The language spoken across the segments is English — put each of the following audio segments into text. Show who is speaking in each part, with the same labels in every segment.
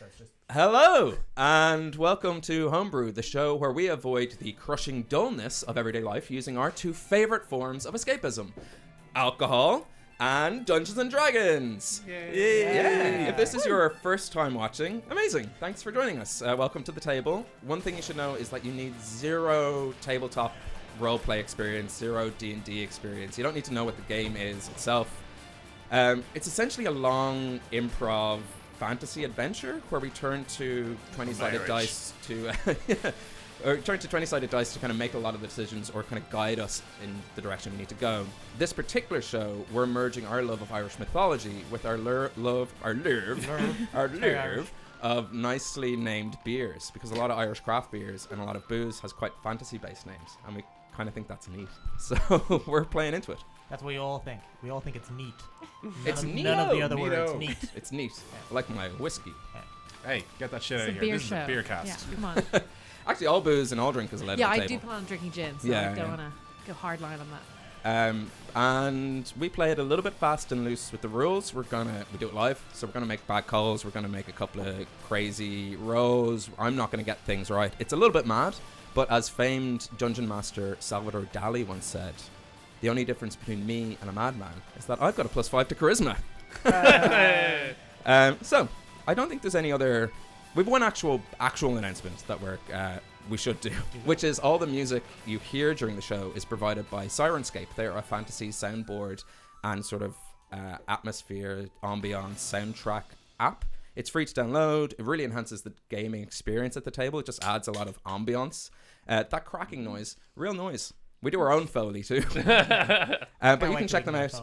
Speaker 1: it's just...
Speaker 2: Hello, and welcome to Homebrew, the show where we avoid the crushing dullness of everyday life using our two favourite forms of escapism, alcohol and Dungeons and Dragons. Yay. Yeah. If this is your first time watching, amazing. Thanks for joining us. Welcome to the table. One thing you should know is that you need zero tabletop roleplay experience, zero D&D experience. You don't need to know what the game is itself. It's essentially a long improv fantasy adventure where we turn to 20-sided dice to or turn to 20-sided dice to kind of make a lot of the decisions or kind of guide us in the direction we need to go. This particular show, we're merging our love of Irish mythology with our love of nicely named beers, because a lot of Irish craft beers and a lot of booze has quite fantasy-based names, and we kind of think that's neat. So we're playing into it.
Speaker 1: That's what we all think. We all think it's neat.
Speaker 2: None
Speaker 1: of the other words. Neat.
Speaker 2: It's neat. I like my whiskey.
Speaker 3: Hey, get that shit out of here. This is a beer cast.
Speaker 4: Yeah, come on.
Speaker 2: Actually, all booze and all drink is allowed
Speaker 4: Yeah,
Speaker 2: at the
Speaker 4: I
Speaker 2: table.
Speaker 4: do plan on drinking gin, so
Speaker 2: Yeah,
Speaker 4: I don't want to go hard line on that.
Speaker 2: And we play it a little bit fast and loose with the rules. We do it live, so we're gonna make bad calls. We're gonna make a couple of crazy rolls. I'm not gonna get things right. It's a little bit mad, but as famed dungeon master Salvador Dali once said, the only difference between me and a madman is that I've got a +5 to charisma. So I don't think there's any other. We've one actual announcement that we should do, which is all the music you hear during the show is provided by Sirenscape. They're a fantasy soundboard and sort of atmosphere, ambiance, soundtrack app. It's free to download. It really enhances the gaming experience at the table. It just adds a lot of ambiance. That cracking noise, real noise. We do our own Foley too. But you can check them out.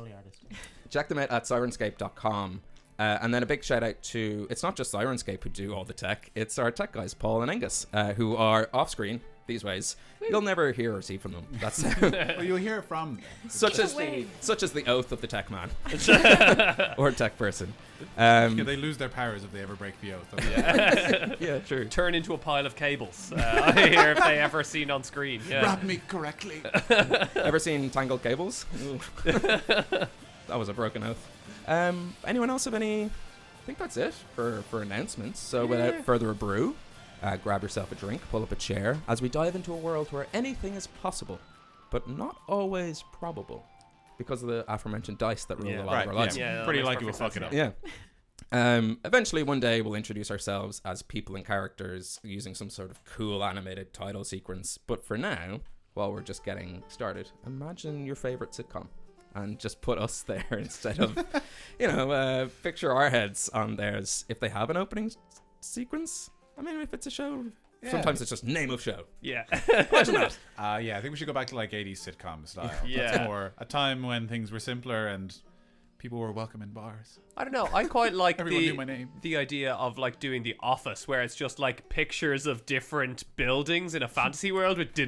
Speaker 2: Check them out at sirenscape.com. And then a big shout out to, it's not just Sirenscape who do all the tech, it's our tech guys, Paul and Angus, who are off screen these ways. You'll never hear or see from them. That's
Speaker 3: well, you'll hear it from them.
Speaker 2: such as the oath of the tech man or tech person.
Speaker 3: They lose their powers if they ever break the oath.
Speaker 2: Yeah, true.
Speaker 5: Turn into a pile of cables. I hear if they ever seen on screen. Yeah.
Speaker 3: Wrap me correctly.
Speaker 2: Ever seen Tangled Cables? That was a broken oath. Anyone else have any? I think that's it for announcements. So without further ado, grab yourself a drink, pull up a chair, as we dive into a world where anything is possible, but not always probable, because of the aforementioned dice that rule a lot of our lives.
Speaker 3: Yeah, pretty likely we'll fuck it up.
Speaker 2: Yeah. Eventually, one day, we'll introduce ourselves as people and characters using some sort of cool animated title sequence. But for now, while we're just getting started, imagine your favorite sitcom. And just put us there instead of, picture our heads on theirs. If they have an opening sequence, I mean, if it's a show, sometimes it's just name of show.
Speaker 5: Yeah.
Speaker 2: Imagine that.
Speaker 3: I think we should go back to like 80s sitcom style.
Speaker 5: Yeah.
Speaker 3: That's more a time when things were simpler and people were welcome in bars.
Speaker 5: I don't know. I quite like
Speaker 3: Everyone knew my name.
Speaker 5: the idea of like doing The Office, where it's just like pictures of different buildings in a fantasy world with
Speaker 2: Yeah,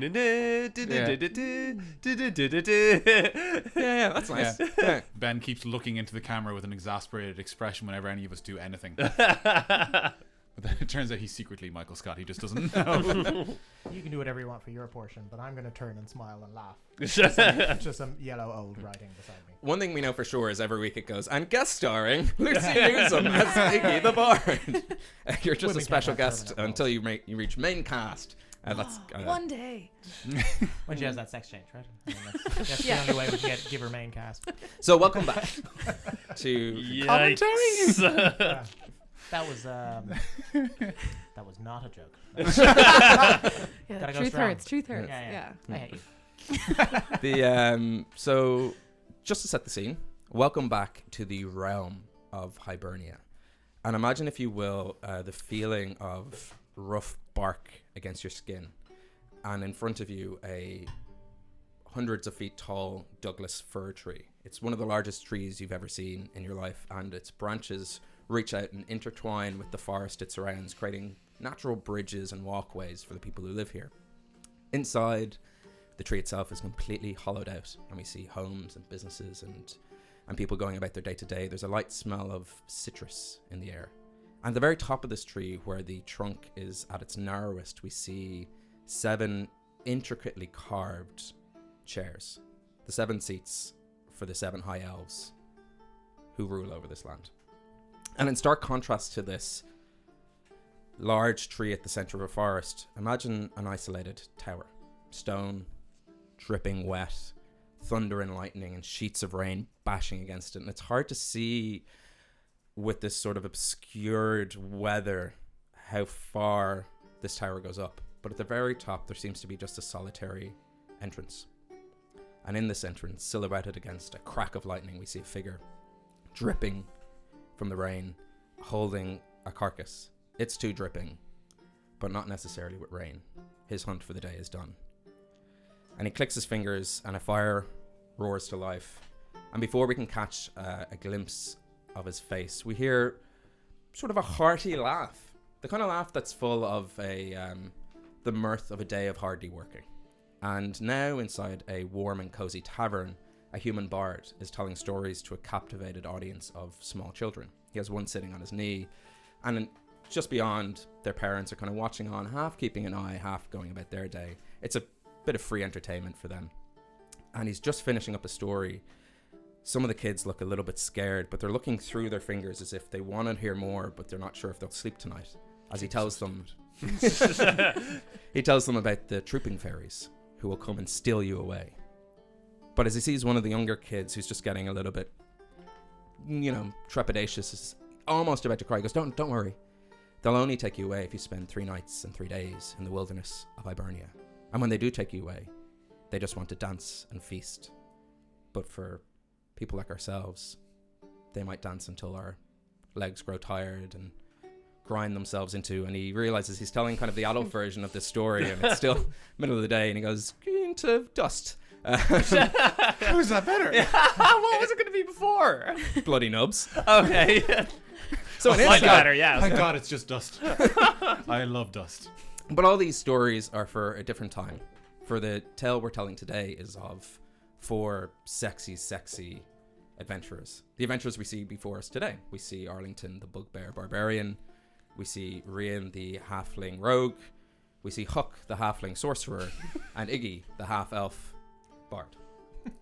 Speaker 2: that's nice. Yeah.
Speaker 3: Ben keeps looking into the camera with an exasperated expression whenever any of us do anything. But then it turns out he's secretly Michael Scott. He just doesn't know.
Speaker 1: You can do whatever you want for your portion, but I'm going to turn and smile and laugh. Just some yellow old writing beside me.
Speaker 2: One thing we know for sure is every week it goes, and guest starring Lucy Newsom as Iggy the Bard. You're just
Speaker 1: Women
Speaker 2: a special
Speaker 1: can't have
Speaker 2: guest
Speaker 1: permanent
Speaker 2: until you reach main cast. That's
Speaker 4: One day.
Speaker 1: When she has that sex change, right? I mean, that's the only way we can give her main cast.
Speaker 2: So welcome back to
Speaker 5: commentary.
Speaker 1: That was not a joke.
Speaker 4: Yeah,
Speaker 1: go
Speaker 4: truth
Speaker 1: strong.
Speaker 4: hurts. Truth hurts.
Speaker 1: Yeah.
Speaker 4: Yeah.
Speaker 1: I hate you.
Speaker 2: So just to set the scene, welcome back to the realm of Hibernia, and imagine, if you will, the feeling of rough bark against your skin, and in front of you a hundreds of feet tall Douglas fir tree. It's one of the largest trees you've ever seen in your life, and its branches reach out and intertwine with the forest it surrounds, creating natural bridges and walkways for the people who live here. Inside, the tree itself is completely hollowed out, and we see homes and businesses and people going about their day-to-day. There's a light smell of citrus in the air. And at the very top of this tree, where the trunk is at its narrowest, we see 7 intricately carved chairs. The 7 seats for the 7 high elves who rule over this land. And in stark contrast to this large tree at the center of a forest. Imagine an isolated tower. Stone, dripping wet, thunder and lightning and sheets of rain bashing against it. And it's hard to see with this sort of obscured weather how far this tower goes up. But at the very top, there seems to be just a solitary entrance. And in this entrance, silhouetted against a crack of lightning, we see a figure dripping from the rain, holding a carcass. It's too dripping, but not necessarily with rain. His hunt for the day is done. And he clicks his fingers and a fire roars to life. And before we can catch a glimpse of his face, we hear sort of a hearty laugh. The kind of laugh that's full of the mirth of a day of hardly working. And now inside a warm and cozy tavern, a human bard is telling stories to a captivated audience of small children. He has one sitting on his knee, and just beyond, their parents are kind of watching on, half keeping an eye, half going about their day. It's a bit of free entertainment for them. And he's just finishing up a story. Some of the kids look a little bit scared, but they're looking through their fingers as if they want to hear more, but they're not sure if they'll sleep tonight. As he tells them, he tells them about the trooping fairies who will come and steal you away. But as he sees one of the younger kids who's just getting a little bit, trepidatious, is almost about to cry, he goes, don't worry. They'll only take you away if you spend 3 nights and 3 days in the wilderness of Hibernia. And when they do take you away, they just want to dance and feast. But for people like ourselves, they might dance until our legs grow tired and grind themselves into, and he realizes he's telling kind of the adult version of this story, and it's still middle of the day, and he goes into dust.
Speaker 3: How is that better?
Speaker 5: What was it going to be before?
Speaker 2: Bloody nubs.
Speaker 5: Okay.
Speaker 2: So it is
Speaker 5: Slightly better, yeah.
Speaker 3: Thank God it's just dust. I love dust.
Speaker 2: But all these stories are for a different time. For the tale we're telling today is of 4 sexy adventurers. The adventurers we see before us today. We see Arlington, the bugbear barbarian. We see Rian, the halfling rogue. We see Huck, the halfling sorcerer. And Iggy, the half-elf bard.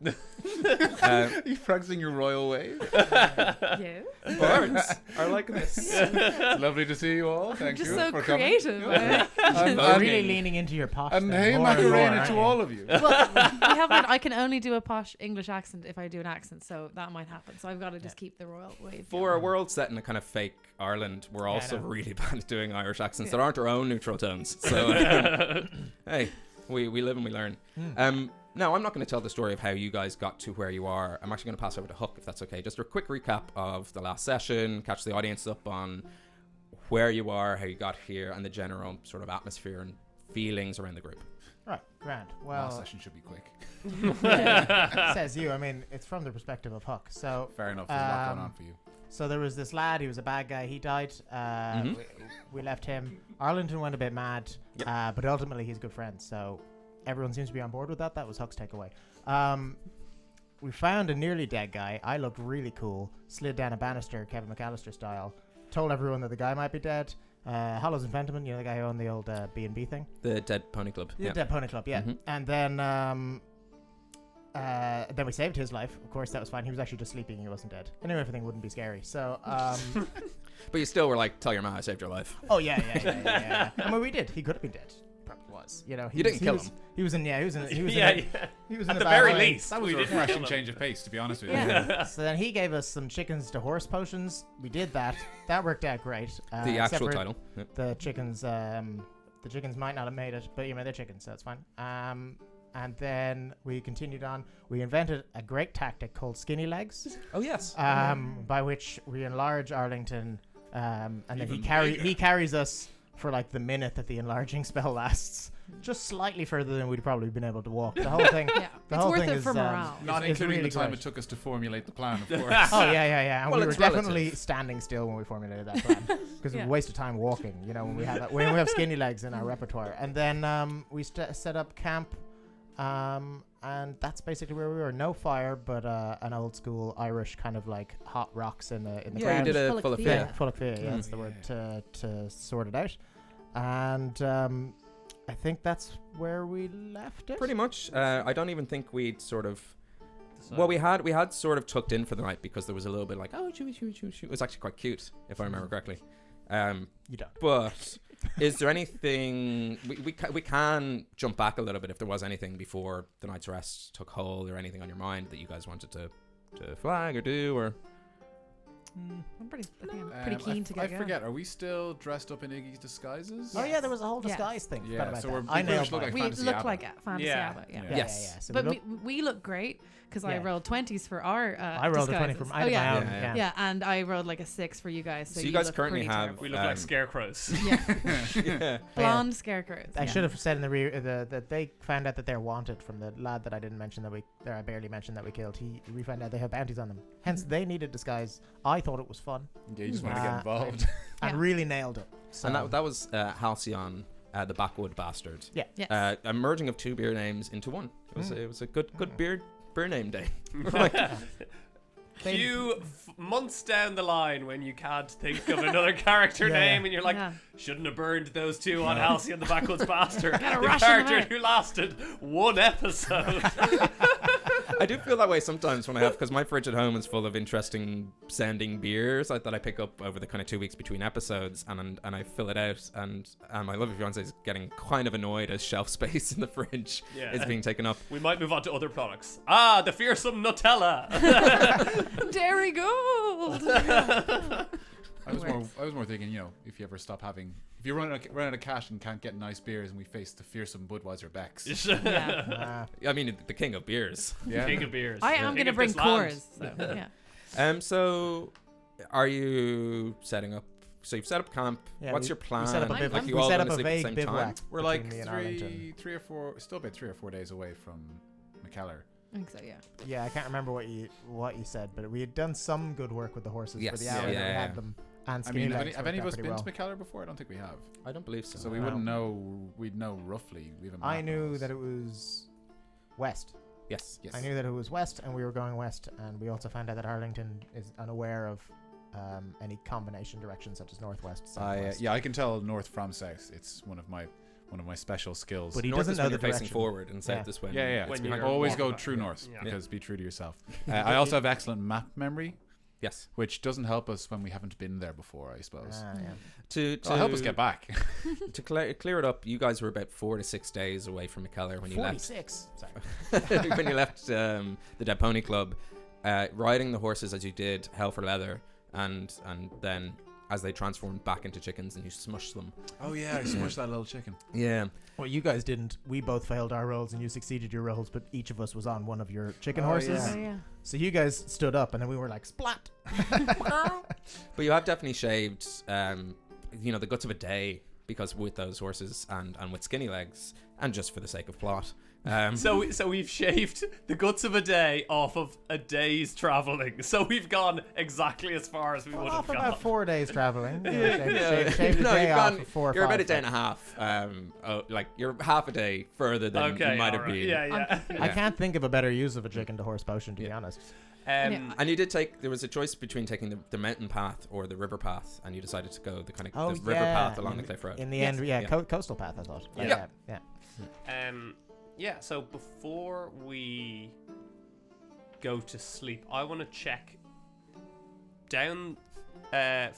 Speaker 3: You're practicing your royal wave.
Speaker 4: Yeah.
Speaker 2: Bards are like this.
Speaker 3: It's lovely to see you all. Thank
Speaker 4: Just
Speaker 3: you
Speaker 4: so
Speaker 3: for
Speaker 4: creative.
Speaker 3: coming.
Speaker 1: I'm
Speaker 3: And
Speaker 1: really leaning into your posh.
Speaker 3: and
Speaker 1: thing
Speaker 3: hey,
Speaker 1: more and more,
Speaker 3: Macarena
Speaker 1: aren't
Speaker 3: to
Speaker 1: you?
Speaker 3: all of you.
Speaker 4: Well, we have one. I can only do a posh English accent if I do an accent, so that might happen. So I've got to just keep the royal wave.
Speaker 2: For a world set in a kind of fake Ireland, we're also
Speaker 1: no.
Speaker 2: really bad at doing Irish accents
Speaker 4: Yeah.
Speaker 2: that aren't our own neutral tones. So, hey, we live and we learn. Now, I'm not going to tell the story of how you guys got to where you are. I'm actually going to pass over to Huck, if that's okay. Just a quick recap of the last session, catch the audience up on where you are, how you got here, and the general sort of atmosphere and feelings around the group.
Speaker 1: Right, grand.
Speaker 3: Last
Speaker 1: Well,
Speaker 3: session should be quick.
Speaker 1: says you. I mean, it's from the perspective of Huck. So,
Speaker 3: Fair enough. There's a lot going on for you.
Speaker 1: so there was this lad. He was a bad guy. He died. We left him. Arlington went a bit mad, but ultimately he's good friends. So everyone seems to be on board with that. That was Huck's takeaway. We found a nearly dead guy. I looked really cool. Slid down a banister, Kevin McAllister style. Told everyone that the guy might be dead. Hollows and Fentiman, the guy who owned the old B&B thing.
Speaker 2: The Dead Pony Club.
Speaker 1: The
Speaker 2: Yeah.
Speaker 1: Dead Pony Club, yeah.
Speaker 2: Mhm.
Speaker 1: And then we saved his life. Of course, that was fine. He was actually just sleeping. He wasn't dead. I knew everything wouldn't be scary. So,
Speaker 2: But you still were like, tell your ma I saved your life.
Speaker 1: oh yeah. I mean, we did. He could have been dead. Probably was. You know,
Speaker 2: You didn't kill him.
Speaker 1: He was in. Yeah, he was in. He was
Speaker 5: Yeah,
Speaker 1: in.
Speaker 5: yeah.
Speaker 1: He was in
Speaker 5: At
Speaker 1: a
Speaker 5: the
Speaker 1: bad
Speaker 5: very
Speaker 1: way.
Speaker 5: least.
Speaker 3: That was
Speaker 5: we
Speaker 3: a
Speaker 5: didn't
Speaker 3: refreshing
Speaker 5: kill him.
Speaker 3: change of pace, to be honest with you.
Speaker 4: Yeah.
Speaker 1: So then he gave us some chickens to horse potions. We did that. That worked out great.
Speaker 2: The
Speaker 1: except
Speaker 2: actual
Speaker 1: for
Speaker 2: title. Yep.
Speaker 1: The chickens. The chickens might not have made it, but they're chickens, so it's fine. And then we continued on. We invented a great tactic called skinny legs,
Speaker 2: Oh, yes.
Speaker 1: by which we enlarge Arlington, and then
Speaker 3: Even
Speaker 1: he carries us for like the minute that the enlarging spell lasts, just slightly further than we'd probably been able to walk. The whole thing.
Speaker 4: Yeah,
Speaker 1: The
Speaker 4: it's
Speaker 1: whole
Speaker 4: worth
Speaker 1: thing
Speaker 4: it
Speaker 1: is,
Speaker 4: for morale.
Speaker 3: Not
Speaker 1: It's
Speaker 3: including
Speaker 1: really
Speaker 3: the time
Speaker 1: great.
Speaker 3: it took us to formulate the plan, of course.
Speaker 1: Oh yeah. And
Speaker 2: Well,
Speaker 1: we were
Speaker 2: it's
Speaker 1: definitely
Speaker 2: relative.
Speaker 1: standing still when we formulated that plan because it was
Speaker 4: Yeah.
Speaker 1: a waste of time walking. When we have skinny legs in our repertoire, and then we set up camp, and that's basically where we were. No fire, but an old school Irish kind of like hot rocks in the
Speaker 2: Yeah, you
Speaker 1: ground.
Speaker 2: did a
Speaker 4: Full of
Speaker 2: full of
Speaker 4: fear.
Speaker 2: fear.
Speaker 1: Yeah, full of fear. Yeah,
Speaker 3: Mm.
Speaker 1: that's the word to sort it out, and I think that's where we left it.
Speaker 2: Pretty much. I don't even think we'd sort of. Well, we had sort of tucked in for the night because there was a little bit like, oh, shoot. It was actually quite cute, if I remember correctly.
Speaker 1: You don't.
Speaker 2: But is there anything we can jump back a little bit if there was anything before the night's rest took hold, or anything on your mind that you guys wanted to flag or do, or
Speaker 4: I think I'm pretty keen to get
Speaker 3: I
Speaker 4: going.
Speaker 3: forget. Are we still dressed up in Iggy's disguises?
Speaker 1: Oh yeah, there was a whole
Speaker 4: Yes.
Speaker 1: disguise thing.
Speaker 3: Yeah,
Speaker 1: Forgot about
Speaker 3: so
Speaker 1: that.
Speaker 3: we're
Speaker 1: I
Speaker 3: pretty
Speaker 1: nailed
Speaker 3: much look
Speaker 1: mine.
Speaker 3: like
Speaker 4: We
Speaker 3: Fantasy
Speaker 4: look
Speaker 3: Abbott.
Speaker 4: like Fantasy
Speaker 5: Yeah.
Speaker 4: Abbott, yeah.
Speaker 3: Yeah.
Speaker 1: Yes. So
Speaker 4: But
Speaker 1: look-
Speaker 4: we look great because I
Speaker 1: Yeah.
Speaker 4: rolled 20s for our
Speaker 1: I rolled a 20
Speaker 4: disguises.
Speaker 1: from my own.
Speaker 2: Yeah.
Speaker 4: Yeah, and I rolled like a 6 for you guys. So,
Speaker 2: So you guys
Speaker 4: look
Speaker 2: currently
Speaker 4: pretty
Speaker 2: have-
Speaker 4: terrible.
Speaker 5: We look like scarecrows.
Speaker 4: yeah.
Speaker 2: yeah.
Speaker 4: Blonde scarecrows.
Speaker 1: I
Speaker 4: yeah.
Speaker 1: should have said in that they found out that they're wanted from the lad that I didn't mention I barely mentioned that we killed. We found out they have bounties on them. Hence, they needed disguise. I thought it was fun
Speaker 3: Yeah, you just want to get
Speaker 1: Uh,
Speaker 3: involved.
Speaker 1: and
Speaker 4: Yeah.
Speaker 1: really nailed it. So,
Speaker 2: And that was Halcyon, the Backwood Bastard.
Speaker 1: yeah.
Speaker 4: Yes.
Speaker 2: A merging of 2 beer names into one. It was a good beer name day.
Speaker 5: Few months down the line, when you can't think of another character
Speaker 1: Yeah.
Speaker 5: name, and you're like,
Speaker 4: Yeah.
Speaker 5: shouldn't have burned those two on Halcyon the Backwoods Bastard.
Speaker 4: Gotta
Speaker 5: The
Speaker 4: rush 'em
Speaker 5: character
Speaker 4: out.
Speaker 5: who lasted 1 episode.
Speaker 2: I do feel that way sometimes when I have, because my fridge at home is full of interesting sounding beers that I pick up over the kind of 2 weeks between episodes, and I fill it out, and my lovely fiance is getting kind of annoyed as shelf space in the fridge
Speaker 5: Yeah.
Speaker 2: is being taken up.
Speaker 5: We might move on to other products. The fearsome Nutella.
Speaker 4: Dairy Gold.
Speaker 3: I was more thinking, if you ever stop having, if you run out of cash and can't get nice beers, and we face the fearsome Budweiser Becks.
Speaker 4: yeah.
Speaker 2: I mean, the king of beers.
Speaker 3: Yeah.
Speaker 5: King of beers.
Speaker 4: I
Speaker 5: King
Speaker 4: am going to
Speaker 5: of
Speaker 4: bring
Speaker 5: this land.
Speaker 4: Coors. So, yeah.
Speaker 2: So are you setting up? So you've set up camp.
Speaker 1: Yeah,
Speaker 2: What's
Speaker 1: we-
Speaker 2: your plan?
Speaker 1: We set up a
Speaker 4: Like,
Speaker 1: bivouac.
Speaker 2: you
Speaker 1: We
Speaker 2: all
Speaker 1: set
Speaker 2: gonna
Speaker 1: up a
Speaker 2: sleep at the
Speaker 1: vague
Speaker 2: same
Speaker 1: bivouac.
Speaker 3: We're like
Speaker 1: between me and Arlington.
Speaker 3: three or four days away from McKellar.
Speaker 4: I think so, yeah.
Speaker 1: Yeah, I can't remember what you said, but we had done some good work with the horses
Speaker 2: Yes,
Speaker 1: for the
Speaker 2: yeah,
Speaker 1: hour that we
Speaker 2: yeah.
Speaker 1: had them. And
Speaker 3: I
Speaker 1: skinny
Speaker 3: mean,
Speaker 1: legs
Speaker 3: have
Speaker 1: worked
Speaker 3: any of
Speaker 1: out
Speaker 3: us
Speaker 1: pretty
Speaker 3: been
Speaker 1: well.
Speaker 3: to McKellar before? I don't think we have.
Speaker 2: I don't believe so.
Speaker 3: So we
Speaker 1: No.
Speaker 3: wouldn't know. We'd know roughly. We have a
Speaker 1: I
Speaker 3: map
Speaker 1: knew
Speaker 3: on us.
Speaker 1: that it was west.
Speaker 2: Yes.
Speaker 3: Yes.
Speaker 1: I knew that it was west, and we were going west. And we also found out that Arlington is unaware of any combination directions such as northwest, southwest.
Speaker 3: I can tell north from south. It's one of my special skills.
Speaker 1: But he
Speaker 2: North
Speaker 1: doesn't
Speaker 2: is
Speaker 1: know
Speaker 2: when
Speaker 1: the
Speaker 2: you're facing
Speaker 1: direction.
Speaker 2: forward, and south
Speaker 1: Yeah.
Speaker 2: is when.
Speaker 3: yeah.
Speaker 5: When
Speaker 3: It's
Speaker 5: you're
Speaker 3: always
Speaker 5: walking
Speaker 3: go
Speaker 5: back,
Speaker 3: true
Speaker 5: yeah.
Speaker 3: north
Speaker 5: Yeah.
Speaker 3: because be true to yourself. I also have excellent map memory,
Speaker 2: Yes.
Speaker 3: which doesn't help us when we haven't been there before, I suppose.
Speaker 1: Yeah.
Speaker 2: To
Speaker 3: It'll help us get back.
Speaker 2: To clear it up, you guys were about 4 to 6 days away from McKellar when you left.
Speaker 1: 46. Sorry.
Speaker 2: When you left the Dead Pony Club, riding the horses as you did, hell for leather, and then as they transformed back into chickens and you smushed them.
Speaker 3: Oh yeah, I smushed that little chicken.
Speaker 2: Yeah.
Speaker 1: Well, you guys didn't. We both failed our rolls, and you succeeded your rolls, but each of us was on one of your chicken
Speaker 3: Oh,
Speaker 1: horses.
Speaker 3: Yeah.
Speaker 4: Oh, yeah.
Speaker 1: So you guys stood up, and then we were like, splat.
Speaker 2: But you have definitely shaved, the guts of a day, because with those horses and with skinny legs, and just for the sake of plot.
Speaker 5: So we've shaved the guts of a day off of a day's traveling. So we've gone exactly as far as we would have
Speaker 1: Off
Speaker 5: gone.
Speaker 1: about 4 days traveling.
Speaker 2: Yeah.
Speaker 1: Shaved a
Speaker 2: No,
Speaker 1: day
Speaker 2: you've
Speaker 1: off
Speaker 2: gone-
Speaker 1: of 4 or
Speaker 2: You're
Speaker 1: 5
Speaker 2: about a day and
Speaker 1: days.
Speaker 2: a half. You're half a day further than
Speaker 5: Okay,
Speaker 2: you might have
Speaker 5: alright.
Speaker 2: been.
Speaker 5: Yeah.
Speaker 1: I can't think of a better use of a chicken to horse potion, to be honest.
Speaker 5: Um,
Speaker 2: And you did there was a choice between taking the mountain path or the river path, and you decided to go the kind of the river path along the cliff road.
Speaker 1: In the
Speaker 4: Yes.
Speaker 1: end,
Speaker 2: Yeah.
Speaker 1: coastal path, I thought.
Speaker 5: Yeah.
Speaker 1: Yeah.
Speaker 5: So before we go to sleep, I want to check down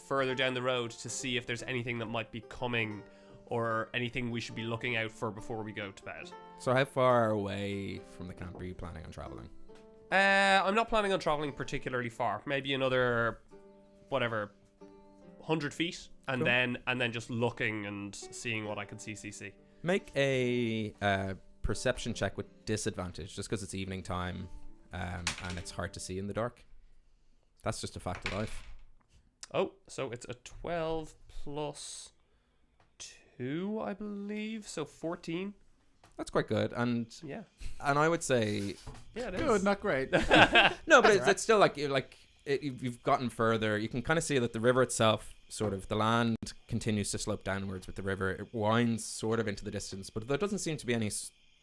Speaker 5: further down the road to see if there's anything that might be coming or anything we should be looking out for before we go to bed.
Speaker 2: So how far away from the camp are you planning on traveling?
Speaker 5: I'm not planning on traveling particularly far. Maybe another 100 feet, and
Speaker 2: Cool.
Speaker 5: then just looking and seeing what I can see.
Speaker 2: Make a perception check with disadvantage, just because it's evening time, and it's hard to see in the dark. That's just a fact of life.
Speaker 5: Oh, so it's a 12 plus 2, I believe. So 14.
Speaker 2: That's quite good, and
Speaker 5: Yeah.
Speaker 2: I would say
Speaker 5: Yeah, it is.
Speaker 3: Good, not great.
Speaker 2: no, but it's still you've gotten further. You can kind of see that the river itself, sort of, the land continues to slope downwards with the river. It winds sort of into the distance, but there doesn't seem to be any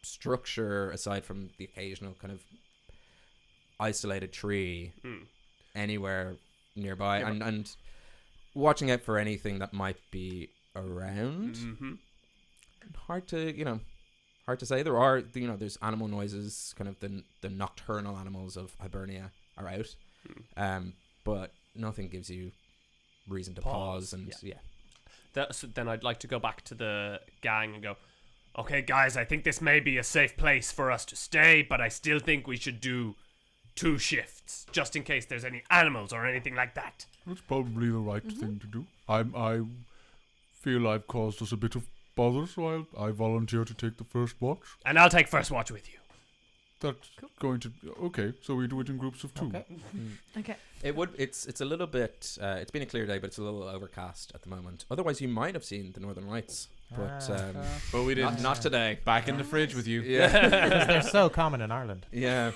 Speaker 2: structure aside from the occasional kind of isolated tree anywhere nearby,
Speaker 3: Yeah,
Speaker 2: and watching out for anything that might be around.
Speaker 5: Mm-hmm.
Speaker 2: Hard to say. There are, there's animal noises, kind of the nocturnal animals of Hibernia are out, but nothing gives you reason to pause and
Speaker 5: So then I'd like to go back to the gang and go, okay, guys, I think this may be a safe place for us to stay, but I still think we should do 2 shifts, just in case there's any animals or anything like that.
Speaker 6: That's probably the right thing to do. I feel I've caused us a bit of bother, so I volunteer to take the first watch.
Speaker 5: And I'll take first watch with you.
Speaker 6: That's going to... Okay, so we do it in groups of 2.
Speaker 1: Okay.
Speaker 4: Okay.
Speaker 2: It's a little bit. It's been a clear day, but it's a little overcast at the moment. Otherwise, you might have seen the Northern Lights, but
Speaker 3: But we didn't.
Speaker 2: not today.
Speaker 3: Back in the fridge with you.
Speaker 2: Yeah,
Speaker 1: Because they're so common in Ireland
Speaker 2: yeah,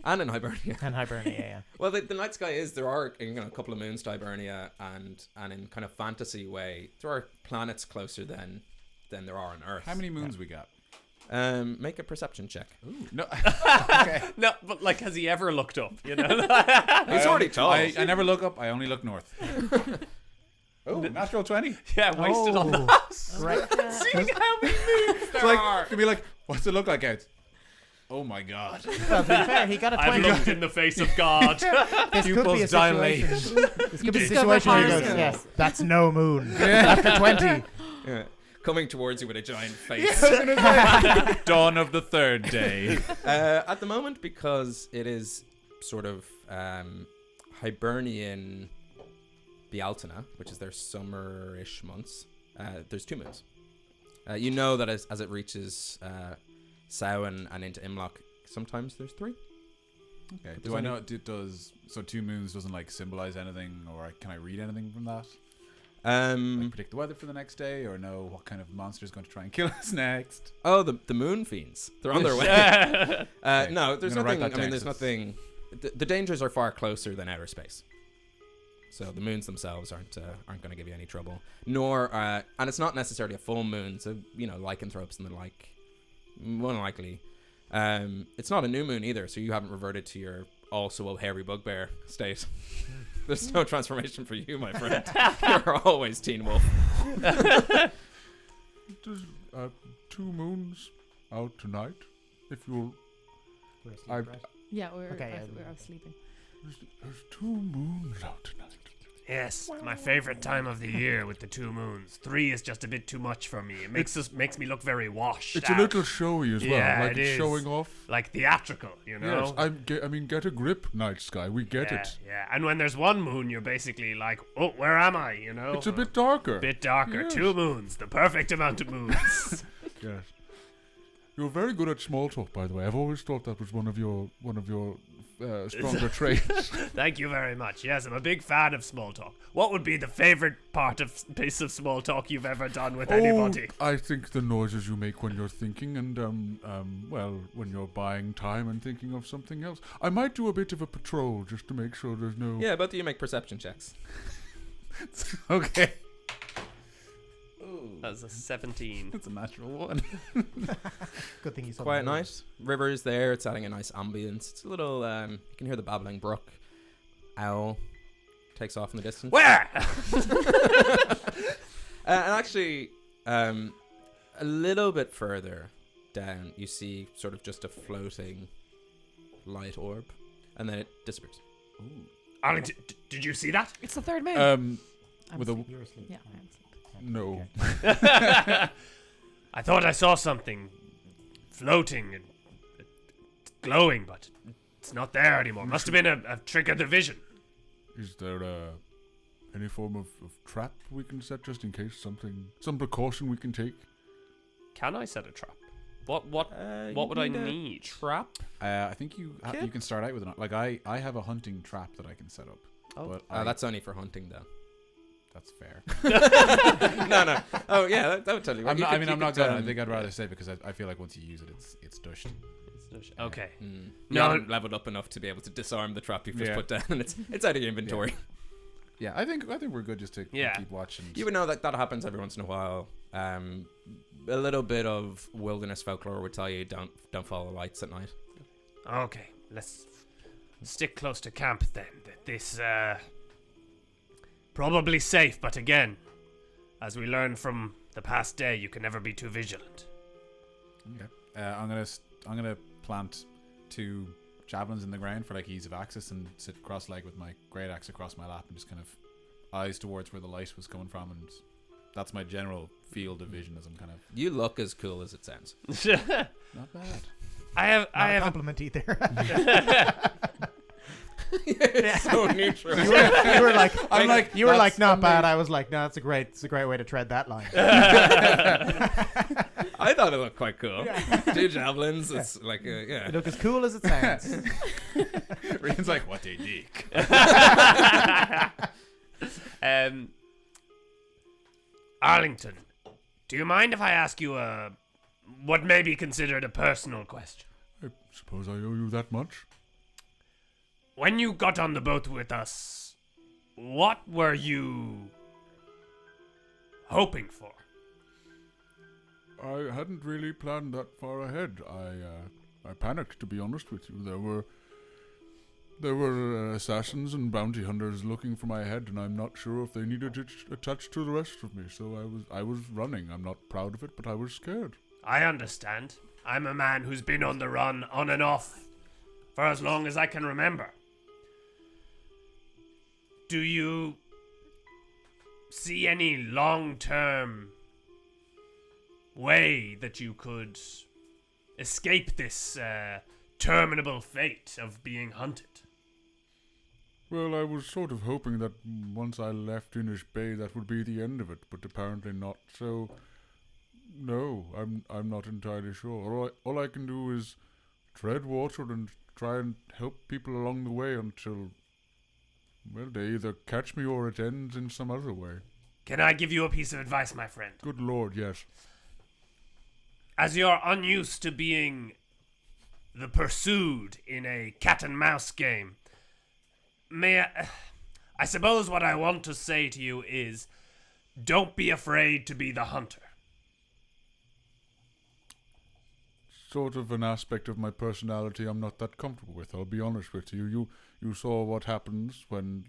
Speaker 2: and in Hibernia.
Speaker 1: and Hibernia. Yeah.
Speaker 2: Well, the night sky is there are a couple of moons to Hibernia, and in kind of fantasy way, there are planets closer than there are on Earth.
Speaker 3: How many moons we got?
Speaker 2: Make a perception check.
Speaker 3: No.
Speaker 5: No, but like, has he ever looked up? You know,
Speaker 2: He's already told.
Speaker 3: I never look up. I only look north. Oh, natural 20.
Speaker 5: yeah, wasted on
Speaker 1: Oh,
Speaker 5: that.
Speaker 1: right.
Speaker 5: Seeing how many moons
Speaker 3: It's
Speaker 5: there
Speaker 3: like,
Speaker 5: are.
Speaker 3: it'd be like, what's it look like out? Oh my god.
Speaker 1: Well, to be fair, he got a
Speaker 5: I've
Speaker 1: 20.
Speaker 5: looked in the face of God.
Speaker 1: This could be a
Speaker 3: Pupils dilate.
Speaker 1: situation. This could be a
Speaker 4: discover
Speaker 1: situation where he goes,
Speaker 4: horoscopes.
Speaker 1: yes, that's no moon. After 20.
Speaker 2: Yeah. Coming towards you with a giant face.
Speaker 3: Dawn of the 3rd day.
Speaker 2: At the moment, because it is sort of Hibernian Bealtaina, which is their summer-ish months, there's 2 moons. You know that as it reaches Samhain and into Imlach, sometimes there's 3.
Speaker 3: Okay. Do I know? So 2 moons doesn't like symbolize anything, or can I read anything from that? Like predict the weather for the next day, or know what kind of monster is going to try and kill us next?
Speaker 2: Oh, the moon fiends. They're on their way.
Speaker 3: Okay,
Speaker 2: No, there's
Speaker 3: I'm gonna write
Speaker 2: nothing.
Speaker 3: that
Speaker 2: I mean,
Speaker 3: down,
Speaker 2: there's
Speaker 3: 'cause
Speaker 2: nothing. The dangers are far closer than outer space. So the moons themselves aren't going to give you any trouble. Nor, and it's not necessarily a full moon. So lycanthropes and the like, more than likely. It's not a new moon either. So you haven't reverted to your also a hairy bugbear state. There's no transformation for you, my friend. You're always Teen Wolf.
Speaker 6: There's 2 moons out tonight. If you'll... I-
Speaker 4: Yeah, we're
Speaker 1: Okay,
Speaker 4: I was sleeping.
Speaker 6: There's 2 moons out tonight.
Speaker 5: Yes, my favorite time of the year with the 2 moons. 3 is just a bit too much for me. It makes me look very washed
Speaker 6: It's
Speaker 5: out.
Speaker 6: a little showy as well.
Speaker 5: Yeah,
Speaker 6: like
Speaker 5: it
Speaker 6: it's
Speaker 5: is.
Speaker 6: showing off.
Speaker 5: Like theatrical, you know?
Speaker 6: Yes, I mean, get a grip, Night Sky. We get it.
Speaker 5: Yeah, and when there's 1 moon, you're basically like, oh, where am I, you know?
Speaker 6: It's a bit darker.
Speaker 5: Bit darker.
Speaker 6: Yes.
Speaker 5: 2 moons, the perfect amount of moons.
Speaker 6: Yes. You're very good at small talk, by the way. I've always thought that was one of your stronger traits.
Speaker 5: Thank you very much. Yes, I'm a big fan of small talk. What would be the favorite piece of small talk you've ever done with anybody?
Speaker 6: I think the noises you make when you're thinking and when you're buying time and thinking of something else. I might do a bit of a patrol just to make sure there's no...
Speaker 2: Yeah, both of you make perception checks.
Speaker 3: Okay.
Speaker 5: That's a 17.
Speaker 3: It's a natural 1.
Speaker 1: Good thing you saw
Speaker 2: Quiet
Speaker 1: the moon.
Speaker 2: night. River's there. It's adding a nice ambience. It's a little. You can hear the babbling brook. Owl takes off in the distance.
Speaker 5: Where?
Speaker 2: And actually, a little bit further down, you see sort of just a floating light orb, and then it disappears.
Speaker 5: Arlington, did you see that?
Speaker 4: It's the 3rd moon. I'm
Speaker 3: with a
Speaker 4: asleep.
Speaker 1: You were asleep.
Speaker 4: Yeah, I am asleep.
Speaker 6: No.
Speaker 5: I thought I saw something floating and glowing, but it's not there anymore. Must have been a trick of the vision.
Speaker 6: Is there any form of trap we can set just in case some precaution we can take?
Speaker 5: Can I set a trap? What would I need?
Speaker 2: Trap.
Speaker 3: I think you
Speaker 2: Okay.
Speaker 3: you can start out with I have a hunting trap that I can set up.
Speaker 5: Oh.
Speaker 3: But
Speaker 2: That's only for hunting, though.
Speaker 3: that's fair.
Speaker 2: No. Oh yeah, that would tell you.
Speaker 3: I'm
Speaker 2: You
Speaker 3: not,
Speaker 2: could-
Speaker 3: I mean,
Speaker 2: you
Speaker 3: I'm not
Speaker 2: could,
Speaker 3: gonna. I think I'd rather say because I feel like once you use it, it's dushed.
Speaker 5: Okay.
Speaker 2: You
Speaker 5: No.
Speaker 2: haven't leveled up enough to be able to disarm the trap you've just
Speaker 3: Yeah.
Speaker 2: put down, and it's out of your inventory.
Speaker 3: Yeah, I think we're good just to keep watching.
Speaker 2: You would know that happens every once in a while. A little bit of wilderness folklore would tell you don't follow lights at night.
Speaker 5: Okay. Let's stick close to camp then. This probably safe, but again, as we learned from the past day, you can never be too vigilant.
Speaker 3: Okay. I'm gonna plant 2 javelins in the ground for like ease of access and sit cross-legged with my great axe across my lap and just kind of eyes towards where the light was coming from and that's my general field of vision as I'm kind of.
Speaker 2: You look as cool as it sounds.
Speaker 3: Not bad.
Speaker 5: I have
Speaker 1: a
Speaker 5: a
Speaker 1: compliment either.
Speaker 2: It's so neutral.
Speaker 1: you were like,
Speaker 3: I'm like,
Speaker 1: you were like,
Speaker 3: that's
Speaker 1: not bad.
Speaker 3: amazing.
Speaker 1: I was like, no, it's a great way to tread that line.
Speaker 2: I thought it looked quite cool. 2 javelins. It's like, yeah.
Speaker 1: You look as cool as it sounds.
Speaker 3: Rian's like, what a dick.
Speaker 5: Arlington, do you mind if I ask you what may be considered a personal question?
Speaker 6: I suppose I owe you that much.
Speaker 5: When you got on the boat with us, what were you hoping for?
Speaker 6: I hadn't really planned that far ahead. I panicked, to be honest with you. There were assassins and bounty hunters looking for my head, and I'm not sure if they needed it attached to the rest of me. So I was running. I'm not proud of it, but I was scared.
Speaker 5: I understand. I'm a man who's been on the run, on and off, for as long as I can remember. Do you see any long-term way that you could escape this terminable fate of being hunted?
Speaker 6: Well, I was sort of hoping that once I left Inish Bay, that would be the end of it, but apparently not. So, no, I'm not entirely sure. All I can do is tread water and try and help people along the way until, well, they either catch me or it ends in some other way.
Speaker 5: Can I give you a piece of advice, my friend?
Speaker 6: Good Lord, yes.
Speaker 5: As you're unused to being the pursued in a cat and mouse game, I suppose what I want to say to you is, don't be afraid to be the hunter.
Speaker 6: Sort of an aspect of my personality I'm not that comfortable with, I'll be honest with you. You saw what happens when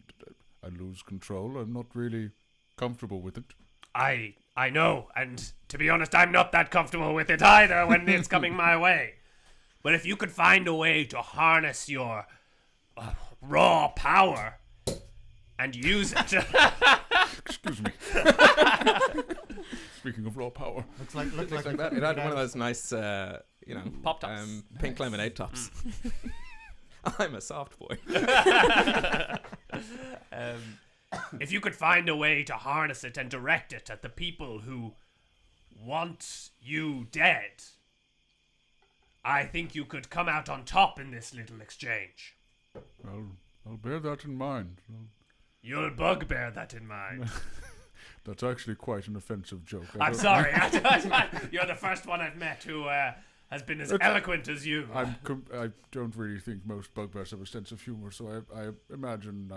Speaker 6: I lose control. I'm not really comfortable with it.
Speaker 5: I know, and to be honest, I'm not that comfortable with it either when it's coming my way. But if you could find a way to harness your raw power and use it.
Speaker 6: Excuse me. Speaking of raw power.
Speaker 1: Looks like
Speaker 2: that. It had one of those nice,
Speaker 5: Pop tops.
Speaker 2: pink lemonade tops. I'm a soft boy.
Speaker 5: If you could find a way to harness it and direct it at the people who want you dead, I think you could come out on top in this little exchange.
Speaker 6: I'll bear that in mind.
Speaker 5: You'll bugbear that in mind.
Speaker 6: That's actually quite an offensive joke.
Speaker 5: I'm sorry. You're the first one I've met who has been as eloquent as you.
Speaker 6: I don't really think most bugbears have a sense of humor, so I imagine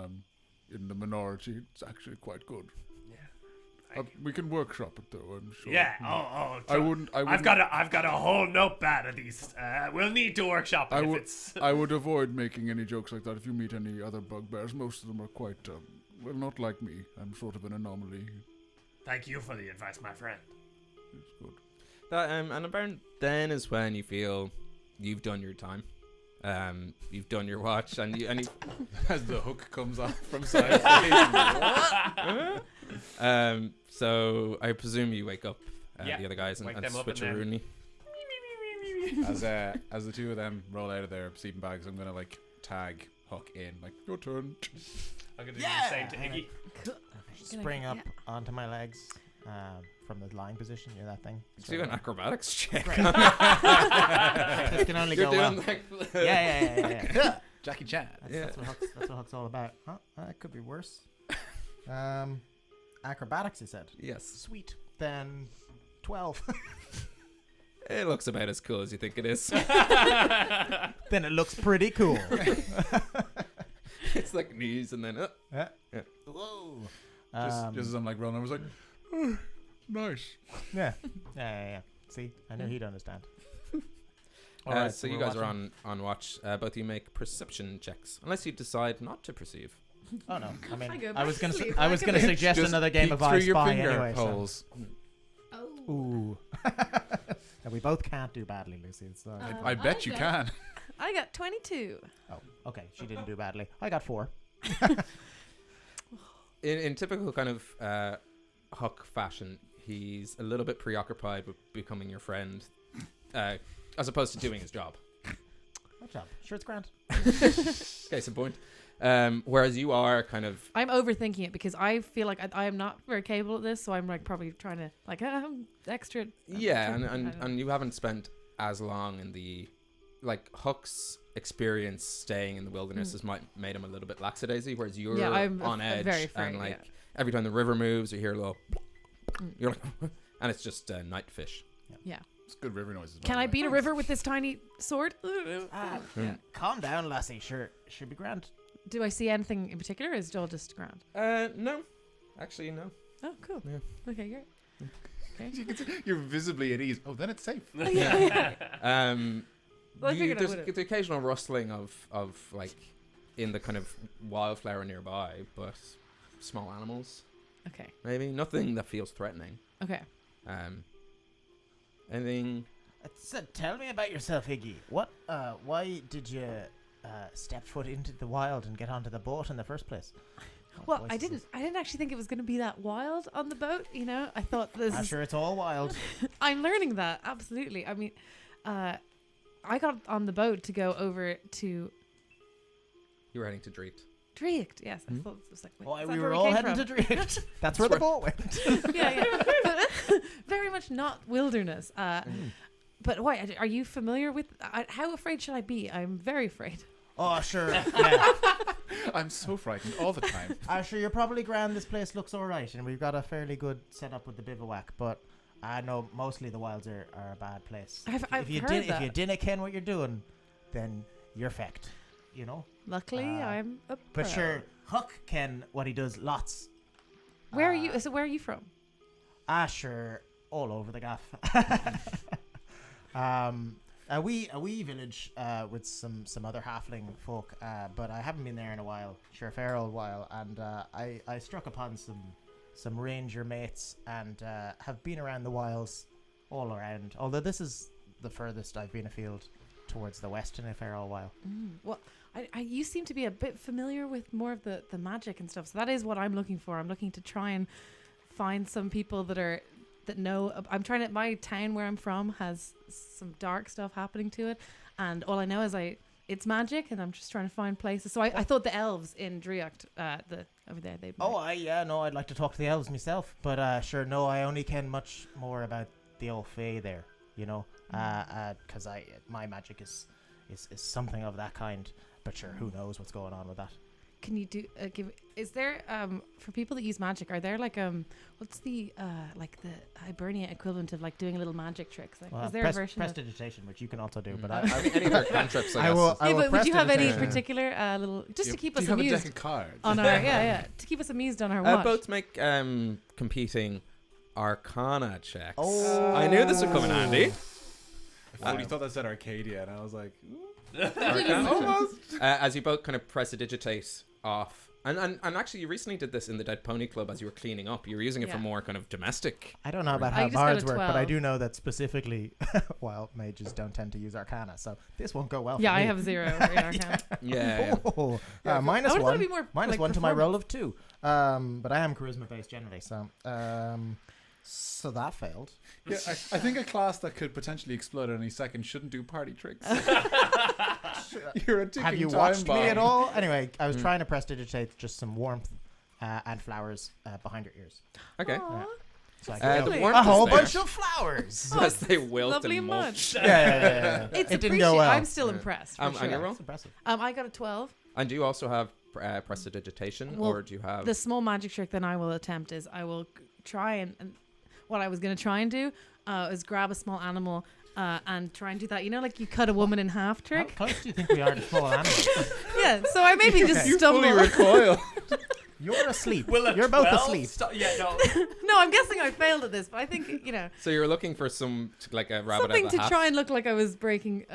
Speaker 6: in the minority it's actually quite good.
Speaker 5: Yeah.
Speaker 6: We can workshop it though, I'm sure.
Speaker 5: Yeah. Oh.
Speaker 6: I wouldn't.
Speaker 5: I've got a whole notepad of these. We'll need to workshop it.
Speaker 6: I would avoid making any jokes like that if you meet any other bugbears. Most of them are quite, well, not like me. I'm sort of an anomaly.
Speaker 5: Thank you for the advice, my friend.
Speaker 6: It's good.
Speaker 2: And about then is when you feel you've done your time. You've done your watch, and you
Speaker 3: As the hook comes off from side.
Speaker 2: so I presume you wake up
Speaker 5: Yeah,
Speaker 2: the other guys and
Speaker 5: wake them up
Speaker 2: switch
Speaker 5: and
Speaker 2: a
Speaker 5: then-
Speaker 2: Rooney.
Speaker 3: As the two of them roll out of their sleeping bags, I'm gonna like tag Hook in. Like, your turn.
Speaker 5: I'm gonna do the same to Iggy.
Speaker 1: Spring up onto my legs from the lying position. You know that thing?
Speaker 2: Do an acrobatics check.
Speaker 1: This can only go well. Yeah.
Speaker 3: Jackie Chan.
Speaker 1: That's what Huck's all about. Huh? That could be worse. Acrobatics, he said.
Speaker 2: Yes.
Speaker 1: Sweet. Then 12.
Speaker 2: It looks about as cool as you think it is.
Speaker 1: Then it looks pretty cool.
Speaker 2: It's like knees and then
Speaker 1: Yeah. Whoa.
Speaker 3: Just as I'm like rolling, I was like,
Speaker 6: Oh, nice.
Speaker 1: Yeah. See, I knew he'd understand.
Speaker 2: So you guys are on watch. Both of you make perception checks, unless you decide not to perceive.
Speaker 1: Oh no! I mean,
Speaker 4: I go
Speaker 1: I was
Speaker 4: back
Speaker 1: gonna
Speaker 4: to sleep.
Speaker 1: I was gonna suggest
Speaker 3: just
Speaker 1: another game
Speaker 3: peek
Speaker 1: of
Speaker 3: through
Speaker 1: I
Speaker 3: your
Speaker 1: Spy
Speaker 3: finger
Speaker 1: anyway. So.
Speaker 3: holes.
Speaker 4: Oh.
Speaker 1: Ooh. Yeah, we both can't do badly, Lucy. It's
Speaker 3: I bet you can.
Speaker 4: I got 22.
Speaker 1: Oh, okay. She didn't do badly. I got 4.
Speaker 2: In typical kind of Huck fashion, he's a little bit preoccupied with becoming your friend, as opposed to doing his job.
Speaker 1: What job? Sure, it's grand.
Speaker 2: Case in point. Whereas you are kind of...
Speaker 4: I'm overthinking it because I feel like I am not very capable at this, so I'm like probably trying to like extra.
Speaker 2: Yeah, and you haven't spent as long in the... Like, Huck's experience staying in the wilderness has made him a little bit lackadaisy, whereas you're
Speaker 4: I'm
Speaker 2: on edge.
Speaker 4: very afraid,
Speaker 2: and, like, every time the river moves, you hear a little... You're like... and it's just night fish.
Speaker 4: Yeah.
Speaker 3: It's good river noises.
Speaker 4: Can I beat a river with this tiny sword?
Speaker 1: Calm down, lassie. Sure, should be grand.
Speaker 4: Do I see anything in particular, or is it all just ground?
Speaker 2: No. Actually, no.
Speaker 4: Oh, cool.
Speaker 2: Yeah.
Speaker 4: Okay, great.
Speaker 3: You're visibly at ease. Oh, then it's safe.
Speaker 4: Well, I figured I
Speaker 2: there's
Speaker 4: would've.
Speaker 2: the occasional rustling of like in the kind of wildflower nearby, but small animals,
Speaker 4: Okay.
Speaker 2: maybe nothing that feels threatening.
Speaker 4: Okay.
Speaker 2: Anything?
Speaker 1: So tell me about yourself, Iggy. What? Why did you step foot into the wild and get onto the boat in the first place?
Speaker 4: Well,
Speaker 1: What
Speaker 4: I
Speaker 1: voice is
Speaker 4: didn't actually think it was going to be that wild on the boat. You know, I thought this.
Speaker 1: I'm sure it's all wild.
Speaker 4: I'm learning that absolutely. I mean, I got on the boat to go over to
Speaker 2: You were heading to Dreet.
Speaker 4: Dreecht. Yes, I thought it was like. wait,
Speaker 1: Why
Speaker 4: is that
Speaker 1: we
Speaker 4: where
Speaker 1: were all
Speaker 4: came
Speaker 1: heading
Speaker 4: from?
Speaker 1: to Dreecht. That's where the boat went.
Speaker 4: Yeah. But very much not wilderness. But why? Are you familiar with? How afraid should I be? I'm very afraid.
Speaker 1: Oh, sure. Yeah.
Speaker 3: I'm so frightened all the time.
Speaker 1: Sure, you're probably grand. This place looks all right, and we've got a fairly good setup with the bivouac. But I know mostly the wilds are a bad place.
Speaker 4: I've
Speaker 1: if you
Speaker 4: heard that.
Speaker 1: if you didn't ken what you're doing, then you're fecked. You know.
Speaker 4: Luckily, I'm a pro.
Speaker 1: But sure, Huck ken what he does lots.
Speaker 4: Where are you? So where are you from?
Speaker 1: Sure, all over the gaff. A wee village with some other halfling folk, but I haven't been there in a while, sure, a fair old while, and I struck upon some ranger mates and have been around the wilds all around. Although this is the furthest I've been afield towards the west in a fair old while.
Speaker 4: Well, you seem to be a bit familiar with more of the magic and stuff, so that is what I'm looking for. I'm looking to try and find some people that know. I'm trying to. My town where I'm from has some dark stuff happening to it, and all I know is it's magic, and I'm just trying to find places. So I thought the elves in Dreecht, over there, they.
Speaker 1: I'd like to talk to the elves myself, but sure, no, I only ken much more about the old fae there, you know, because my magic is something of that kind. But sure, who knows what's going on with that?
Speaker 4: Can you do is there for people that use magic, are there like what's the like the Hibernia equivalent of like doing little magic tricks? Like, is there a version of
Speaker 1: prestidigitation, which you can also do, but
Speaker 2: I mean, any other cantrips, I
Speaker 1: I
Speaker 2: guess.
Speaker 1: will.
Speaker 4: yeah, but would you have any
Speaker 1: prestidigitation.
Speaker 4: particular little just to keep
Speaker 3: Do
Speaker 4: us
Speaker 3: you have a
Speaker 4: amused
Speaker 3: deck of cards?
Speaker 4: on our to keep us amused on our watch?
Speaker 2: Both make competing Arcana checks.
Speaker 1: Oh.
Speaker 2: I knew this would come in handy.
Speaker 3: I fully thought that said Arcadia, and I was like,
Speaker 2: Arcana
Speaker 3: almost.
Speaker 2: checks. As you both kind of prestidigitate off. And actually, you recently did this in the Dead Pony Club as you were cleaning up. You were using it for
Speaker 4: Yeah.
Speaker 2: more kind of domestic.
Speaker 1: I don't know about
Speaker 4: I
Speaker 1: how
Speaker 4: just got
Speaker 1: bards
Speaker 4: a
Speaker 1: work, but I
Speaker 4: 12.
Speaker 1: do know that specifically wild mages don't tend to use arcana, so this won't go well for
Speaker 4: Yeah,
Speaker 1: me.
Speaker 4: I have 0 in Arcana.
Speaker 2: Yeah.
Speaker 1: Oh,
Speaker 3: Yeah,
Speaker 1: minus
Speaker 4: I would've thought
Speaker 1: one.
Speaker 4: it'd be more
Speaker 1: Minus
Speaker 4: like
Speaker 1: one to my
Speaker 4: performance.
Speaker 1: roll of 2. But I am charisma based generally, so that failed.
Speaker 3: Yeah, I think a class that could potentially explode at any second shouldn't do party tricks. You're a ticking
Speaker 1: Have you
Speaker 3: time
Speaker 1: watched
Speaker 3: bomb.
Speaker 1: me at all? Anyway, I was trying to prestidigitate just some warmth and flowers behind your ears.
Speaker 2: Okay.
Speaker 4: Aw.
Speaker 1: So I
Speaker 2: The
Speaker 1: could
Speaker 4: Lovely.
Speaker 2: warmth
Speaker 1: a
Speaker 2: is
Speaker 1: whole
Speaker 2: there.
Speaker 1: bunch of flowers.
Speaker 4: Oh,
Speaker 2: As they wilt
Speaker 4: lovely
Speaker 2: and
Speaker 4: mud.
Speaker 2: mulch.
Speaker 1: Yeah.
Speaker 4: It's
Speaker 1: It didn't go well.
Speaker 4: I'm still impressed. For
Speaker 2: On
Speaker 4: sure.
Speaker 2: your roll?
Speaker 1: That's impressive.
Speaker 4: I got a 12.
Speaker 2: And do you also have prestidigitation,
Speaker 4: Well,
Speaker 2: or do you have...
Speaker 4: The small magic trick that I will attempt is I will try and what I was going to try and do is grab a small animal and try and do that. You know, like you cut a woman in half
Speaker 1: How
Speaker 4: trick.
Speaker 1: close do you think we are to small animals?
Speaker 4: Yeah, so I maybe just
Speaker 3: You
Speaker 4: stumble.
Speaker 3: fully recoil.
Speaker 1: You're asleep.
Speaker 5: Will a
Speaker 1: You're both
Speaker 5: 12
Speaker 1: asleep.
Speaker 5: Yeah, no.
Speaker 4: No, I'm guessing I failed at this, but I think, you know,
Speaker 2: So you're looking for like a rabbit
Speaker 4: something
Speaker 2: out of a
Speaker 4: to
Speaker 2: hat?
Speaker 4: try and look like I was breaking.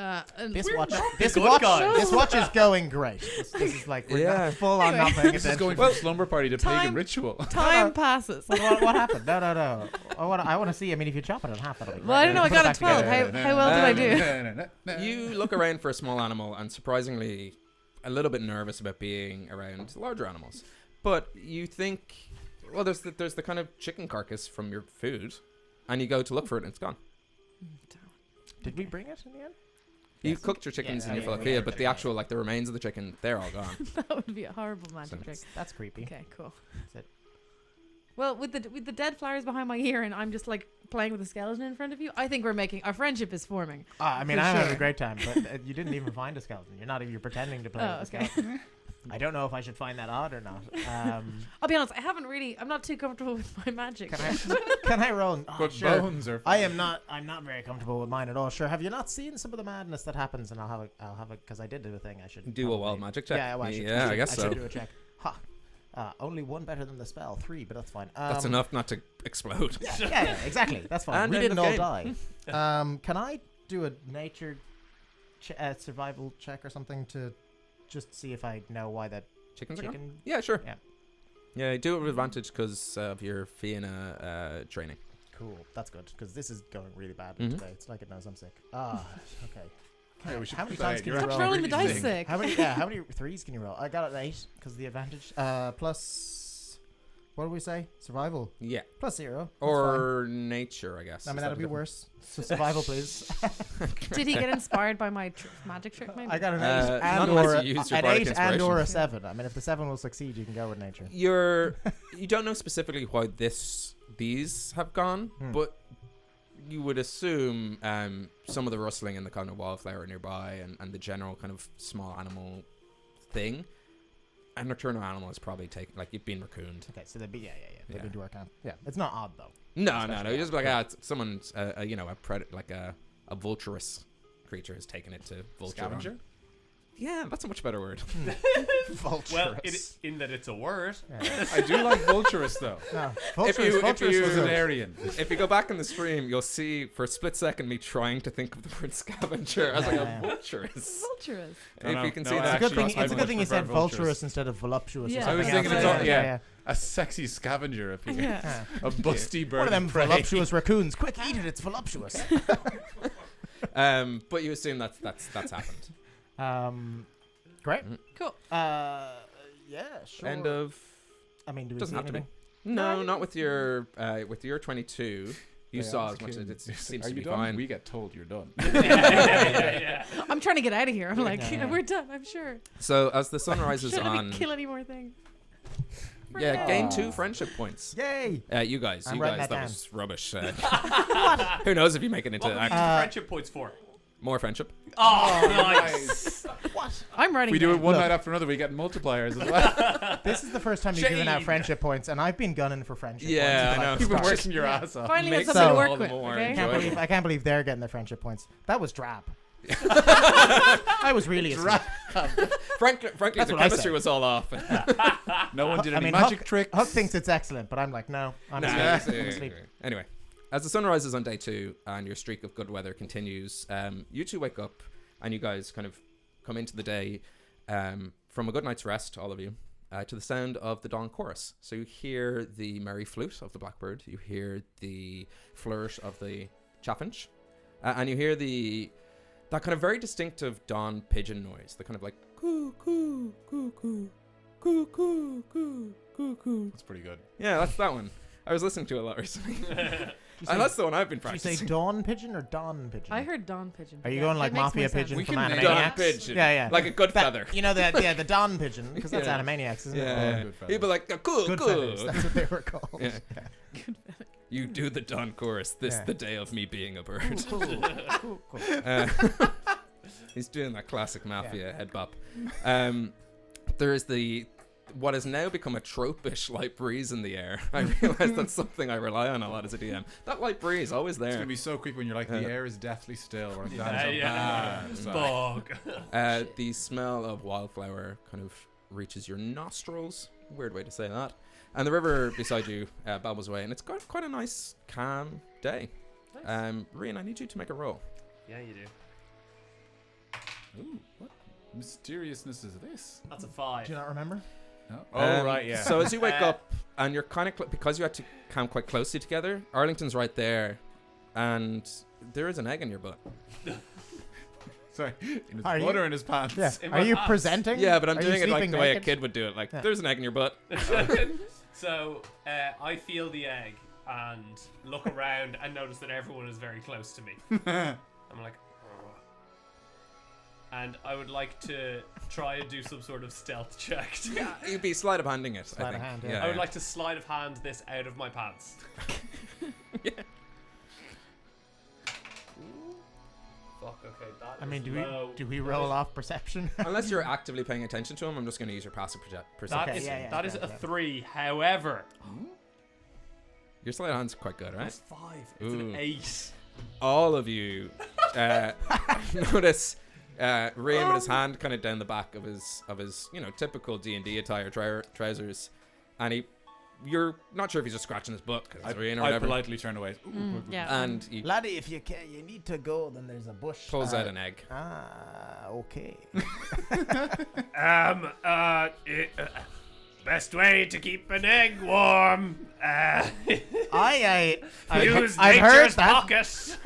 Speaker 1: This
Speaker 5: We're
Speaker 1: watch,
Speaker 5: not
Speaker 1: this
Speaker 5: the good
Speaker 1: watch,
Speaker 5: guys.
Speaker 1: this watch is going great. This is like we're
Speaker 2: Yeah.
Speaker 1: not full on
Speaker 4: Anyway.
Speaker 1: not paying
Speaker 3: This is
Speaker 1: attention.
Speaker 3: going from slumber party to pagan
Speaker 4: Time-
Speaker 3: ritual.
Speaker 4: Time passes.
Speaker 1: What happened? No. I want to see. I mean, if you chop it in half, that'll be.
Speaker 4: Well, I don't know. I
Speaker 1: Put it
Speaker 4: got a
Speaker 1: back
Speaker 4: 12.
Speaker 1: together.
Speaker 4: How well did I do?
Speaker 2: You look around for a small animal and surprisingly a little bit nervous about being around larger animals. But you think Well, there's the kind of chicken carcass from your food, and you go to look for it and it's gone.
Speaker 1: Did we bring it in the end?
Speaker 2: You cooked your chickens in your
Speaker 1: yeah,
Speaker 2: falafel,
Speaker 1: yeah,
Speaker 2: but the actual the remains of the chicken, they're all gone.
Speaker 4: That would be a horrible magic trick.
Speaker 1: That's creepy.
Speaker 4: Okay, cool.
Speaker 1: That's it.
Speaker 4: Well, with the dead flowers behind my ear, and I'm just like playing with a skeleton in front of you, I think our friendship is forming.
Speaker 1: I mean,
Speaker 4: For
Speaker 1: I'm having
Speaker 4: sure.
Speaker 1: a great time, but you didn't even find a skeleton. You're pretending to play with a skeleton. I don't know if I should find that odd or not.
Speaker 4: I'll be honest, I'm not too comfortable with my magic.
Speaker 1: Can I roll? Oh,
Speaker 3: But
Speaker 1: sure.
Speaker 3: bones are.
Speaker 1: I'm not very comfortable with mine at all. Sure. Have you not seen some of the madness that happens? And I'll have a because I did do a thing. I should
Speaker 2: Do a wild
Speaker 1: probably-
Speaker 2: magic check.
Speaker 1: Yeah, well,
Speaker 2: I guess
Speaker 1: I
Speaker 2: so.
Speaker 1: should do a check. Ha. Only one better than the spell. 3, but that's fine.
Speaker 2: That's enough not to explode.
Speaker 1: Yeah, exactly. That's fine.
Speaker 2: And
Speaker 1: We
Speaker 2: end
Speaker 1: didn't
Speaker 2: of
Speaker 1: all
Speaker 2: game.
Speaker 1: die. Can I do a nature survival check or something to just see if I know why that
Speaker 2: Chickens are gone?
Speaker 1: chicken?
Speaker 2: Yeah, sure.
Speaker 1: Yeah.
Speaker 2: Yeah, do it with advantage because of your Fianna training.
Speaker 1: Cool. That's good because this is going really badly
Speaker 2: Mhm.
Speaker 1: today. It's like it knows I'm sick. Okay.
Speaker 3: Yeah, we should
Speaker 1: How many
Speaker 3: say
Speaker 1: times
Speaker 3: it.
Speaker 1: can
Speaker 3: You're
Speaker 1: you
Speaker 4: Stop
Speaker 1: roll?
Speaker 4: rolling the dice
Speaker 3: Sick.
Speaker 4: sick.
Speaker 1: How many 3s can you roll? I got an 8 because of the advantage. Plus, what do we say? Survival.
Speaker 2: Yeah.
Speaker 1: Plus 0. That's
Speaker 2: Or nature, I guess.
Speaker 1: fine. I mean,
Speaker 2: Is
Speaker 1: that'd
Speaker 2: that
Speaker 1: be
Speaker 2: a
Speaker 1: worse. So survival, please.
Speaker 4: Did he get inspired by my magic trick? Maybe.
Speaker 1: I got an 8
Speaker 2: not
Speaker 1: and
Speaker 2: unless
Speaker 1: or
Speaker 2: you use your
Speaker 1: an
Speaker 2: bardic
Speaker 1: 8 and or a
Speaker 2: inspiration.
Speaker 1: 7. I mean, if the 7 will succeed, you can go with nature.
Speaker 2: You don't know specifically why these have gone, but you would assume some of the rustling and the kind of wildflower nearby and the general kind of small animal thing. A nocturnal animal is probably taken, like you've been raccooned.
Speaker 1: Okay, so they'd be they've
Speaker 2: Yeah.
Speaker 1: been to our camp. Yeah, it's not odd though.
Speaker 2: No. You just be like, it's someone's, a vulturous creature has taken it to vulture.
Speaker 3: Scavenger?
Speaker 2: Yeah, that's a much better word.
Speaker 1: Vulturous.
Speaker 5: Well, in that it's a word.
Speaker 1: Yeah.
Speaker 3: I do like Vulturous though.
Speaker 1: No,
Speaker 2: If you-
Speaker 1: vulturous
Speaker 2: if
Speaker 3: Was
Speaker 1: was
Speaker 3: an
Speaker 1: good.
Speaker 3: Aryan.
Speaker 2: If you go back in the stream, you'll see for a split second me trying to think of the word scavenger as like
Speaker 1: Yeah.
Speaker 2: a vulturous.
Speaker 4: Vulturous.
Speaker 2: If you can see
Speaker 3: no,
Speaker 2: that.
Speaker 1: It's a good thing.
Speaker 3: Actually,
Speaker 1: It's a
Speaker 3: I
Speaker 1: good thing you
Speaker 3: much
Speaker 1: said
Speaker 3: prefer vulturous.
Speaker 1: vulturous instead of voluptuous. or
Speaker 4: Yeah.
Speaker 3: I was
Speaker 1: something
Speaker 3: thinking
Speaker 1: else.
Speaker 3: it's all, yeah. A sexy scavenger appears.
Speaker 4: Yeah.
Speaker 3: A busty bird.
Speaker 1: One of them
Speaker 3: of prey.
Speaker 1: voluptuous raccoons. Quick, eat it. It's voluptuous.
Speaker 2: But you assume that's happened.
Speaker 1: Great.
Speaker 4: Cool.
Speaker 1: Yeah, sure.
Speaker 2: End of.
Speaker 1: I mean, do we
Speaker 2: Doesn't
Speaker 1: see
Speaker 2: have to be.
Speaker 1: anything?
Speaker 2: No, not with your 22. You
Speaker 3: Yeah,
Speaker 2: saw
Speaker 3: I was
Speaker 2: as much as
Speaker 3: kidding.
Speaker 2: it seems
Speaker 3: Are
Speaker 2: to
Speaker 3: you
Speaker 2: be
Speaker 3: done?
Speaker 2: fine.
Speaker 3: We get told you're done.
Speaker 5: Yeah.
Speaker 4: I'm trying to get out of here. I'm like,
Speaker 1: Yeah.
Speaker 4: we're done. I'm sure.
Speaker 2: So as the sun rises
Speaker 4: Shouldn't
Speaker 2: on,
Speaker 4: kill any more things.
Speaker 2: yeah, gain
Speaker 1: Aw.
Speaker 2: 2 friendship points.
Speaker 1: Yay!
Speaker 2: You guys,
Speaker 1: I'm
Speaker 2: you
Speaker 1: writing
Speaker 2: guys,
Speaker 1: that
Speaker 2: that
Speaker 1: down.
Speaker 2: was rubbish. Who knows if you make it into
Speaker 5: What would you use
Speaker 2: act?
Speaker 5: the friendship points for?
Speaker 2: More friendship.
Speaker 5: Oh, nice.
Speaker 4: I'm writing.
Speaker 3: We do it
Speaker 4: down.
Speaker 3: one
Speaker 1: Look.
Speaker 3: night after another. We get multipliers as well.
Speaker 1: This is the first time you've given out
Speaker 5: Shade.
Speaker 1: friendship points, and I've been gunning for friendship
Speaker 2: Yeah,
Speaker 1: points.
Speaker 2: I know.
Speaker 3: You've been
Speaker 1: Fuck.
Speaker 3: working your ass off.
Speaker 4: Finally,
Speaker 2: Makes
Speaker 4: got something to
Speaker 1: it
Speaker 4: work
Speaker 2: all the
Speaker 4: with.
Speaker 2: more
Speaker 4: Okay.
Speaker 2: enjoyable.
Speaker 1: I can't believe they're getting their friendship points. That was drab. I was really asleep.
Speaker 2: Frankly,
Speaker 1: That's
Speaker 2: the
Speaker 1: what I
Speaker 2: chemistry
Speaker 1: said.
Speaker 2: was all off.
Speaker 3: No one did
Speaker 1: I
Speaker 3: any
Speaker 1: mean,
Speaker 3: magic
Speaker 1: Huck,
Speaker 3: tricks.
Speaker 1: Huck thinks it's excellent, but I'm like, no, I'm
Speaker 2: Nah,
Speaker 1: asleep.
Speaker 2: yeah,
Speaker 1: I'm asleep.
Speaker 2: Anyway, as the sun rises on day 2 and your streak of good weather continues, you two wake up and you guys kind of come into the day from a good night's rest, all of you, to the sound of the dawn chorus. So you hear the merry flute of the blackbird, you hear the flourish of the chaffinch, and you hear that kind of very distinctive dawn pigeon noise, the kind of like coo coo coo coo coo coo coo coo coo.
Speaker 3: That's pretty good.
Speaker 2: Yeah, that's that one. I was listening to it a lot recently.
Speaker 1: Did
Speaker 2: And that's the one I've been
Speaker 1: you say
Speaker 2: practicing.
Speaker 1: dawn pigeon or dawn pigeon?
Speaker 4: I heard Dawn Pigeon.
Speaker 1: Are you
Speaker 4: Yeah,
Speaker 1: going
Speaker 4: it
Speaker 1: like
Speaker 4: makes
Speaker 1: mafia
Speaker 4: more sense.
Speaker 1: pigeon
Speaker 3: We
Speaker 1: from
Speaker 3: can name
Speaker 2: Dawn
Speaker 1: Animaniacs?
Speaker 2: pigeon.
Speaker 1: Yeah, yeah.
Speaker 2: Like a good feather.
Speaker 1: You know the dawn pigeon because that's
Speaker 2: Yeah.
Speaker 1: Animaniacs, isn't
Speaker 2: Yeah.
Speaker 1: it?
Speaker 3: Good feathers.
Speaker 2: He'd be like, cool,
Speaker 1: Good
Speaker 2: cool.
Speaker 1: feathers. That's what they were called.
Speaker 2: Yeah. You do the dawn chorus. This
Speaker 1: Yeah.
Speaker 2: the day of me being a bird.
Speaker 1: Cool, cool, cool.
Speaker 2: He's doing that classic mafia head bop. There is what has now become a tropish light breeze in the air. I realize that's something I rely on a lot as a DM. That light breeze, always
Speaker 3: It's
Speaker 2: there.
Speaker 3: gonna be so creepy when you're like, the air is deathly still. Or
Speaker 5: Yeah. Bog.
Speaker 2: The smell of wildflower kind of reaches your nostrils. Weird way to say that. And the river beside you babbles away, and it's got quite a nice, calm day. Rian, I need you to make a roll.
Speaker 5: Yeah, you do.
Speaker 3: Ooh, what mysteriousness is this?
Speaker 5: That's a 5.
Speaker 1: Do you not remember?
Speaker 3: No? Oh, right, yeah.
Speaker 2: So as you wake up, and you're kind of because you had to camp quite closely together, Arlington's right there, and there is an egg in your butt.
Speaker 3: Sorry, in his
Speaker 1: Are you-
Speaker 3: butt or in his pants?
Speaker 1: Yeah.
Speaker 5: In
Speaker 1: Are
Speaker 5: my
Speaker 1: you
Speaker 5: pants.
Speaker 1: presenting?
Speaker 2: Yeah, but I'm
Speaker 1: Are you
Speaker 2: doing it like
Speaker 1: sleeping
Speaker 2: the way a
Speaker 1: naked?
Speaker 2: kid would do it. Like,
Speaker 1: Yeah.
Speaker 2: there's an egg in your butt.
Speaker 5: So I feel the egg and look around and notice that everyone is very close to me. I'm like, oh. And I would like to try and do some sort of stealth check.
Speaker 2: Yeah, you'd be sleight of handing it.
Speaker 1: Sleight
Speaker 2: I
Speaker 1: of
Speaker 2: think.
Speaker 1: hand, yeah.
Speaker 5: I would like to sleight of hand this out of my pants.
Speaker 2: Yeah.
Speaker 5: Fuck. Okay, that
Speaker 1: I mean,
Speaker 5: is low.
Speaker 1: do we roll off perception?
Speaker 2: Unless you're actively paying attention to him, I'm just going to use your passive perception.
Speaker 5: That
Speaker 1: Okay,
Speaker 5: is
Speaker 1: yeah,
Speaker 5: that is
Speaker 1: yeah.
Speaker 5: a 3. However,
Speaker 2: Your sleight of hand's quite good, right?
Speaker 5: that's 5. It's an
Speaker 2: Ooh.
Speaker 5: 8.
Speaker 2: All of you notice Raheem with his hand kind of down the back of his typical D&D attire trousers, and you're not sure if he's just scratching his butt 'cause it's rain or
Speaker 3: I
Speaker 2: whatever.
Speaker 3: politely turn away.
Speaker 4: Yeah.
Speaker 2: And he
Speaker 1: Laddie, if you need to go, then there's a bush.
Speaker 2: pulls out an egg.
Speaker 1: Okay.
Speaker 5: Best way to keep an egg warm.
Speaker 1: I've
Speaker 5: Use
Speaker 1: heard
Speaker 5: nature's
Speaker 1: that.
Speaker 5: pockets.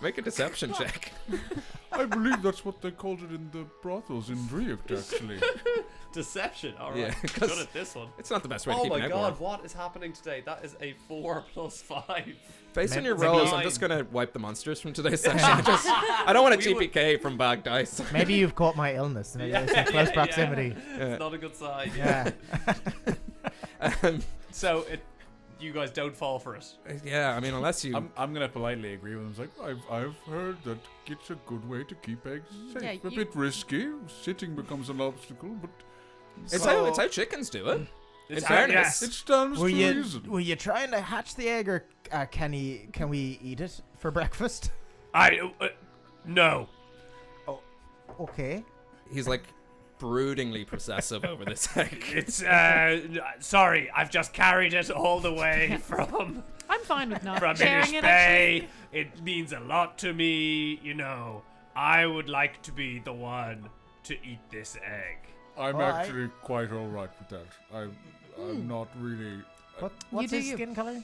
Speaker 2: Make a deception check.
Speaker 6: I believe that's what they called it in the brothels in Drift, actually.
Speaker 5: Deception. All right.
Speaker 2: Yeah,
Speaker 5: Good at this one.
Speaker 2: It's not the best way to
Speaker 5: Oh
Speaker 2: keep an
Speaker 5: my
Speaker 2: egg
Speaker 5: god,
Speaker 2: warm.
Speaker 5: what is happening today? That is a 4 + 5.
Speaker 2: Based on your
Speaker 1: Maybe
Speaker 2: rolls, I'm
Speaker 5: nine.
Speaker 2: just going to wipe the monsters from today's session. I don't want a
Speaker 5: We would-
Speaker 2: GPK from bad dice.
Speaker 1: Maybe you've caught my illness. Maybe it's in close proximity.
Speaker 5: It's not a good sign.
Speaker 1: Yeah.
Speaker 5: So you guys don't fall for it.
Speaker 2: Yeah, I mean, unless you...
Speaker 3: I'm gonna politely agree with him.
Speaker 6: It's like, I've heard that it's a good way to keep eggs safe.
Speaker 4: Yeah,
Speaker 6: a
Speaker 4: you-
Speaker 6: bit risky. Sitting becomes an obstacle, but
Speaker 2: it's how chickens do it. In
Speaker 5: It's
Speaker 2: fairness.
Speaker 6: it stands
Speaker 1: Were
Speaker 6: to
Speaker 1: you
Speaker 6: reason.
Speaker 1: trying to hatch the egg, or can we eat it for breakfast?
Speaker 5: No.
Speaker 1: Okay.
Speaker 2: He's like broodingly possessive over this egg.
Speaker 5: It's sorry, I've just carried it all the way from
Speaker 4: I'm fine with not
Speaker 5: from
Speaker 4: sharing
Speaker 5: Inish
Speaker 4: it.
Speaker 5: Bay.
Speaker 4: Actually.
Speaker 5: It means a lot to me, you know. I would like to be the one to eat this egg.
Speaker 6: I'm
Speaker 1: Well,
Speaker 6: actually quite all right with that. I'm not really.
Speaker 1: What's
Speaker 4: do
Speaker 1: his
Speaker 4: you.
Speaker 1: skin color?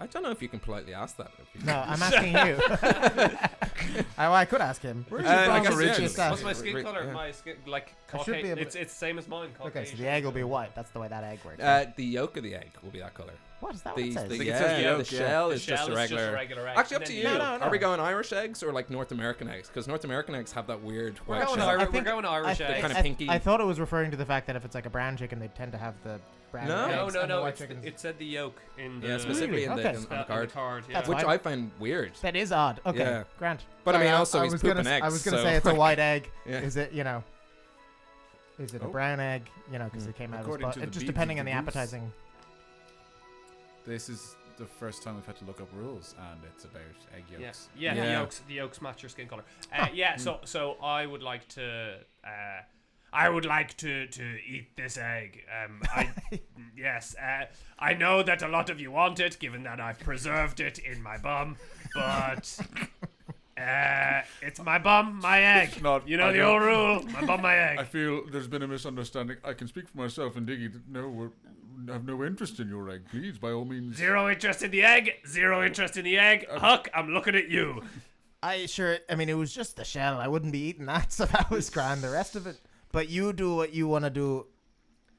Speaker 2: I don't know if you can politely ask that. If you
Speaker 1: No, I'm asking you. I could ask him. Where's
Speaker 2: I guess
Speaker 1: originally?
Speaker 2: yeah.
Speaker 5: What's my skin color?
Speaker 2: Yeah.
Speaker 5: My skin, like,
Speaker 1: I should be
Speaker 5: Caucasian.
Speaker 1: able-
Speaker 5: It's the same as mine.
Speaker 1: Okay, so
Speaker 5: Caucasian.
Speaker 1: the egg will be white. That's the way that egg works.
Speaker 2: the yolk of the egg will be that color.
Speaker 1: What is that?
Speaker 2: The,
Speaker 1: What it says?
Speaker 2: the,
Speaker 3: think it
Speaker 2: yeah,
Speaker 3: says the
Speaker 2: the
Speaker 3: yolk, yeah.
Speaker 2: shell
Speaker 5: The
Speaker 2: is just
Speaker 5: shell
Speaker 2: a
Speaker 5: is
Speaker 2: regular.
Speaker 5: just a regular egg.
Speaker 2: Actually, up
Speaker 5: And
Speaker 2: to
Speaker 5: then
Speaker 2: you.
Speaker 5: the
Speaker 1: No,
Speaker 5: yolk.
Speaker 1: no.
Speaker 2: Are we going Irish eggs or like North American eggs? Because North American eggs have that weird
Speaker 5: We're
Speaker 2: white
Speaker 5: going,
Speaker 2: shell.
Speaker 5: Irish,
Speaker 1: I think-
Speaker 5: we're going Irish
Speaker 1: I-
Speaker 5: eggs.
Speaker 2: Kind of pinky.
Speaker 1: I thought it was referring to the fact that if it's like a brown chicken, they tend to have the brown
Speaker 2: No.
Speaker 1: eggs. and the white
Speaker 5: It's,
Speaker 1: chickens.
Speaker 5: it said the yolk in the
Speaker 2: Yeah, specifically
Speaker 1: Really?
Speaker 2: in
Speaker 1: Okay.
Speaker 2: the, on
Speaker 5: on
Speaker 2: the card.
Speaker 5: Yeah.
Speaker 1: That's
Speaker 2: Which
Speaker 1: fine.
Speaker 2: I find weird.
Speaker 1: That is odd. Okay,
Speaker 2: Yeah.
Speaker 1: Grant.
Speaker 2: But I mean,
Speaker 1: Sorry,
Speaker 2: also he's
Speaker 1: was
Speaker 2: pooping
Speaker 1: gonna,
Speaker 2: eggs.
Speaker 1: I was going to
Speaker 2: so-
Speaker 1: say it's a white egg.
Speaker 2: Yeah.
Speaker 1: Is it, is it a
Speaker 6: Oh.
Speaker 1: brown egg? Because it came out of his
Speaker 3: According
Speaker 1: butt.
Speaker 3: to the
Speaker 1: Just
Speaker 3: beads
Speaker 1: depending
Speaker 3: of
Speaker 1: on
Speaker 3: the
Speaker 1: the
Speaker 3: goose.
Speaker 1: appetizing.
Speaker 3: This is the first time we've had to look up rules, and it's about egg yolks.
Speaker 5: Yeah,
Speaker 2: Yeah.
Speaker 5: the yolks match your skin color. Yeah, so I would like to eat this egg. Yes, I know that a lot of you want it, given that I've preserved it in my bum, but it's my bum, my egg.
Speaker 6: Not-
Speaker 5: You know
Speaker 6: I
Speaker 5: the
Speaker 6: don't-
Speaker 5: old rule, my bum, my egg.
Speaker 6: I feel there's been a misunderstanding. I can speak for myself and Diggy. No, we have no interest in your egg. Please, by all means.
Speaker 5: Zero interest in the egg. Zero interest in the egg. Huck, I'm looking at you.
Speaker 1: I mean, it was just the shell. I wouldn't be eating that, so that was grand. The rest of it. But you do what you want to do.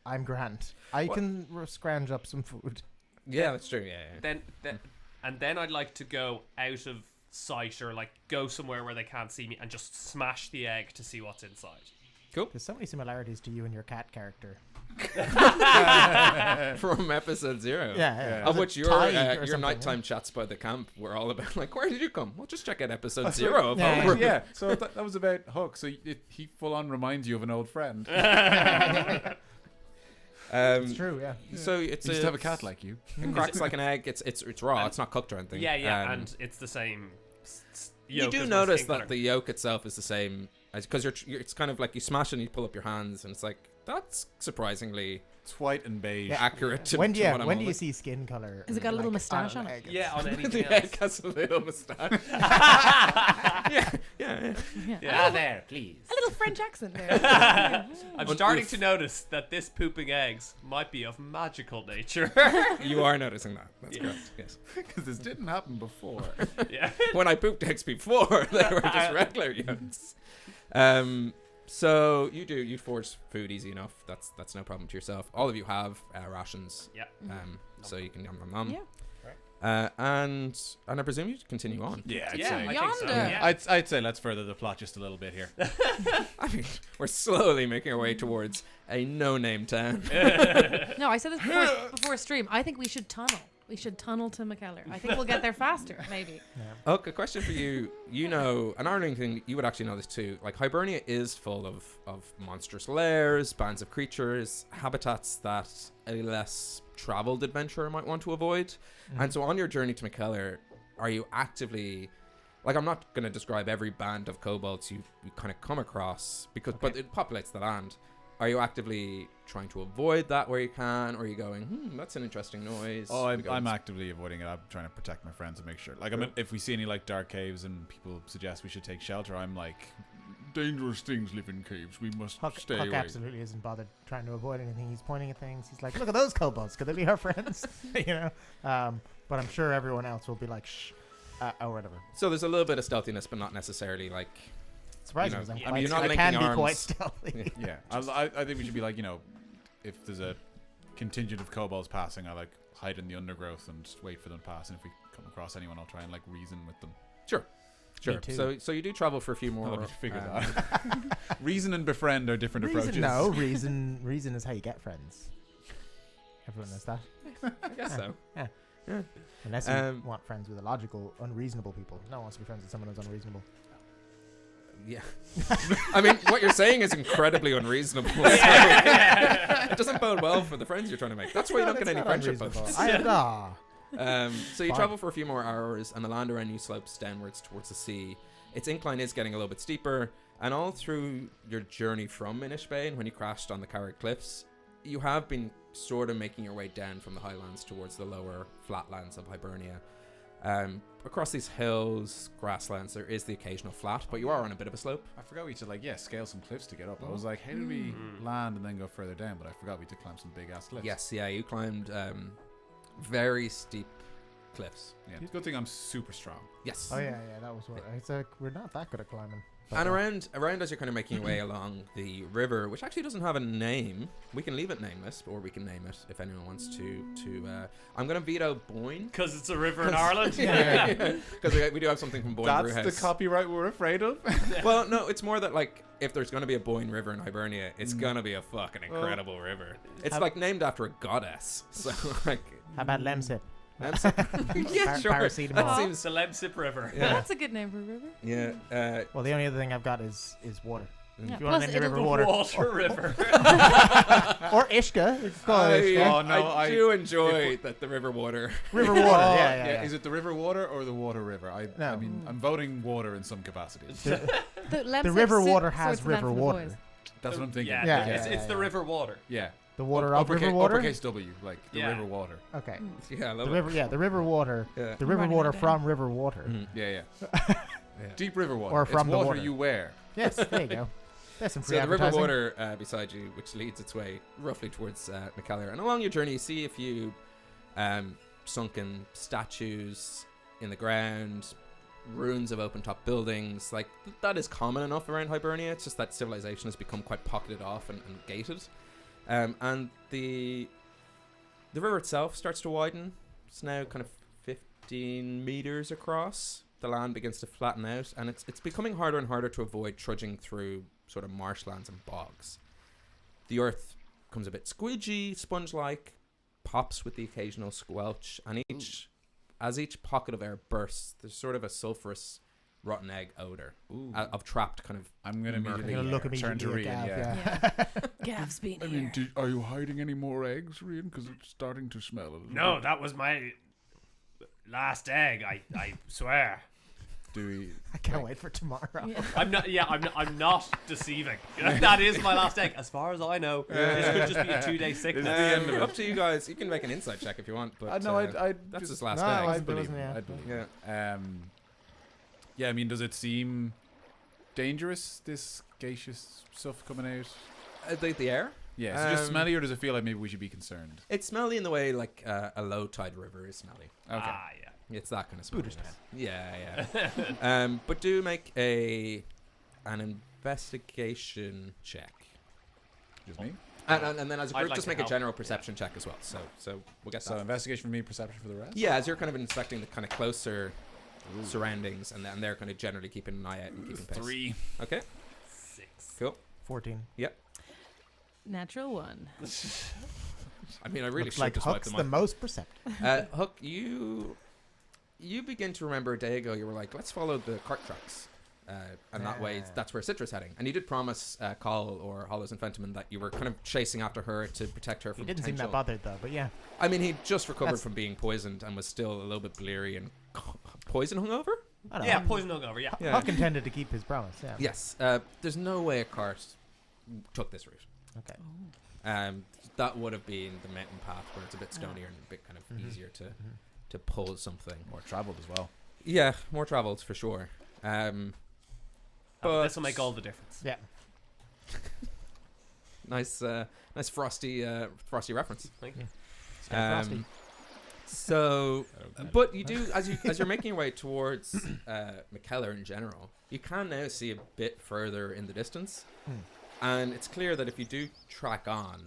Speaker 1: I'm grand. I can scrounge up some food.
Speaker 2: Yeah, that's true. Yeah.
Speaker 5: Then I'd like to go out of sight or like go somewhere where they can't see me and just smash the egg to see what's inside.
Speaker 1: There's so many similarities to you and your cat character.
Speaker 2: From episode 0.
Speaker 1: Yeah.
Speaker 2: Of
Speaker 1: Was
Speaker 2: which
Speaker 1: it
Speaker 2: your
Speaker 1: Tide or
Speaker 2: your
Speaker 1: something,
Speaker 2: nighttime chats by the camp were all about like, where did you come? Well, just check out episode 0 of
Speaker 1: Yeah,
Speaker 2: Homebrew.
Speaker 3: Yeah, so that was about Hook. So he full on reminds you of an old friend.
Speaker 1: It's true, yeah.
Speaker 2: So it's
Speaker 3: You used to have a cat like you.
Speaker 2: it cracks like an egg. It's raw. It's not cooked or anything.
Speaker 5: Yeah, and it's the same.
Speaker 2: You
Speaker 5: yolk
Speaker 2: do
Speaker 5: as my
Speaker 2: notice
Speaker 5: skin
Speaker 2: that
Speaker 5: colour.
Speaker 2: the yolk itself is the same because you're it's kind of like you smash and you pull up your hands and it's like that's surprisingly
Speaker 3: It's white and beige.
Speaker 2: accurate to,
Speaker 1: When do
Speaker 2: to what I'm
Speaker 1: when do you
Speaker 2: holding.
Speaker 1: see skin color?
Speaker 4: Has it got a little
Speaker 1: like,
Speaker 4: moustache
Speaker 1: on
Speaker 4: on
Speaker 1: an
Speaker 4: it?
Speaker 1: egg?
Speaker 5: Yeah, on anything
Speaker 2: the
Speaker 5: else.
Speaker 2: egg has a little moustache. yeah.
Speaker 5: Yeah.
Speaker 3: there, please.
Speaker 4: A little French accent there.
Speaker 5: I'm starting to notice that this pooping eggs might be of magical nature.
Speaker 2: You are noticing that. That's
Speaker 5: Yeah.
Speaker 2: correct. Yes.
Speaker 3: Because this didn't happen before.
Speaker 5: Yeah.
Speaker 2: When I pooped eggs before, they were just regular yolks. So you forge food easy enough. That's no problem to yourself. All of you have rations.
Speaker 5: Yeah.
Speaker 2: So you can nom nom nom.
Speaker 4: Yeah.
Speaker 2: And I presume you continue on.
Speaker 3: Yeah, I'd
Speaker 5: Yeah,
Speaker 3: say.
Speaker 5: I think so.
Speaker 4: Yonder.
Speaker 5: Yeah.
Speaker 3: I'd say let's further the plot just a little bit here.
Speaker 2: I mean, we're slowly making our way towards a no-name town.
Speaker 4: No, I said this before stream. I think we should tunnel. We should tunnel to McKellar. I think we'll get there faster, maybe.
Speaker 2: Okay, question for you. You know, an Ireland thing, you would actually know this too. Like, Hibernia is full of monstrous lairs, bands of creatures, habitats that a less traveled adventurer might want to avoid. And so on your journey to McKellar, are you actively... Like, I'm not going to describe every band of kobolds you kind of come across, but it populates the land. Are you actively trying to avoid that where you can, or are you going, that's an interesting noise?
Speaker 3: Oh, I'm actively avoiding it. I'm trying to protect my friends and make sure. Like, if we see any like dark caves and people suggest we should take shelter, I'm like,
Speaker 6: Dangerous things live in caves. We must
Speaker 1: Huck
Speaker 6: stay away.
Speaker 1: absolutely isn't bothered trying to avoid anything. He's pointing at things. He's like, look at those kobolds. Could they be our friends? But I'm sure everyone else will be like, shh, or whatever.
Speaker 2: So there's a little bit of stealthiness, but not necessarily like...
Speaker 1: Surprising,
Speaker 2: You know,
Speaker 1: I
Speaker 2: you're not
Speaker 1: I
Speaker 2: linking
Speaker 1: can be
Speaker 2: arms.
Speaker 1: quite stealthy.
Speaker 3: yeah. I think we should be like, if there's a contingent of kobolds passing, I like hide in the undergrowth and just wait for them to pass. And if we come across anyone, I'll try and like reason with them.
Speaker 2: Sure.
Speaker 1: Me too.
Speaker 2: So you do travel for a few more...
Speaker 3: I'll have to figure that out. Reason and befriend are different approaches.
Speaker 1: No, reason is how you get friends. Everyone knows that.
Speaker 2: I guess so.
Speaker 1: Yeah. Unless you want friends with illogical, unreasonable people. No one wants to be friends with someone who's unreasonable.
Speaker 2: Yeah. I mean, what you're saying is incredibly unreasonable. So it doesn't bode well for the friends you're trying to make. That's why you don't get any friendship buffs. So you travel for a few more hours, and the land around you slopes downwards towards the sea. Its incline is getting a little bit steeper, and all through your journey from Inishbane, when you crashed on the Carrick Cliffs, you have been sort of making your way down from the highlands towards the lower flatlands of Hibernia. Across these hills, grasslands, there is the occasional flat, but you are on a bit of a slope.
Speaker 3: I forgot we had to like scale some cliffs to get up. I was like, how did we land and then go further down? But I forgot we had to climb some big ass cliffs.
Speaker 2: Yes, yeah, you climbed very steep cliffs.
Speaker 3: Yeah, it's a good thing I'm super strong.
Speaker 2: Yes.
Speaker 1: Oh yeah, that was what. It's like we're not that good at climbing.
Speaker 2: And around as you're kind of making your way along the river, which actually doesn't have a name, we can leave it nameless, or we can name it if anyone wants to. I'm going to veto Boyne.
Speaker 5: Because it's a river in Ireland?
Speaker 2: Because we do have something from Boyne
Speaker 3: That's
Speaker 2: Brewhouse.
Speaker 3: the copyright we're afraid of?
Speaker 2: Well, no, it's more that, like, if there's going to be a Boyne River in Hibernia, it's going to be a fucking incredible river. It's, like, named after a goddess. So, like...
Speaker 1: How about Lemsip?
Speaker 2: Yeah, sure.
Speaker 1: Paracetamol.
Speaker 2: That seems...
Speaker 5: The Lemsip River.
Speaker 2: Yeah.
Speaker 4: That's a good name for a river.
Speaker 2: Yeah.
Speaker 1: Well, the only other thing I've got is water.
Speaker 4: Yeah,
Speaker 1: If you want to
Speaker 4: plus
Speaker 1: name the river
Speaker 4: it'll-
Speaker 1: water.
Speaker 5: Water River.
Speaker 1: Or Ishka. You can call it Ishka.
Speaker 3: Oh, no,
Speaker 2: I do enjoy that the river water.
Speaker 1: River water. Yeah.
Speaker 3: Is it the river water or the water river? I mean, I'm voting water in some capacity.
Speaker 1: The river water has river water.
Speaker 3: That's what I'm thinking.
Speaker 5: Yeah,
Speaker 1: Yeah,
Speaker 5: it's the river water.
Speaker 3: Yeah.
Speaker 1: The water of river water?
Speaker 3: Uppercase W, like the
Speaker 5: Yeah.
Speaker 3: river water.
Speaker 1: Okay.
Speaker 2: Yeah, I love
Speaker 1: The
Speaker 2: it.
Speaker 1: river, the river water.
Speaker 2: Yeah.
Speaker 1: The river
Speaker 4: Writing
Speaker 1: water
Speaker 4: it down.
Speaker 1: from river water.
Speaker 2: Mhm.
Speaker 3: Yeah.
Speaker 2: Yeah.
Speaker 3: Deep river water.
Speaker 1: Or from
Speaker 3: it's
Speaker 1: the
Speaker 3: water
Speaker 1: water.
Speaker 3: you wear.
Speaker 1: Yes, there you go. That's some free
Speaker 2: So the river
Speaker 1: advertising.
Speaker 2: water beside you, which leads its way roughly towards McKellar. And along your journey, you see a few sunken statues in the ground, ruins of open-top buildings. Like, that is common enough around Hibernia. It's just that civilization has become quite pocketed off and gated. And the river itself starts to widen. It's now kind of 15 meters across. The land begins to flatten out, and it's becoming harder and harder to avoid trudging through sort of marshlands and bogs. The earth becomes a bit squidgy, sponge-like, pops with the occasional squelch, and as each pocket of air bursts, there's sort of a sulfurous rotten egg odor of trapped kind of...
Speaker 3: I'm going to immediately
Speaker 1: You're gonna look
Speaker 3: turn to
Speaker 1: immediately
Speaker 3: Rian,
Speaker 1: at Gav,
Speaker 3: yeah.
Speaker 4: Gav's been
Speaker 6: I
Speaker 4: here.
Speaker 6: mean, are you hiding any more eggs, Rian? Because it's starting to smell a little
Speaker 5: No,
Speaker 6: bit.
Speaker 5: that was my last egg. I swear.
Speaker 3: Do we...
Speaker 1: I can't wait for tomorrow.
Speaker 4: Yeah.
Speaker 5: I'm not. Yeah, I'm not deceiving. That is my last egg, as far as I know. This could just be a 2-day sickness.
Speaker 2: up to you guys. You can make an insight check if you want, but
Speaker 3: no,
Speaker 2: that's his last
Speaker 1: No,
Speaker 2: egg.
Speaker 3: I'd believe
Speaker 1: yeah.
Speaker 3: it. I'd believe
Speaker 2: Yeah.
Speaker 3: it. Yeah, I mean, does it seem dangerous, this gaseous stuff coming out?
Speaker 2: The air?
Speaker 3: Yeah, is it just smelly, or does it feel like maybe we should be concerned?
Speaker 2: It's smelly in the way like a low tide river is smelly.
Speaker 3: Okay.
Speaker 5: Ah, yeah.
Speaker 2: It's that kind of smelliness.
Speaker 1: Booter's
Speaker 2: Yeah. But do make an investigation check.
Speaker 3: Just me?
Speaker 2: And then as a
Speaker 5: I'd
Speaker 2: group,
Speaker 5: like
Speaker 2: just
Speaker 5: to
Speaker 2: make a
Speaker 5: help.
Speaker 2: general perception check as well. So we'll get
Speaker 3: So
Speaker 2: that.
Speaker 3: investigation for me, perception for the rest?
Speaker 2: Yeah, as you're kind of inspecting the kind of closer surroundings, and then they're kind of generally keeping an eye out and keeping pace.
Speaker 3: 3.
Speaker 2: Okay,
Speaker 5: 6.
Speaker 2: cool.
Speaker 1: 14.
Speaker 4: Natural 1.
Speaker 2: I mean, I really
Speaker 1: Looks
Speaker 2: should
Speaker 1: like
Speaker 2: just wipe
Speaker 1: Hook's
Speaker 2: them
Speaker 1: the
Speaker 2: out.
Speaker 1: most perceptive.
Speaker 2: Hook, you begin to remember a day ago you were like, let's follow the cart tracks. And that way, that's where Citra's heading. And you did promise Call or Hollows and Fentiman that you were kind of chasing after her to protect her
Speaker 1: He
Speaker 2: from
Speaker 1: didn't seem that
Speaker 2: potential.
Speaker 1: bothered though, but yeah.
Speaker 2: I mean, he just recovered
Speaker 1: That's-
Speaker 2: from being poisoned and was still a little bit bleary and poison hungover.
Speaker 1: I don't
Speaker 5: Yeah,
Speaker 1: know.
Speaker 5: poison over. Yeah.
Speaker 2: Yeah.
Speaker 1: Huck intended to keep his promise. Yeah.
Speaker 2: Yes. There's no way a cart took this route.
Speaker 1: Okay.
Speaker 2: That would have been the mountain path where it's a bit stonier and a bit kind of easier to pull something.
Speaker 3: More traveled as well.
Speaker 2: Yeah, more travelled for sure. But
Speaker 5: This will make all the difference.
Speaker 1: Yeah.
Speaker 2: nice frosty reference.
Speaker 5: Thank you.
Speaker 1: Stay frosty.
Speaker 2: So, but you do as you're making your way towards McKellar in general, you can now see a bit further in the distance, and it's clear that if you do track on,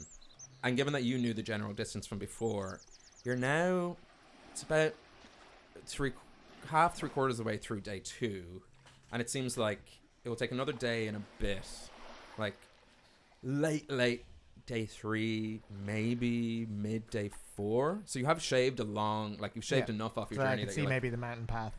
Speaker 2: and given that you knew the general distance from before, you're now it's about three quarters of the way through day 2, and it seems like it will take another day and a bit, like late day 3, maybe mid day 4. So you have shaved you've shaved enough off your
Speaker 1: So I
Speaker 2: journey
Speaker 1: can
Speaker 2: that
Speaker 1: see
Speaker 2: you're like,
Speaker 1: maybe the mountain path.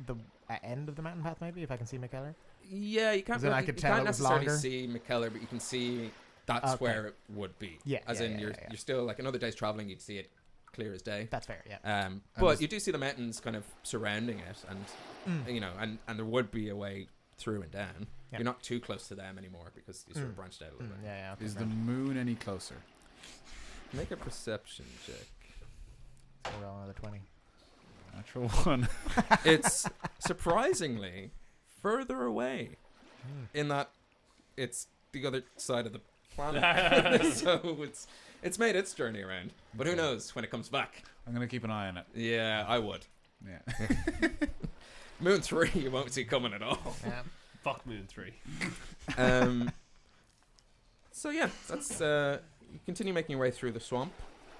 Speaker 1: The end of the mountain path, maybe, if I can see McKellar.
Speaker 2: yeah, you can't.
Speaker 1: Then I
Speaker 2: Really,
Speaker 1: could
Speaker 2: you
Speaker 1: tell
Speaker 2: can't
Speaker 1: it was
Speaker 2: necessarily
Speaker 1: longer.
Speaker 2: see McKellar, but you can see that's
Speaker 1: Okay.
Speaker 2: where it would be.
Speaker 1: Yeah,
Speaker 2: as
Speaker 1: yeah,
Speaker 2: in
Speaker 1: yeah,
Speaker 2: you're
Speaker 1: yeah.
Speaker 2: still like another day's traveling, you'd see it clear as day.
Speaker 1: That's fair, yeah.
Speaker 2: But you do see the mountains kind of surrounding it, and you know, and there would be a way through and down.
Speaker 1: Yeah.
Speaker 2: You're not too close to them anymore because you sort of branched out a little bit.
Speaker 1: Yeah, okay,
Speaker 3: Is
Speaker 1: fair.
Speaker 3: the moon any closer?
Speaker 2: Make a perception check.
Speaker 1: So we're all another 20.
Speaker 3: Natural 1.
Speaker 2: It's surprisingly further away in that it's the other side of the planet. So it's made its journey around. But who knows when it comes back?
Speaker 3: I'm going to keep an eye on it.
Speaker 2: Yeah, I would.
Speaker 3: Yeah.
Speaker 2: Moon 3 you won't see coming at all.
Speaker 1: Yeah.
Speaker 5: Fuck Moon 3.
Speaker 2: So yeah, that's you continue making your way through the swamp.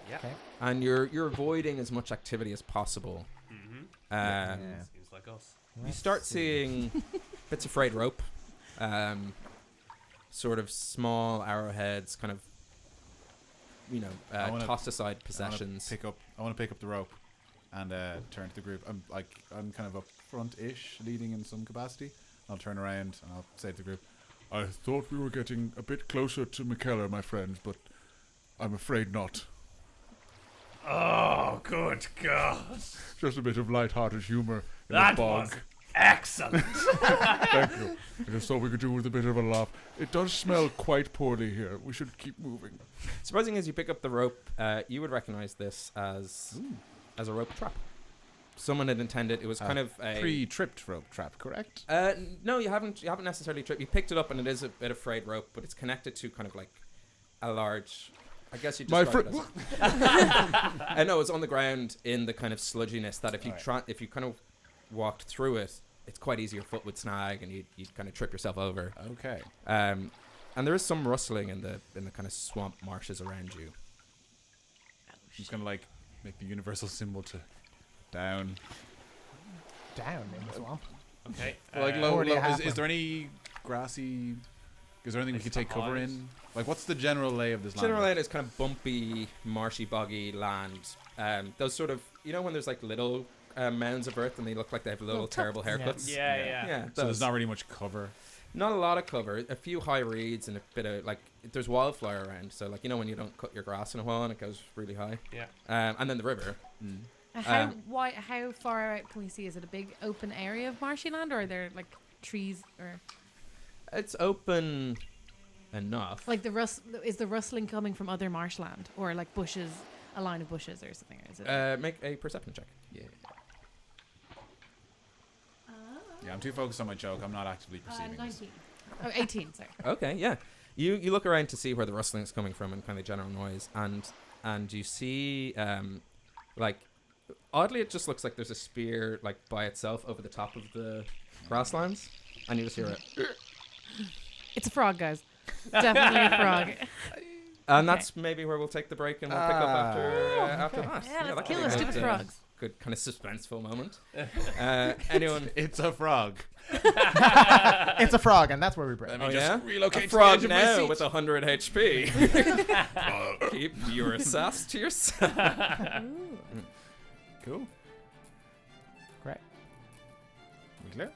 Speaker 5: Yeah.
Speaker 1: Okay.
Speaker 2: And you're avoiding as much activity as possible.
Speaker 5: Mm-hmm.
Speaker 1: Yeah.
Speaker 5: Seems like us.
Speaker 2: You start seeing bits of frayed rope, sort of small arrowheads, kind of, you know,
Speaker 3: I wanna-
Speaker 2: tossed aside possessions.
Speaker 3: I want to pick up the rope and turn to the group. I'm kind of up front-ish, leading in some capacity. I'll turn around and I'll say to the group,
Speaker 6: I thought we were getting a bit closer to McKellar, my friends, but I'm afraid not.
Speaker 5: Oh, good God.
Speaker 6: Just a bit of light-hearted humour in
Speaker 5: That
Speaker 6: the bog.
Speaker 5: was excellent.
Speaker 6: Thank you. I just thought we could do with a bit of a laugh. It does smell quite poorly here. We should keep moving.
Speaker 2: Surprising as you pick up the rope, you would recognize this as a rope trap. Someone had intended it was kind of a
Speaker 3: pre-tripped rope trap, correct?
Speaker 2: No, you haven't necessarily tripped. You picked it up and it is a bit of frayed rope, but it's connected to kind of like a large. I guess you
Speaker 6: My
Speaker 2: describe it as. I know it's on the ground in the kind of sludginess that if you if you kind of walked through it, it's quite easy. Your foot would snag and you'd kind of trip yourself over.
Speaker 3: Okay.
Speaker 2: And there is some rustling in the kind of swamp marshes around you.
Speaker 3: I'm just gonna like make the universal symbol to down.
Speaker 1: Down in the swamp.
Speaker 5: Okay.
Speaker 3: Like
Speaker 1: Already
Speaker 3: low.
Speaker 1: halfway.
Speaker 3: Is there any grassy? Is there anything we
Speaker 5: Like
Speaker 3: could take cover
Speaker 5: supplies?
Speaker 3: in? Like, what's the general lay of this land?
Speaker 2: General land is kind of bumpy, marshy, boggy land. Those sort of, you know, when there's like little mounds of earth and they look like they have little terrible haircuts.
Speaker 5: Yeah.
Speaker 2: Yeah,
Speaker 3: So there's
Speaker 2: those.
Speaker 3: not really much cover.
Speaker 2: Not a lot of cover. A few high reeds and a bit of like there's wildflower around. So like, you know, when you don't cut your grass in a while and it goes really high.
Speaker 5: Yeah.
Speaker 2: And then the river.
Speaker 4: How how far out can we see? Is it a big open area of marshy land, or are there like trees, or
Speaker 2: It's open enough.
Speaker 4: like is the rustling coming from other marshland, or like bushes, a line of bushes or something? Or is it?
Speaker 2: Make a perception check.
Speaker 3: Yeah. Yeah, I'm too focused on my joke. I'm not actively perceiving this.
Speaker 4: 19. Oh, 18, sorry.
Speaker 2: Okay, yeah. You look around to see where the rustling is coming from and kind of general noise, and you see like oddly it just looks like there's a spear like by itself over the top of the grasslands, and you just hear it.
Speaker 4: It's a frog, guys. Definitely a frog.
Speaker 2: And that's maybe where we'll take the break and we'll pick up after that.
Speaker 4: Yeah,
Speaker 2: that
Speaker 4: let's
Speaker 2: could
Speaker 4: kill
Speaker 2: be
Speaker 4: the
Speaker 2: a
Speaker 4: stupid
Speaker 2: good,
Speaker 4: frogs.
Speaker 2: Good kind of suspenseful moment. Anyone?
Speaker 3: It's a frog.
Speaker 1: It's a frog, and that's where we break.
Speaker 3: Let me
Speaker 2: Oh,
Speaker 3: just
Speaker 2: yeah?
Speaker 3: relocate
Speaker 2: A
Speaker 3: to
Speaker 2: frog
Speaker 3: the edge of my
Speaker 2: now
Speaker 3: seat.
Speaker 2: with 100 HP. Keep your sass to yourself.
Speaker 3: Cool.
Speaker 1: Great.
Speaker 3: We clear?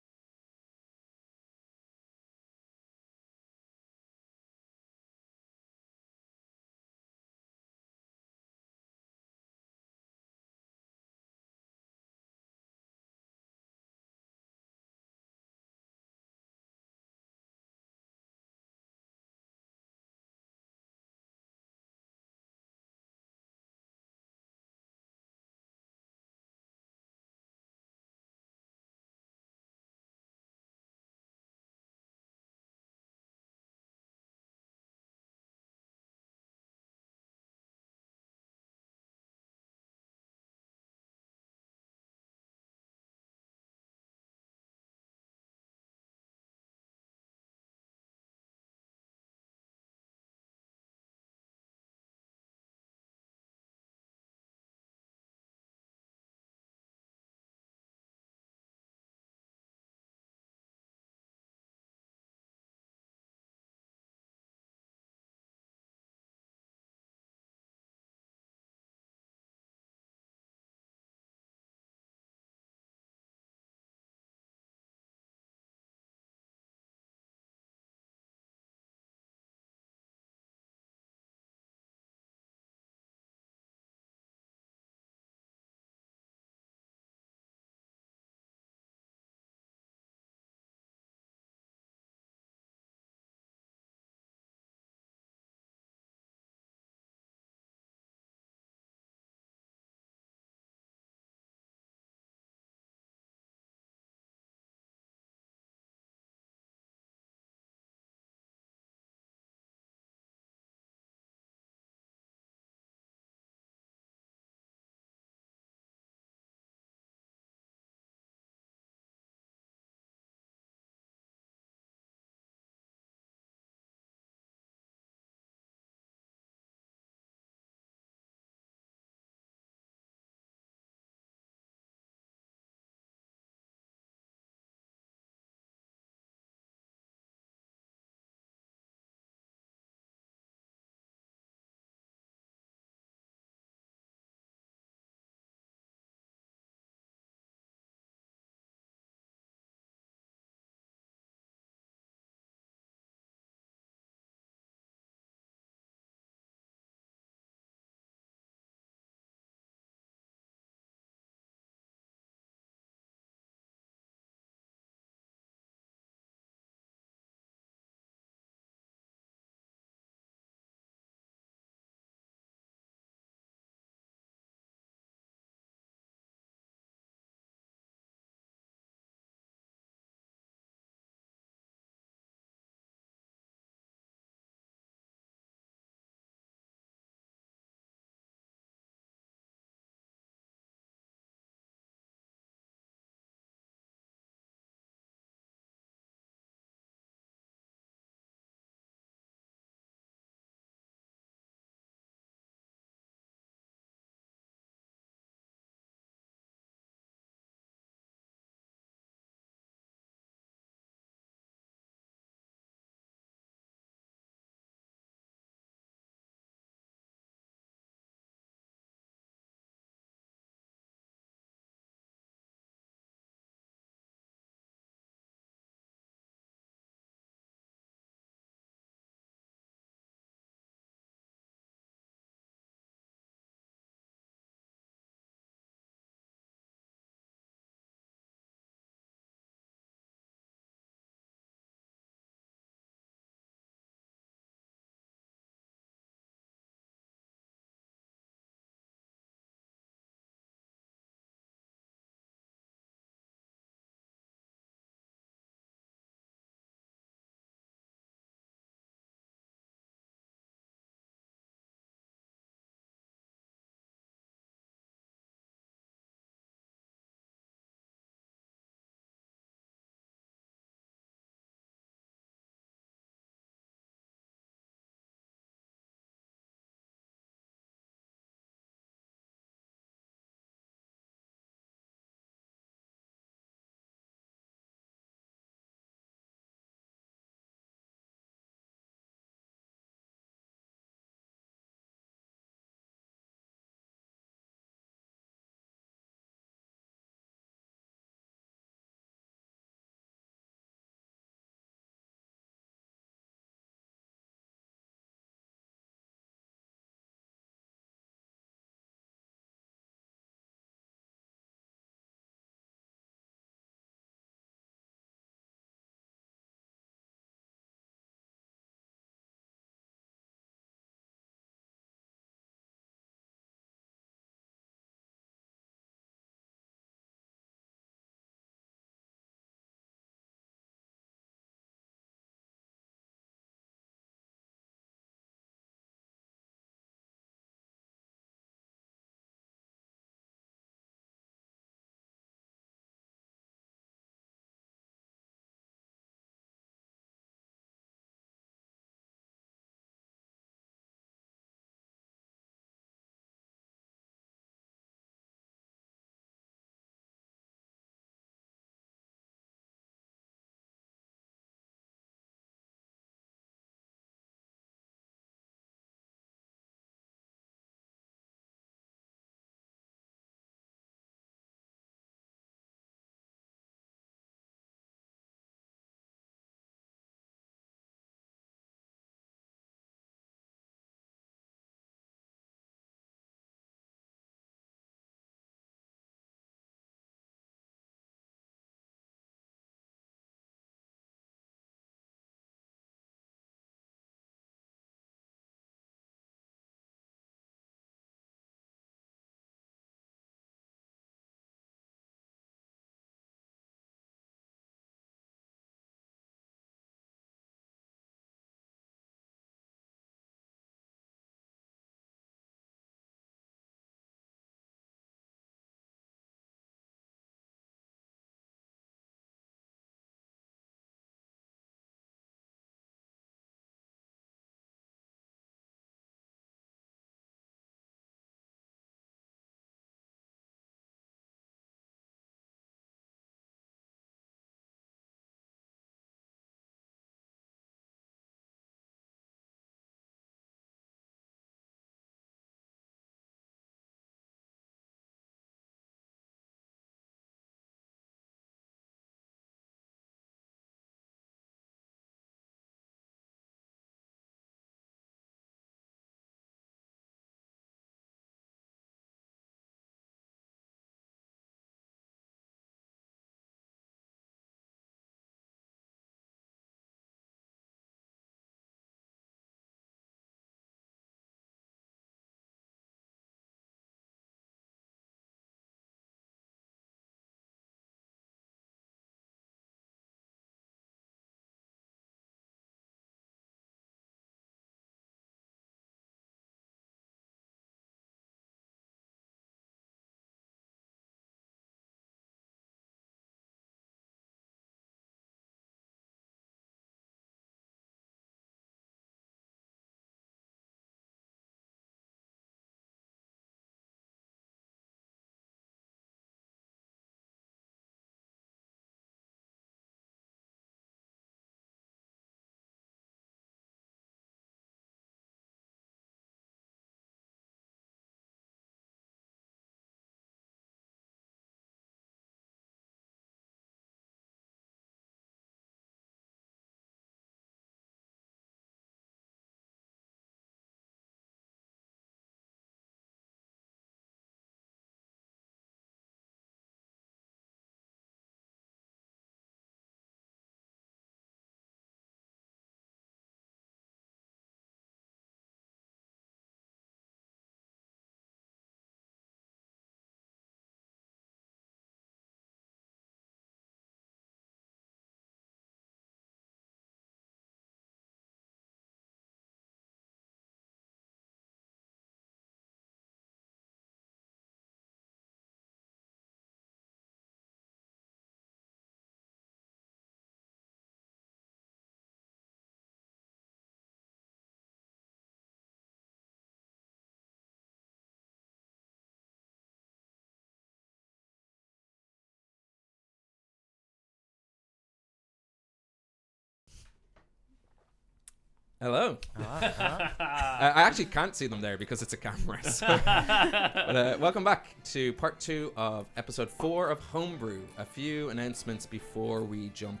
Speaker 2: Hello. I actually can't see them there because it's a camera. So. But, welcome back to part 2 of episode 4 of Homebrew. A few announcements before we jump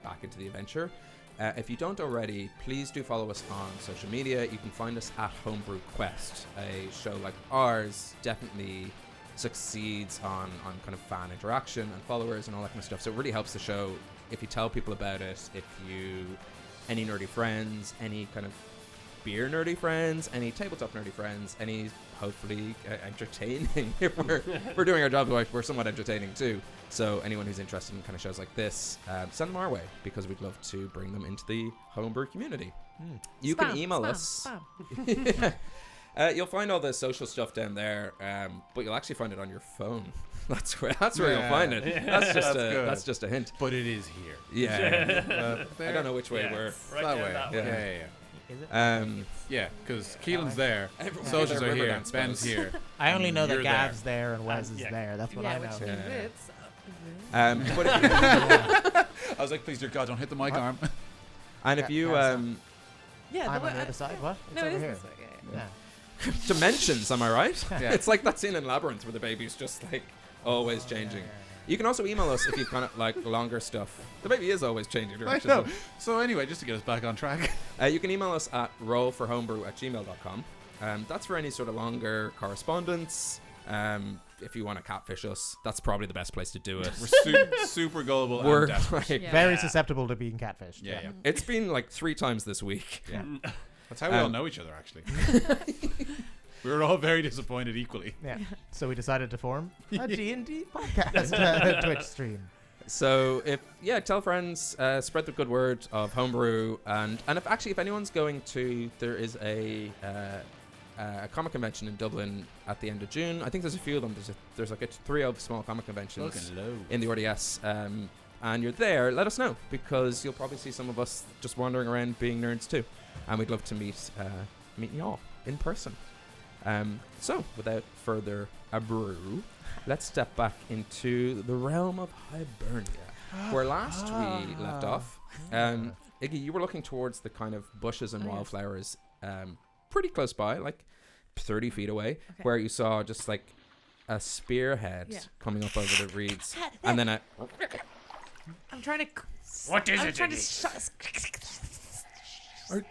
Speaker 2: back into the adventure. If you don't already, please do follow us on social media. You can find us at Homebrew Quest. A show like ours definitely succeeds on kind of fan interaction and followers and all that kind of stuff. So it really helps the show if you tell people about it, if you... any nerdy friends, any kind of beer nerdy friends, any tabletop nerdy friends, any hopefully entertaining. If we're doing our job right, we're somewhat entertaining too. So anyone who's interested in kind of shows like this, send them our way because we'd love to bring them into the Homebrew community. You can email us. You'll find all the social stuff down there, but you'll actually find it on your phone. That's where you'll find it.
Speaker 5: Yeah.
Speaker 2: That's just a hint.
Speaker 3: But it is here.
Speaker 2: Yeah. I don't know which way we're.
Speaker 5: Right
Speaker 3: that
Speaker 5: down
Speaker 3: way.
Speaker 5: that
Speaker 3: Yeah.
Speaker 1: Is it?
Speaker 3: Yeah, because Keelan's there,
Speaker 2: Everyone's
Speaker 3: Soldiers
Speaker 2: there,
Speaker 3: are here,
Speaker 2: Riverdance
Speaker 3: Ben's
Speaker 2: pose.
Speaker 3: here.
Speaker 1: I only know that
Speaker 3: You're
Speaker 1: Gav's there and Wes is
Speaker 5: yeah.
Speaker 1: there. That's what
Speaker 4: Yeah,
Speaker 1: I know.
Speaker 4: which means
Speaker 2: Yeah.
Speaker 4: it's...
Speaker 2: But
Speaker 3: I was like, please, dear God, don't hit the mic arm.
Speaker 2: and if you
Speaker 4: yeah,
Speaker 1: I'm
Speaker 4: the
Speaker 1: on
Speaker 4: way
Speaker 1: the other side. What? It's
Speaker 4: No, it
Speaker 1: over
Speaker 4: is
Speaker 1: here.
Speaker 4: this way. Yeah.
Speaker 1: Yeah.
Speaker 2: dimensions, am I right?
Speaker 3: Yeah.
Speaker 2: It's like that scene in Labyrinth where the baby's just like always changing. You can also email us if you've kind of like longer stuff. The baby is always changing
Speaker 3: I
Speaker 2: directions.
Speaker 3: know. So anyway, just to get us back on track.
Speaker 2: You can email us at rollforhomebrew@gmail.com. That's for any sort of longer correspondence. If you want to catfish us, that's probably the best place to do it.
Speaker 3: We're super gullible
Speaker 2: We're
Speaker 3: and desperate.
Speaker 2: like,
Speaker 4: Yeah.
Speaker 1: Very susceptible to being catfished.
Speaker 3: Yeah.
Speaker 2: it's been like 3 times this week.
Speaker 3: Yeah. That's how we all know each other, actually. We were all very disappointed equally.
Speaker 1: Yeah. So we decided to form a D&D podcast Twitch stream.
Speaker 2: So tell friends, spread the good word of Homebrew, and if anyone's going to, there is a comic convention in Dublin at the end of June. I think there's a few of them. There's like 3 of small comic conventions in the RDS. And you're there, let us know, because you'll probably see some of us just wandering around being nerds too, and we'd love to meet y'all in person. So without further ado, let's step back into the realm of Hibernia, where last we left off. Iggy, you were looking towards the kind of bushes and wildflowers, pretty close by, like 30 feet away, where you saw just like a spearhead coming up over the reeds, and then
Speaker 4: I'm trying to...
Speaker 5: What is
Speaker 4: I'm
Speaker 5: it,
Speaker 4: trying to...
Speaker 3: Are-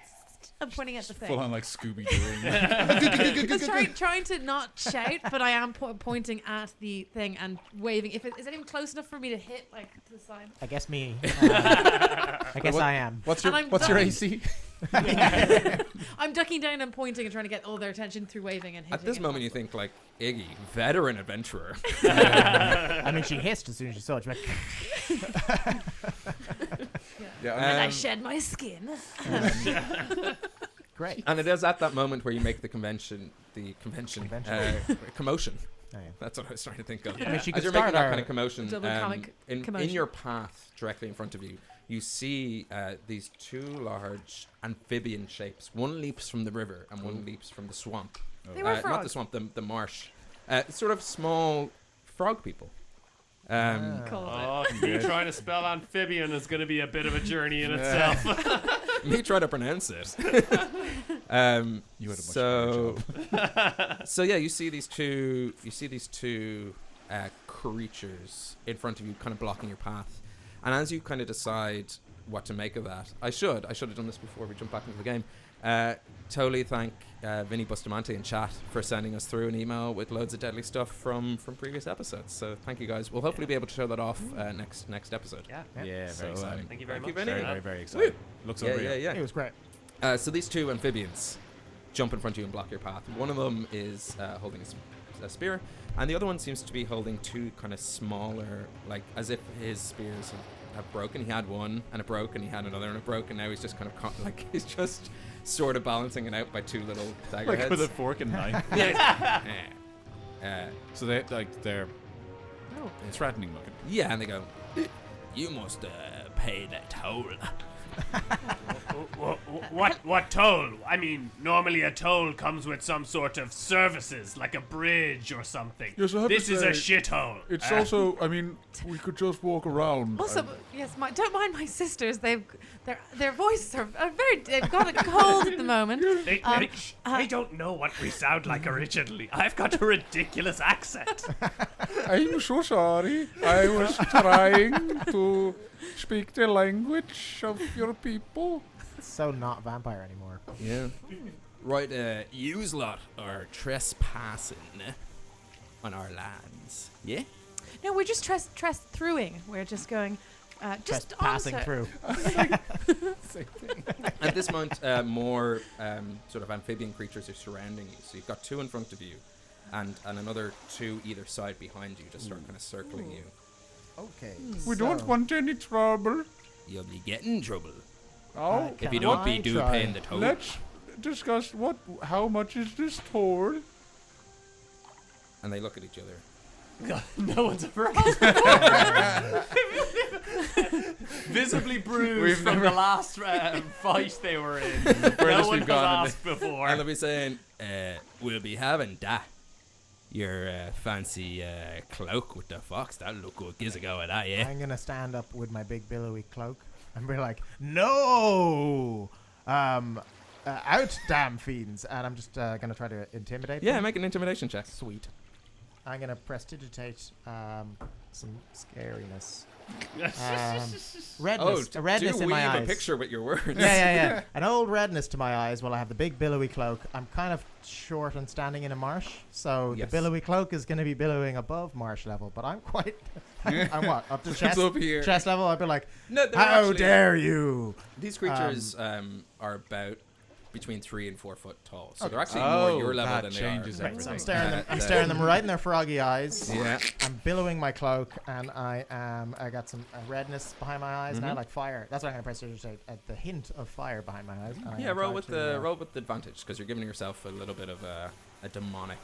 Speaker 4: I'm pointing at the
Speaker 3: Full
Speaker 4: thing.
Speaker 3: on like Scooby Doo.
Speaker 4: I was trying to not shout, but I am pointing at the thing and waving. Is it even close enough for me to hit like to the side?
Speaker 1: I guess me. I guess I am.
Speaker 3: What's
Speaker 4: And
Speaker 3: your
Speaker 4: I'm
Speaker 3: What's your
Speaker 4: dying.
Speaker 3: AC?
Speaker 4: I'm ducking down and pointing and trying to get all their attention through waving and hitting.
Speaker 2: at this moment you think like, Iggy, veteran adventurer.
Speaker 1: I mean, she hissed as soon as she saw it. She went,
Speaker 3: Yeah.
Speaker 4: And I
Speaker 2: Um,
Speaker 4: shed my skin.
Speaker 1: great.
Speaker 2: And it is at that moment where you make the convention. Commotion.
Speaker 1: Oh, yeah.
Speaker 2: That's what I was trying to think of.
Speaker 1: I mean, she
Speaker 2: As
Speaker 1: could
Speaker 2: you're making
Speaker 1: start
Speaker 2: that
Speaker 1: our
Speaker 2: kind of commotion,
Speaker 4: Double comic
Speaker 2: in
Speaker 4: commotion.
Speaker 2: your path directly in front of you, you see these 2 large amphibian shapes. One leaps from the river and one leaps from the swamp.
Speaker 4: They were
Speaker 2: Not the
Speaker 4: frogs.
Speaker 2: swamp, the marsh. Sort of small frog people.
Speaker 4: Cool.
Speaker 5: Oh, me trying to spell amphibian is going to be a bit of a journey in itself.
Speaker 2: Me trying to pronounce it.
Speaker 3: You had a much
Speaker 2: so,
Speaker 3: better job.
Speaker 2: so yeah, you see these two creatures in front of you, kind of blocking your path. And as you kind of decide what to make of that, I should have done this before we jump back into the game. Totally thank Vinny Bustamante in chat for sending us through an email with loads of deadly stuff from previous episodes. So thank you guys. We'll hopefully be able to show that off next episode.
Speaker 5: Yeah.
Speaker 3: Yeah,
Speaker 2: So,
Speaker 3: very exciting.
Speaker 5: Thank you very
Speaker 2: Thank you,
Speaker 5: much.
Speaker 2: Vinny.
Speaker 3: Very, very, very exciting. Looks unreal.
Speaker 2: Yeah.
Speaker 1: It was great.
Speaker 2: So these 2 amphibians jump in front of you and block your path. One of them is holding a spear, and the other one seems to be holding 2 kind of smaller, like as if his spears have broken. He had one and it broke, and he had another and it broke, and now he's just kind of like he's just sort of balancing it out by 2 little dagger
Speaker 3: Like
Speaker 2: heads.
Speaker 3: with a fork and knife. So they're threatening looking.
Speaker 2: Yeah, and they go, "You must pay the toll."
Speaker 5: What toll? I mean, normally a toll comes with some sort of services, like a bridge or something.
Speaker 6: Yes, I have to
Speaker 5: This is a
Speaker 6: say,
Speaker 5: shithole.
Speaker 6: It's also, I mean, we could just walk around.
Speaker 4: Also, yes, don't mind my sisters. Their voices are they've got a cold at the moment.
Speaker 5: They don't know what we sound like originally. I've got a ridiculous accent.
Speaker 6: I'm so sorry. I was trying to speak the language of your people.
Speaker 1: It's so not vampire anymore.
Speaker 2: Yeah. Right, yous lot are trespassing on our lands. Yeah?
Speaker 4: No, we're just throughing. We're just going. Just
Speaker 1: passing
Speaker 4: onto-
Speaker 1: through.
Speaker 6: Same thing.
Speaker 2: At this moment, more sort of amphibian creatures are surrounding you. So you've got 2 in front of you, and another 2 either side behind you, just start kind of circling you.
Speaker 1: Okay.
Speaker 6: We don't want any trouble.
Speaker 2: You'll be getting trouble
Speaker 6: Oh,
Speaker 2: if you don't be paying the toll.
Speaker 6: let's discuss how much is this toll?
Speaker 2: And they look at each other.
Speaker 5: God, no one's ever visibly bruised from the last fight they were in. No one has asked before.
Speaker 2: And they'll be saying, we'll be having that. Your fancy cloak with the fox. That'll look good. Gives a go at that, yeah?
Speaker 1: I'm gonna stand up with my big billowy cloak and be like, "No, out, damn fiends!" And I'm just gonna try to intimidate.
Speaker 2: Yeah,
Speaker 1: them.
Speaker 2: make an intimidation check.
Speaker 1: Sweet. I'm gonna prestidigitate some scariness. Redness, a redness in my
Speaker 2: weave
Speaker 1: eyes.
Speaker 2: a picture with your words.
Speaker 1: Yeah. An old redness to my eyes while I have the big billowy cloak. I'm kind of short and standing in a marsh, so
Speaker 2: Yes.
Speaker 1: the billowy cloak is going to be billowing above marsh level. But I'm quite, I'm what, up to
Speaker 2: It's
Speaker 1: chest,
Speaker 2: up here.
Speaker 1: chest level? I'd be like,
Speaker 2: No, they're
Speaker 1: how
Speaker 2: actually-
Speaker 1: dare you?
Speaker 2: These creatures are about between 3 and 4 foot tall, so
Speaker 1: Okay.
Speaker 2: they're actually more
Speaker 3: Oh,
Speaker 2: your level
Speaker 3: that
Speaker 2: than they
Speaker 3: changes
Speaker 2: are.
Speaker 1: Right, so I'm
Speaker 3: everything.
Speaker 1: staring them. I'm
Speaker 2: Yeah.
Speaker 1: staring them right in their froggy eyes.
Speaker 2: Yeah.
Speaker 1: I'm billowing my cloak, and I got some redness behind my eyes now,
Speaker 2: Mhm.
Speaker 1: like fire. That's why I'm gonna prestidigitate at the hint of fire behind my eyes. and I'm
Speaker 2: Yeah,
Speaker 1: gonna
Speaker 2: roll
Speaker 1: try
Speaker 2: with
Speaker 1: to,
Speaker 2: the roll with the advantage because you're giving yourself a little bit of a demonic.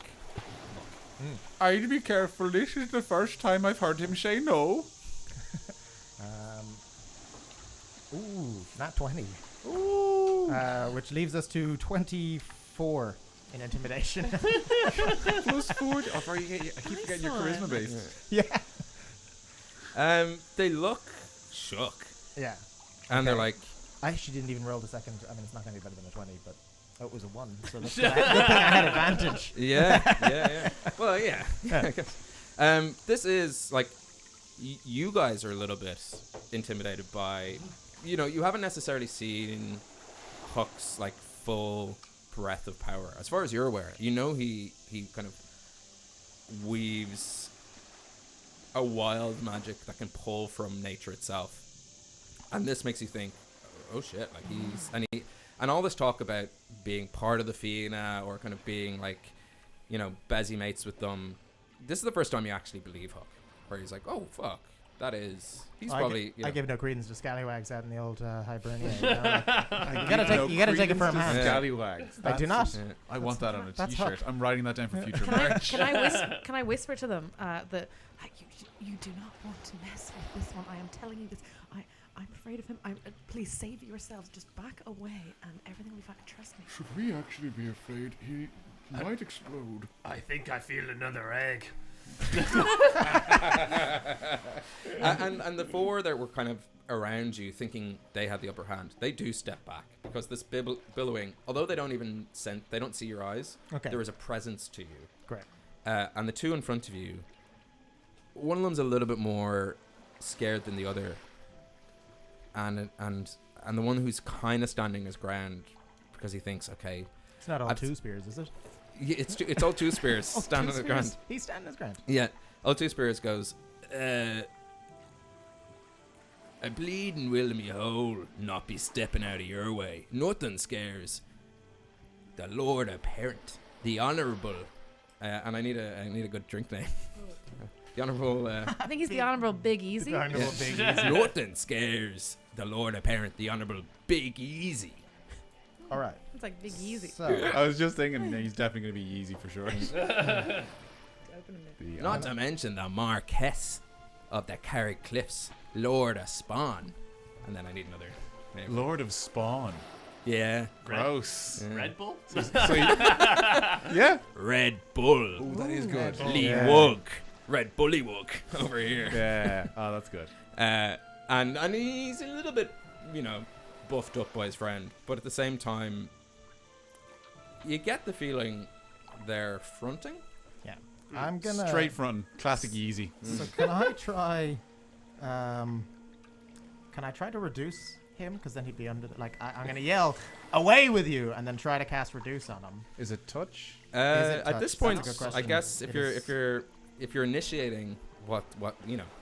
Speaker 6: I'd be careful. This is the first time I've heard him say no.
Speaker 1: Not 20.
Speaker 6: Ooh.
Speaker 1: Which leaves us to 24 in intimidation.
Speaker 3: Plus 4. Oh, sorry, I keep forgetting your charisma
Speaker 4: Excellent.
Speaker 3: based.
Speaker 1: yeah.
Speaker 2: They look shook,
Speaker 1: Yeah.
Speaker 2: and they're
Speaker 1: Okay.
Speaker 2: like,
Speaker 1: I actually didn't even roll the second. I mean, it's not going to be better than a 20, but it was a 1. So that's good. Good thing I had advantage.
Speaker 2: yeah. Well, yeah.
Speaker 1: Yeah.
Speaker 2: This is like, you guys are a little bit intimidated by, you haven't necessarily seen Huck's like full breadth of power. As far as you're aware, he kind of weaves a wild magic that can pull from nature itself, and this makes you think, oh shit, like and all this talk about being part of the Fianna or kind of being like, Bezzy mates with them. This is the first time you actually believe Huck, where he's like, oh fuck, he's probably.
Speaker 1: I give no credence to scallywags out in the old Hibernia.
Speaker 3: You
Speaker 1: gotta take a firm hand.
Speaker 2: Yeah.
Speaker 3: Scallywags.
Speaker 1: I do not.
Speaker 2: Yeah.
Speaker 3: I want that on a
Speaker 1: That's
Speaker 3: t-shirt. I'm writing that down for future merch.
Speaker 4: Can I whisper to them that you do not want to mess with this one? I am telling you this. I'm afraid of him. Please save yourselves. Just back away, and everything will be fine. Trust me.
Speaker 6: Should we actually be afraid? He might explode.
Speaker 5: I think I feel another egg.
Speaker 2: And the 4 that were kind of around you, thinking they had the upper hand, they do step back because this billowing, although they don't see your eyes.
Speaker 1: Okay.
Speaker 2: There is a presence to you.
Speaker 1: Great.
Speaker 2: And the 2 in front of you, one of them's a little bit more scared than the other, and the one who's kind of standing his ground because he thinks, okay,
Speaker 1: It's not all
Speaker 2: I've
Speaker 1: 2 spears, is it?
Speaker 2: yeah, it's all 2 spears
Speaker 1: Oh,
Speaker 2: standing
Speaker 1: 2
Speaker 2: his ground.
Speaker 1: spears. He's standing his ground.
Speaker 2: Yeah, all 2 spears goes, I bleed and will me whole, not be stepping out of your way. Nothing scares the Lord Apparent, the Honourable, and I need a good drink name. The Honourable.
Speaker 4: I think he's the Honourable Big Easy.
Speaker 1: The Honourable Big Easy.
Speaker 2: Nothing scares the Lord Apparent, the Honourable Big Easy.
Speaker 1: All right.
Speaker 4: It's like Big Easy.
Speaker 1: So,
Speaker 3: I was just thinking he's definitely going to be easy for sure.
Speaker 2: Not to mention the Marquess of the Carrick Cliffs, Lord of Spawn. And then I need another name.
Speaker 3: Lord of Spawn.
Speaker 2: Yeah.
Speaker 3: Gross.
Speaker 2: Yeah.
Speaker 5: Red Bull?
Speaker 3: Yeah.
Speaker 2: Red Bull.
Speaker 3: Ooh, that is good.
Speaker 2: Lee
Speaker 3: Yeah.
Speaker 2: Wug. Red Bully Wug over here.
Speaker 3: Yeah. Oh, that's good.
Speaker 2: And he's a little bit, buffed up by his friend, but at the same time, you get the feeling they're fronting.
Speaker 1: Yeah. I'm gonna
Speaker 3: Straight front. Classic Yeezy.
Speaker 1: So can I try? Can I try to reduce him? Because then he'd be under. I'm gonna yell, "Away with you!" and then try to cast reduce on him.
Speaker 3: Is it touch?
Speaker 2: At
Speaker 1: touch?
Speaker 2: this
Speaker 1: That's
Speaker 2: point,
Speaker 1: a good question.
Speaker 2: I guess if
Speaker 1: It
Speaker 2: you're
Speaker 1: is.
Speaker 2: if you're initiating what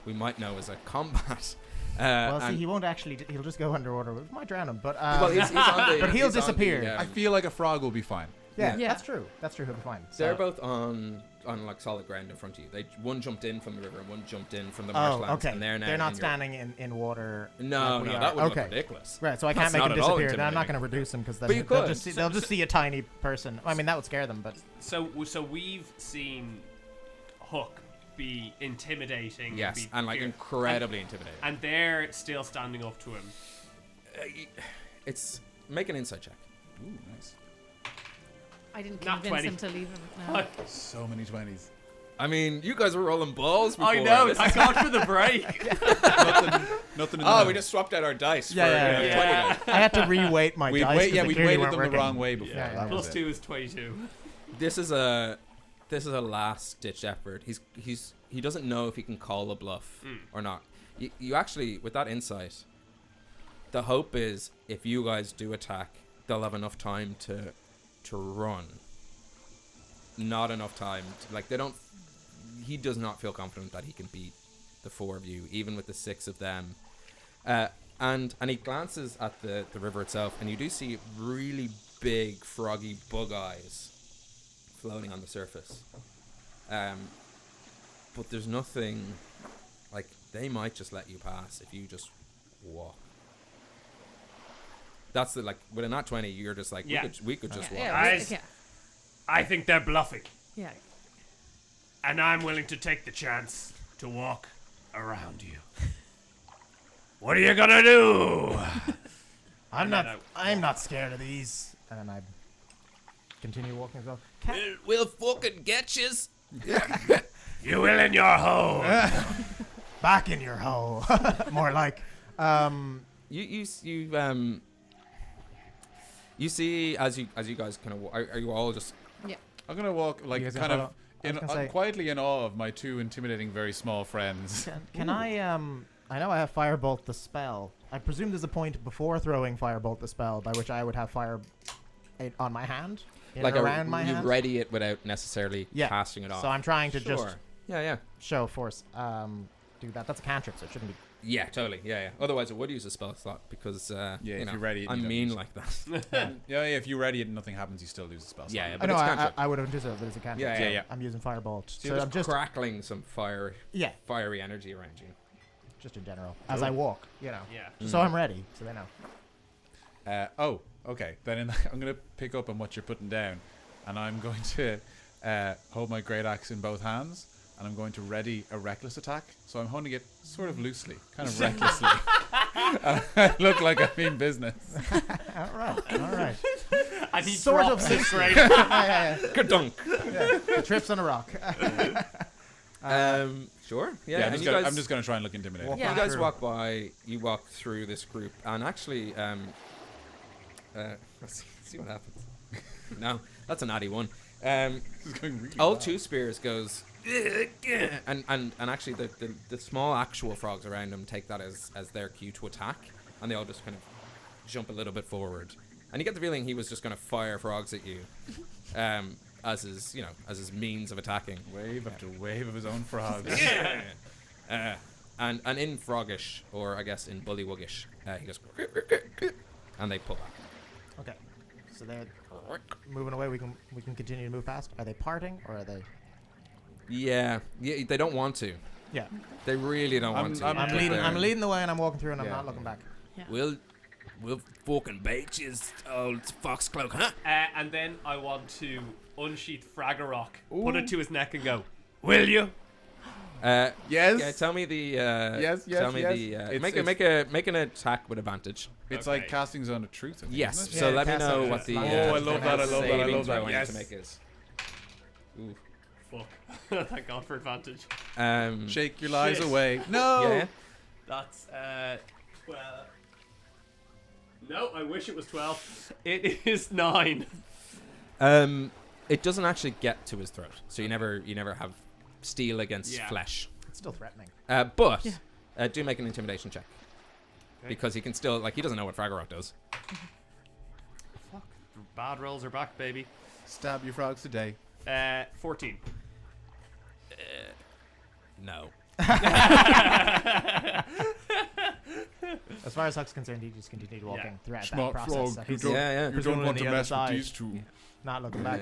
Speaker 2: we might know as a combat.
Speaker 1: Well, see, he won't actually. He'll just go underwater. We might drown him, but
Speaker 2: well, he's on the.
Speaker 1: But he'll
Speaker 2: he's on
Speaker 1: disappear.
Speaker 2: the,
Speaker 3: I feel like a frog will be fine.
Speaker 1: yeah,
Speaker 4: Yeah.
Speaker 1: that's true. That's true. He'll be fine.
Speaker 2: They're
Speaker 1: So-
Speaker 2: both on like solid ground in front of you. One jumped in from the river and one jumped in from the
Speaker 1: Oh,
Speaker 2: marshlands.
Speaker 1: okay.
Speaker 2: And they're now
Speaker 1: They're not
Speaker 2: in your-
Speaker 1: standing in water.
Speaker 2: No,
Speaker 1: like we are.
Speaker 2: that would
Speaker 1: okay.
Speaker 2: look ridiculous.
Speaker 1: Right, so I
Speaker 2: That's
Speaker 1: can't make
Speaker 2: not
Speaker 1: him
Speaker 2: at all
Speaker 1: disappear. Then I'm not
Speaker 2: intimidating.
Speaker 1: going to reduce him because
Speaker 2: But you
Speaker 1: they'll
Speaker 2: could.
Speaker 1: just see a tiny person. I mean, that would scare them, but
Speaker 5: So we've seen Hook be intimidating.
Speaker 2: Yes,
Speaker 5: be
Speaker 2: and like
Speaker 5: fear-
Speaker 2: incredibly intimidating.
Speaker 5: and they're still standing up to him.
Speaker 2: It's make an insight check.
Speaker 3: Ooh, nice.
Speaker 4: I didn't
Speaker 5: Not
Speaker 4: convince
Speaker 5: 20.
Speaker 4: him to leave him. No.
Speaker 3: So many 20s.
Speaker 2: I mean, you guys were rolling balls before.
Speaker 5: I know.
Speaker 2: This
Speaker 5: I
Speaker 2: is-
Speaker 5: got for the break.
Speaker 3: Nothing in the
Speaker 2: Oh,
Speaker 3: middle.
Speaker 2: we just swapped out our dice.
Speaker 1: Yeah,
Speaker 2: for,
Speaker 1: yeah,
Speaker 2: 20
Speaker 5: yeah.
Speaker 2: dice.
Speaker 1: I had to re-weight my
Speaker 3: We
Speaker 1: dice. 'cause they
Speaker 3: we
Speaker 1: clearly
Speaker 3: weighted
Speaker 1: weren't
Speaker 3: them the
Speaker 1: working.
Speaker 3: wrong way before.
Speaker 5: Yeah,
Speaker 3: that was
Speaker 5: plus
Speaker 3: it.
Speaker 5: 2 is 22.
Speaker 2: This is a last ditch effort. He doesn't know if he can call a bluff or not. You actually, with that insight, the hope is if you guys do attack, they'll have enough time to run. Not enough time. He does not feel confident that he can beat the 4 of you, even with the 6 of them. And he glances at the river itself, and you do see really big, froggy bug eyes floating on the surface. But there's nothing, they might just let you pass if you just walk. That's with a nat 20, you're just
Speaker 5: Yeah.
Speaker 2: we could just walk.
Speaker 5: Guys.
Speaker 4: yeah,
Speaker 5: I think they're bluffing,
Speaker 4: yeah.
Speaker 5: and I'm willing to take the chance to walk around you. What are you gonna do?
Speaker 1: I'm
Speaker 5: No,
Speaker 1: not.
Speaker 5: no.
Speaker 1: I'm not scared of these. And then I continue walking as well.
Speaker 2: We'll fucking get yous.
Speaker 5: You will in your hole.
Speaker 1: Back in your hole. More like.
Speaker 2: You see as you guys kind of are you all just
Speaker 3: I'm gonna walk
Speaker 1: You guys
Speaker 3: kind
Speaker 1: gonna
Speaker 3: of
Speaker 1: follow? I was gonna say-
Speaker 3: quietly in awe of my 2 intimidating, very small friends.
Speaker 1: Can I I know I have Firebolt the spell. I presume there's a point before throwing Firebolt the spell by which I would have fire on my hand, around my
Speaker 2: you
Speaker 1: hand.
Speaker 2: ready it without necessarily
Speaker 1: Yeah.
Speaker 2: casting it off.
Speaker 1: So I'm trying to just
Speaker 2: Sure. Yeah.
Speaker 1: show force. Do that. That's a cantrip, so it shouldn't be.
Speaker 2: Yeah, totally. Yeah. Otherwise, it would use a spell slot because
Speaker 3: if you're ready,
Speaker 2: I'm
Speaker 3: you don't
Speaker 2: mean
Speaker 3: use it.
Speaker 2: like that.
Speaker 3: Yeah, if you ready it and nothing happens, you still lose the spell. slot.
Speaker 2: Yeah,
Speaker 1: I
Speaker 2: but
Speaker 1: know.
Speaker 2: it's
Speaker 1: I
Speaker 2: cantrip.
Speaker 1: would have anticipated, but it's a cantrip.
Speaker 2: Yeah,
Speaker 1: so
Speaker 3: yeah.
Speaker 1: I'm using Firebolt.
Speaker 2: So you're just crackling some fiery energy around you.
Speaker 1: just in general as I walk.
Speaker 5: Yeah.
Speaker 1: So I'm ready. So they know.
Speaker 3: Okay. Then I'm going to pick up on what you're putting down, and I'm going to hold my great axe in both hands, and I'm going to ready a reckless attack. So I'm holding it sort of loosely, kind of recklessly. I look like I mean business.
Speaker 1: All right.
Speaker 5: And he
Speaker 1: Sort of
Speaker 5: drops his great.
Speaker 1: yeah.
Speaker 2: Kadunk.
Speaker 1: The trips on a rock.
Speaker 2: Sure. Yeah.
Speaker 3: Yeah,
Speaker 2: and you guys,
Speaker 3: I'm just going to try and look intimidating.
Speaker 1: Walk
Speaker 4: Yeah.
Speaker 2: you guys
Speaker 1: through.
Speaker 2: walk by. You walk through this group, and actually, let's see what happens. No, that's a natty one.
Speaker 3: This is going really
Speaker 2: All
Speaker 3: well.
Speaker 2: 2 spears goes, and actually the small actual frogs around him take that as their cue to attack, and they all just kind of jump a little bit forward, and you get the feeling he was just going to fire frogs at you, as his means of attacking.
Speaker 3: Wave after wave of his own frogs.
Speaker 2: And in froggish, or I guess in bullywuggish, he goes, and they pull back.
Speaker 1: Okay. So they're moving away. We can continue to move past. Are they parting or are they?
Speaker 2: Yeah, they don't want to.
Speaker 1: Yeah.
Speaker 2: They really don't want to.
Speaker 3: I'm
Speaker 1: I'm
Speaker 3: Yeah.
Speaker 1: leading.
Speaker 3: there.
Speaker 1: I'm leading the way, and I'm walking through, and I'm
Speaker 3: Yeah.
Speaker 1: not looking back.
Speaker 4: Yeah.
Speaker 2: We'll fucking bait you, old foxcloak, huh?
Speaker 5: And then I want to unsheath Fraggerrock, put it to his neck, and go, "Will you?"
Speaker 3: Yes.
Speaker 2: Yeah, tell me the.
Speaker 3: Yes,
Speaker 2: Tell me
Speaker 3: yes.
Speaker 2: the.
Speaker 3: It's-
Speaker 2: Make an attack with advantage.
Speaker 3: It's like casting Zone of Truth. I think,
Speaker 2: Yes.
Speaker 3: isn't it?
Speaker 2: So
Speaker 1: Yeah,
Speaker 2: let me
Speaker 1: cast
Speaker 2: know
Speaker 1: it.
Speaker 2: what the
Speaker 1: Oh,
Speaker 3: I love that, I love that, I
Speaker 2: saving
Speaker 3: love that.
Speaker 2: throw I need
Speaker 3: Yes.
Speaker 2: to make is. Ooh.
Speaker 5: Fuck. Thank God for advantage.
Speaker 3: Shake your lies
Speaker 5: Shit.
Speaker 3: away. No.
Speaker 2: Yeah.
Speaker 5: That's 12. No, I wish it was 12. It is 9.
Speaker 2: It doesn't actually get to his throat, so you never have steel against flesh.
Speaker 1: It's still threatening.
Speaker 2: But do make an intimidation check. Because he can still, he doesn't know what Fraggle Rock does.
Speaker 5: Fuck. Bad rolls are back, baby.
Speaker 3: Stab your frogs today.
Speaker 5: 14.
Speaker 2: No.
Speaker 1: As far as Huck's concerned, he just continued walking throughout that
Speaker 6: Smart
Speaker 1: process.
Speaker 6: frog.
Speaker 1: So
Speaker 6: You
Speaker 1: he's
Speaker 6: don't,
Speaker 2: Yeah.
Speaker 6: you
Speaker 1: Presumably
Speaker 6: don't want
Speaker 1: the
Speaker 6: to
Speaker 1: other
Speaker 6: mess with
Speaker 1: side.
Speaker 6: these two.
Speaker 1: not looking back.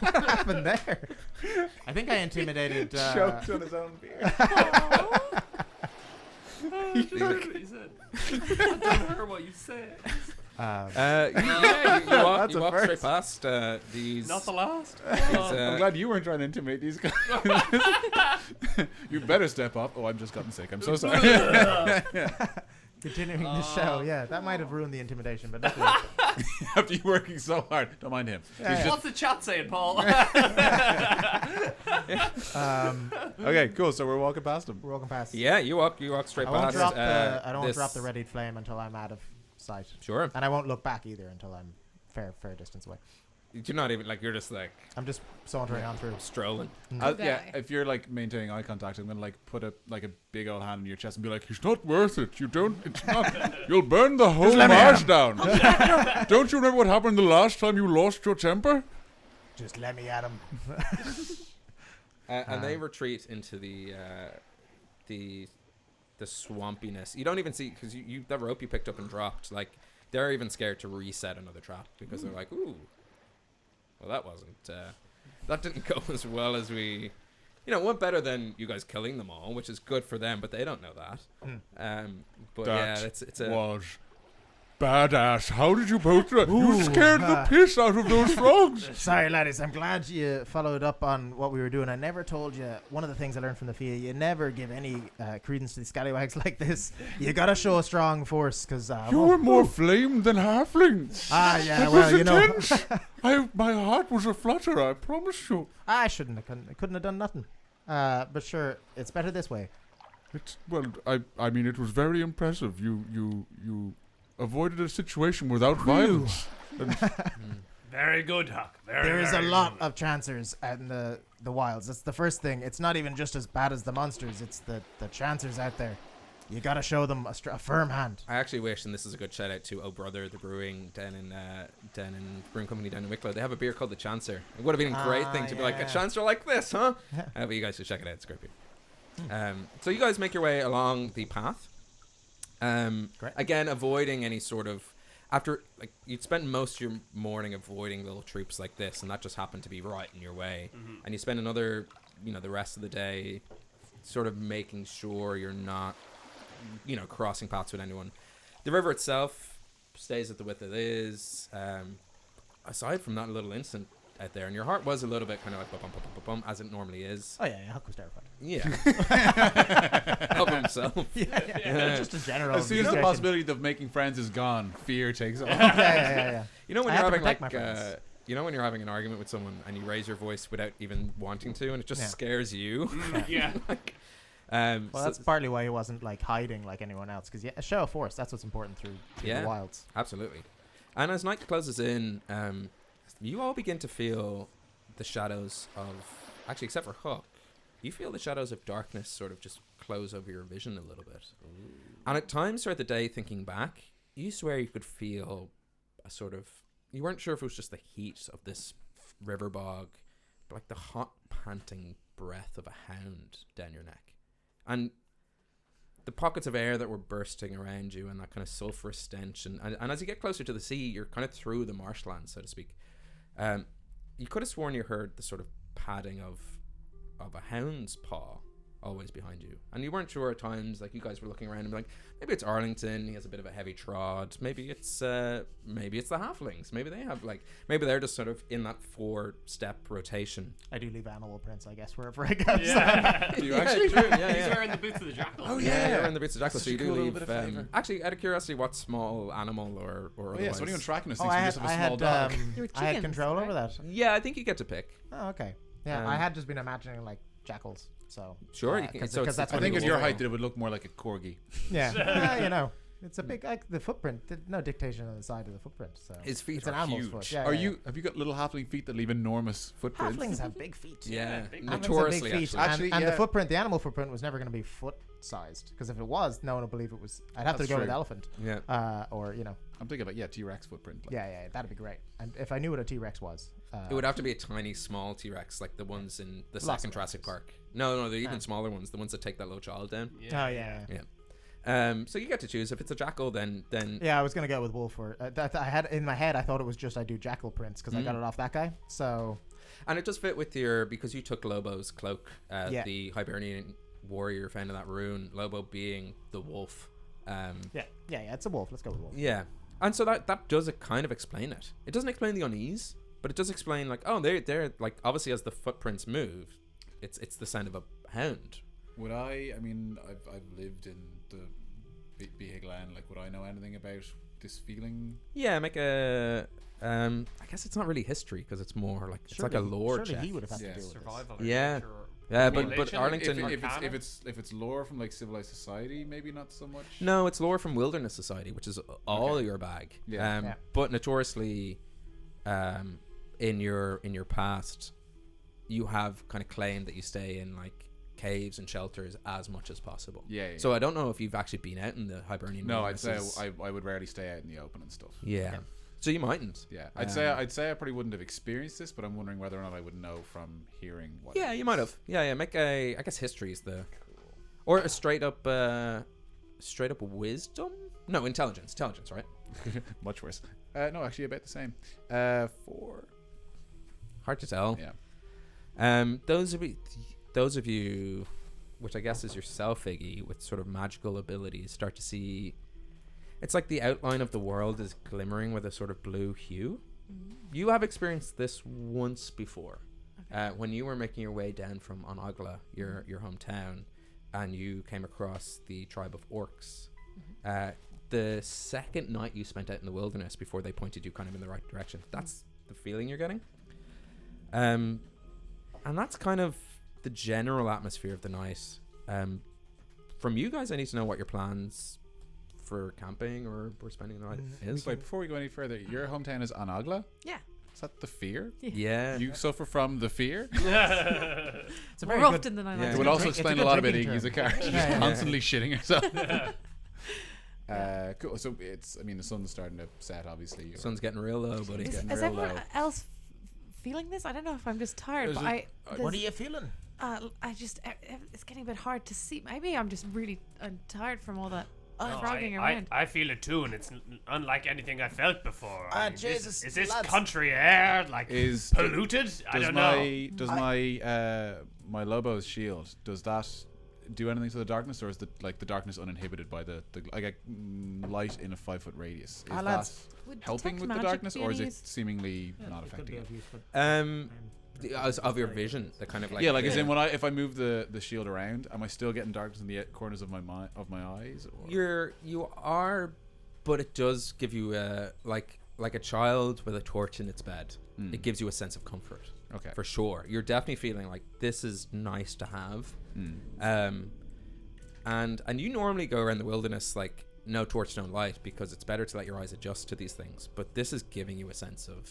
Speaker 1: What happened there? I think I intimidated.
Speaker 3: Choked on his own beer.
Speaker 5: I just heard what you said. I don't hear what you said.
Speaker 2: You walk straight past these.
Speaker 5: Not the last.
Speaker 3: I'm glad you weren't trying to intimidate these guys. You better step up. Oh, I've just gotten sick. I'm so sorry.
Speaker 1: Continuing the show, yeah, that might have ruined the intimidation, but nothing.
Speaker 3: After you working so hard, don't mind him.
Speaker 5: What's the chat saying, Paul?
Speaker 3: Okay, cool. So we're walking past him.
Speaker 1: We're walking past.
Speaker 2: Yeah, you walk straight
Speaker 1: I won't
Speaker 2: past.
Speaker 1: drop the. I don't
Speaker 2: this-
Speaker 1: drop the readied flame until I'm out of sight,
Speaker 2: Sure.
Speaker 1: and I won't look back either until I'm fair distance away.
Speaker 2: You're not even you're just
Speaker 1: I'm just sauntering on through.
Speaker 2: strolling.
Speaker 3: Yeah,
Speaker 4: Okay.
Speaker 3: if you're maintaining eye contact, I'm gonna put a big old hand on your chest and be like,
Speaker 6: It's not worth it. You don't. It's not. You'll burn the whole
Speaker 1: let me
Speaker 6: marsh
Speaker 1: at
Speaker 6: down. Don't you remember what happened the last time you lost your temper?
Speaker 1: Just let me at him.
Speaker 2: And they retreat into the swampiness. You don't even see because you that rope you picked up and dropped. They're even scared to reset another trap because they're like, ooh. Well, that didn't go as well as we, it went better than you guys killing them all, which is good for them, but they don't know that. But
Speaker 6: That
Speaker 2: yeah, it's a
Speaker 6: was badass. How did you both do it? You scared the piss out of those frogs.
Speaker 1: Sorry, laddies. I'm glad you followed up on what we were doing. I never told you. One of the things I learned from the field, you never give any credence to the scallywags like this. You gotta show a strong force, because
Speaker 6: You were more flame than halfling.
Speaker 1: yeah.
Speaker 6: It
Speaker 1: Well,
Speaker 6: was intense. My heart was a flutter. I promise you.
Speaker 1: I couldn't have done nothing. But sure, it's better this way.
Speaker 6: I mean, it was very impressive. You avoided a situation without violence.
Speaker 5: Very good, Huck.
Speaker 1: There is a lot of chancers out in the wilds. That's the first thing. It's not even just as bad as the monsters. It's the chancers out there. You gotta show them a firm hand.
Speaker 2: I actually wish, and this is a good shout out to Oh Brother, the brewing down in brewing company down in Wicklow. They have a beer called the Chancer. It would have been a great thing to be like a Chancer like this, huh?
Speaker 1: Yeah.
Speaker 2: But you guys should check it out. It's great beer. So you guys make your way along the path.
Speaker 1: Great.
Speaker 2: Again, avoiding any sort of after you'd spend most of your morning avoiding little troops like this, and that just happened to be right in your way. And you spend another, the rest of the day, sort of making sure you're not, crossing paths with anyone. The river itself stays at the width it is. Aside from that little incident out there, and your heart was a little bit kind of like bum, bum, bum, bum, bum, as it normally is.
Speaker 1: Oh yeah, Huck was terrified.
Speaker 2: Yeah. Of himself.
Speaker 1: Yeah. Just in general.
Speaker 3: As soon as the possibility of making friends is gone, fear takes off.
Speaker 1: Yeah.
Speaker 2: When
Speaker 1: I
Speaker 2: you're
Speaker 1: have to
Speaker 2: having
Speaker 1: protect my friends.
Speaker 2: when you're having an argument with someone and you raise your voice without even wanting to, and it just scares you.
Speaker 5: Yeah.
Speaker 1: Well, that's partly why he wasn't hiding like anyone else, because a show of force. That's what's important through the wilds.
Speaker 2: Absolutely. And as night closes in, you all begin to feel the shadows of, actually, except for Huck, you feel the shadows of darkness sort of just close over your vision a little bit. And at times throughout the day, thinking back, you swear you could feel a sort of, you weren't sure if it was just the heat of this river bog, but like the hot, panting breath of a hound down your neck. And the pockets of air that were bursting around you and that kind of sulfurous stench. And as you get closer to the sea, you're kind of through the marshland, so to speak. You could have sworn you heard the sort of padding of a hound's paw always behind you. And you weren't sure at times, like you guys were looking around and be like, maybe it's Arlington, he has a bit of a heavy trod, maybe it's the halflings, maybe they have like, maybe they're just sort of in that 4-step rotation.
Speaker 1: I do leave animal prints, I guess, wherever I go.
Speaker 5: Yeah.
Speaker 3: Do you actually?
Speaker 2: True. Yeah,
Speaker 5: He's
Speaker 2: yeah.
Speaker 5: wearing the boots of the jackal.
Speaker 3: Oh,
Speaker 2: Yeah,
Speaker 3: yeah.
Speaker 2: you're in the boots of jackal, so you
Speaker 3: Such a
Speaker 2: do
Speaker 3: cool
Speaker 2: leave.
Speaker 3: little bit of flavour.
Speaker 2: Actually, out of curiosity, what small animal or
Speaker 3: Oh,
Speaker 2: otherwise?
Speaker 3: yeah, so anyone tracking us
Speaker 1: Oh,
Speaker 3: thinks
Speaker 1: I
Speaker 3: we
Speaker 1: had,
Speaker 3: just have
Speaker 1: I
Speaker 3: a small
Speaker 1: had,
Speaker 3: dog.
Speaker 4: There were
Speaker 1: I had
Speaker 4: chickens,
Speaker 1: control
Speaker 4: right?
Speaker 1: over that.
Speaker 2: Yeah, I think you get to pick.
Speaker 1: Oh, okay. Yeah,
Speaker 2: Um,
Speaker 1: I had just been imagining like jackals. So
Speaker 2: Sure, you can. So
Speaker 1: because that's
Speaker 3: I
Speaker 1: what
Speaker 3: think
Speaker 1: it
Speaker 3: at
Speaker 1: was
Speaker 3: your
Speaker 1: for.
Speaker 3: height, it would look more like a corgi.
Speaker 1: Yeah, you know, it's a big like the footprint. No dictation on the side of the footprint. So
Speaker 2: His feet
Speaker 1: it's an
Speaker 2: are
Speaker 1: animal's
Speaker 2: huge.
Speaker 1: foot. Yeah,
Speaker 3: Are
Speaker 1: yeah,
Speaker 3: you? Have you got little halfling feet that leave enormous
Speaker 1: yeah.
Speaker 3: footprints?
Speaker 1: Halflings have big feet.
Speaker 2: Yeah,
Speaker 5: big
Speaker 1: Halflings have
Speaker 2: notoriously
Speaker 1: big feet.
Speaker 2: actually.
Speaker 3: Actually,
Speaker 1: and
Speaker 3: yeah.
Speaker 1: the footprint, the animal footprint, was never going to be foot-sized because if it was, no one would believe it was. I'd have
Speaker 3: That's
Speaker 1: to go with
Speaker 3: true.
Speaker 1: elephant,
Speaker 2: Yeah.
Speaker 1: or
Speaker 3: I'm thinking about T-Rex footprint. Like.
Speaker 1: yeah, that'd be great. And if I knew what a T-Rex was,
Speaker 2: It would have to be a tiny, small T-Rex, like the ones in the second Jurassic
Speaker 1: Velociraptors.
Speaker 2: Park. No, they're even
Speaker 1: Ah.
Speaker 2: smaller ones, the ones that take that little child down.
Speaker 1: Oh yeah.
Speaker 2: So you get to choose. If it's a jackal, then
Speaker 1: Yeah, I was gonna go with wolf or I had in my head. I thought it was just I do jackal prints because I got it off that guy. So
Speaker 2: and it does fit with your, because you took Lobo's cloak,
Speaker 1: Yeah.
Speaker 2: the Hibernian warrior found in that rune. Lobo being the wolf.
Speaker 1: yeah, it's a wolf. Let's go with wolf.
Speaker 2: Yeah, and so that does kind of explain it. It doesn't explain the unease, but it does explain like, oh, they're like, obviously as the footprints move, it's the sound of a hound.
Speaker 3: Would I mean, I've lived in the big land. Like, would I know anything about this feeling?
Speaker 2: Yeah, make a. I guess it's not really history because it's more like it's like a lore
Speaker 1: Surely
Speaker 2: check.
Speaker 1: he would have had
Speaker 3: Yeah.
Speaker 1: to do with this.
Speaker 5: Survival. Or
Speaker 2: Yeah.
Speaker 5: nature or
Speaker 2: Yeah, but
Speaker 5: religion,
Speaker 2: Arlington.
Speaker 3: If it's lore from like civilized society, maybe not so much.
Speaker 2: No, it's lore from Wilderness Society, which is all your bag.
Speaker 3: Yeah.
Speaker 1: Yeah.
Speaker 2: But notoriously, in your past, you have kind of claimed that you stay in like caves and shelters as much as possible.
Speaker 3: Yeah.
Speaker 2: So I don't know if you've actually been out in the Hibernian.
Speaker 3: No, I'd say
Speaker 2: wildernesses.
Speaker 3: I would rarely stay out in the open and stuff.
Speaker 2: Yeah.
Speaker 1: Okay.
Speaker 2: So you mightn't.
Speaker 3: Yeah, I'd say I probably wouldn't have experienced this, but I'm wondering whether or not I would know from hearing what.
Speaker 2: Yeah, you might have. Yeah. Make a. I guess history is the, or a straight up wisdom. No, intelligence. Intelligence, right?
Speaker 3: Much worse. No, actually about the same. 4.
Speaker 2: Hard to tell.
Speaker 3: Yeah.
Speaker 2: Those of you, which I guess is yourself, Iggy, with sort of magical abilities, start to see. It's like the outline of the world is glimmering with a sort of blue hue. You have experienced this once before, when you were making your way down from Onagla, your hometown, and you came across the tribe of orcs. The second night you spent out in the wilderness before they pointed you kind of in the right direction. That's the feeling you're getting. And that's kind of the general atmosphere of the night. From you guys, I need to know what your plans for camping or for spending the night is.
Speaker 3: Wait, before we go any further, your hometown is Onagla?
Speaker 4: Yeah.
Speaker 3: Is that the fear?
Speaker 2: Yeah.
Speaker 3: You suffer from the fear?
Speaker 1: It's a
Speaker 4: More
Speaker 1: very good.
Speaker 4: often than I
Speaker 2: Yeah.
Speaker 4: like
Speaker 3: It
Speaker 4: to
Speaker 3: would
Speaker 4: drink.
Speaker 3: also
Speaker 1: it's a
Speaker 3: explain a
Speaker 1: good
Speaker 3: lot about
Speaker 1: drinking
Speaker 3: Iggy's
Speaker 1: term.
Speaker 3: character. She's
Speaker 1: Yeah, yeah.
Speaker 3: constantly shitting herself. Cool. So the sun's starting to set, obviously.
Speaker 2: Sun's getting real low, buddy.
Speaker 3: It's getting
Speaker 4: Is
Speaker 3: real
Speaker 4: everyone
Speaker 3: low.
Speaker 4: else feeling this? I don't know if I'm just tired,
Speaker 3: Is
Speaker 4: but
Speaker 3: it-
Speaker 1: What are you feeling?
Speaker 4: I just it's getting a bit hard to see. Maybe I'm just really tired from all that
Speaker 5: No,
Speaker 4: frogging around.
Speaker 5: I feel it too, and it's unlike anything I felt before. I mean,
Speaker 1: Jesus,
Speaker 5: is this
Speaker 1: lads.
Speaker 5: country air like
Speaker 3: Is
Speaker 5: polluted? I don't know.
Speaker 3: Does my Lobo's shield, does that do anything to the darkness, or is the darkness uninhibited by the light in a 5-foot radius? Is
Speaker 1: lads.
Speaker 3: that
Speaker 4: Would
Speaker 3: helping
Speaker 4: detect
Speaker 3: with the
Speaker 4: magic
Speaker 3: darkness,
Speaker 4: be
Speaker 3: or is
Speaker 4: any
Speaker 3: it
Speaker 4: use?
Speaker 3: seemingly not affecting it?
Speaker 2: Of your vision, the kind of like
Speaker 3: As in if I move the shield around, am I still getting darkness in the corners of my eyes? Or?
Speaker 2: you are, but it does give you like a child with a torch in its bed. It gives you a sense of comfort.
Speaker 3: Okay.
Speaker 2: For sure, you're definitely feeling like this is nice to have. And you normally go around the wilderness like no torch, no light, because it's better to let your eyes adjust to these things. But this is giving you a sense of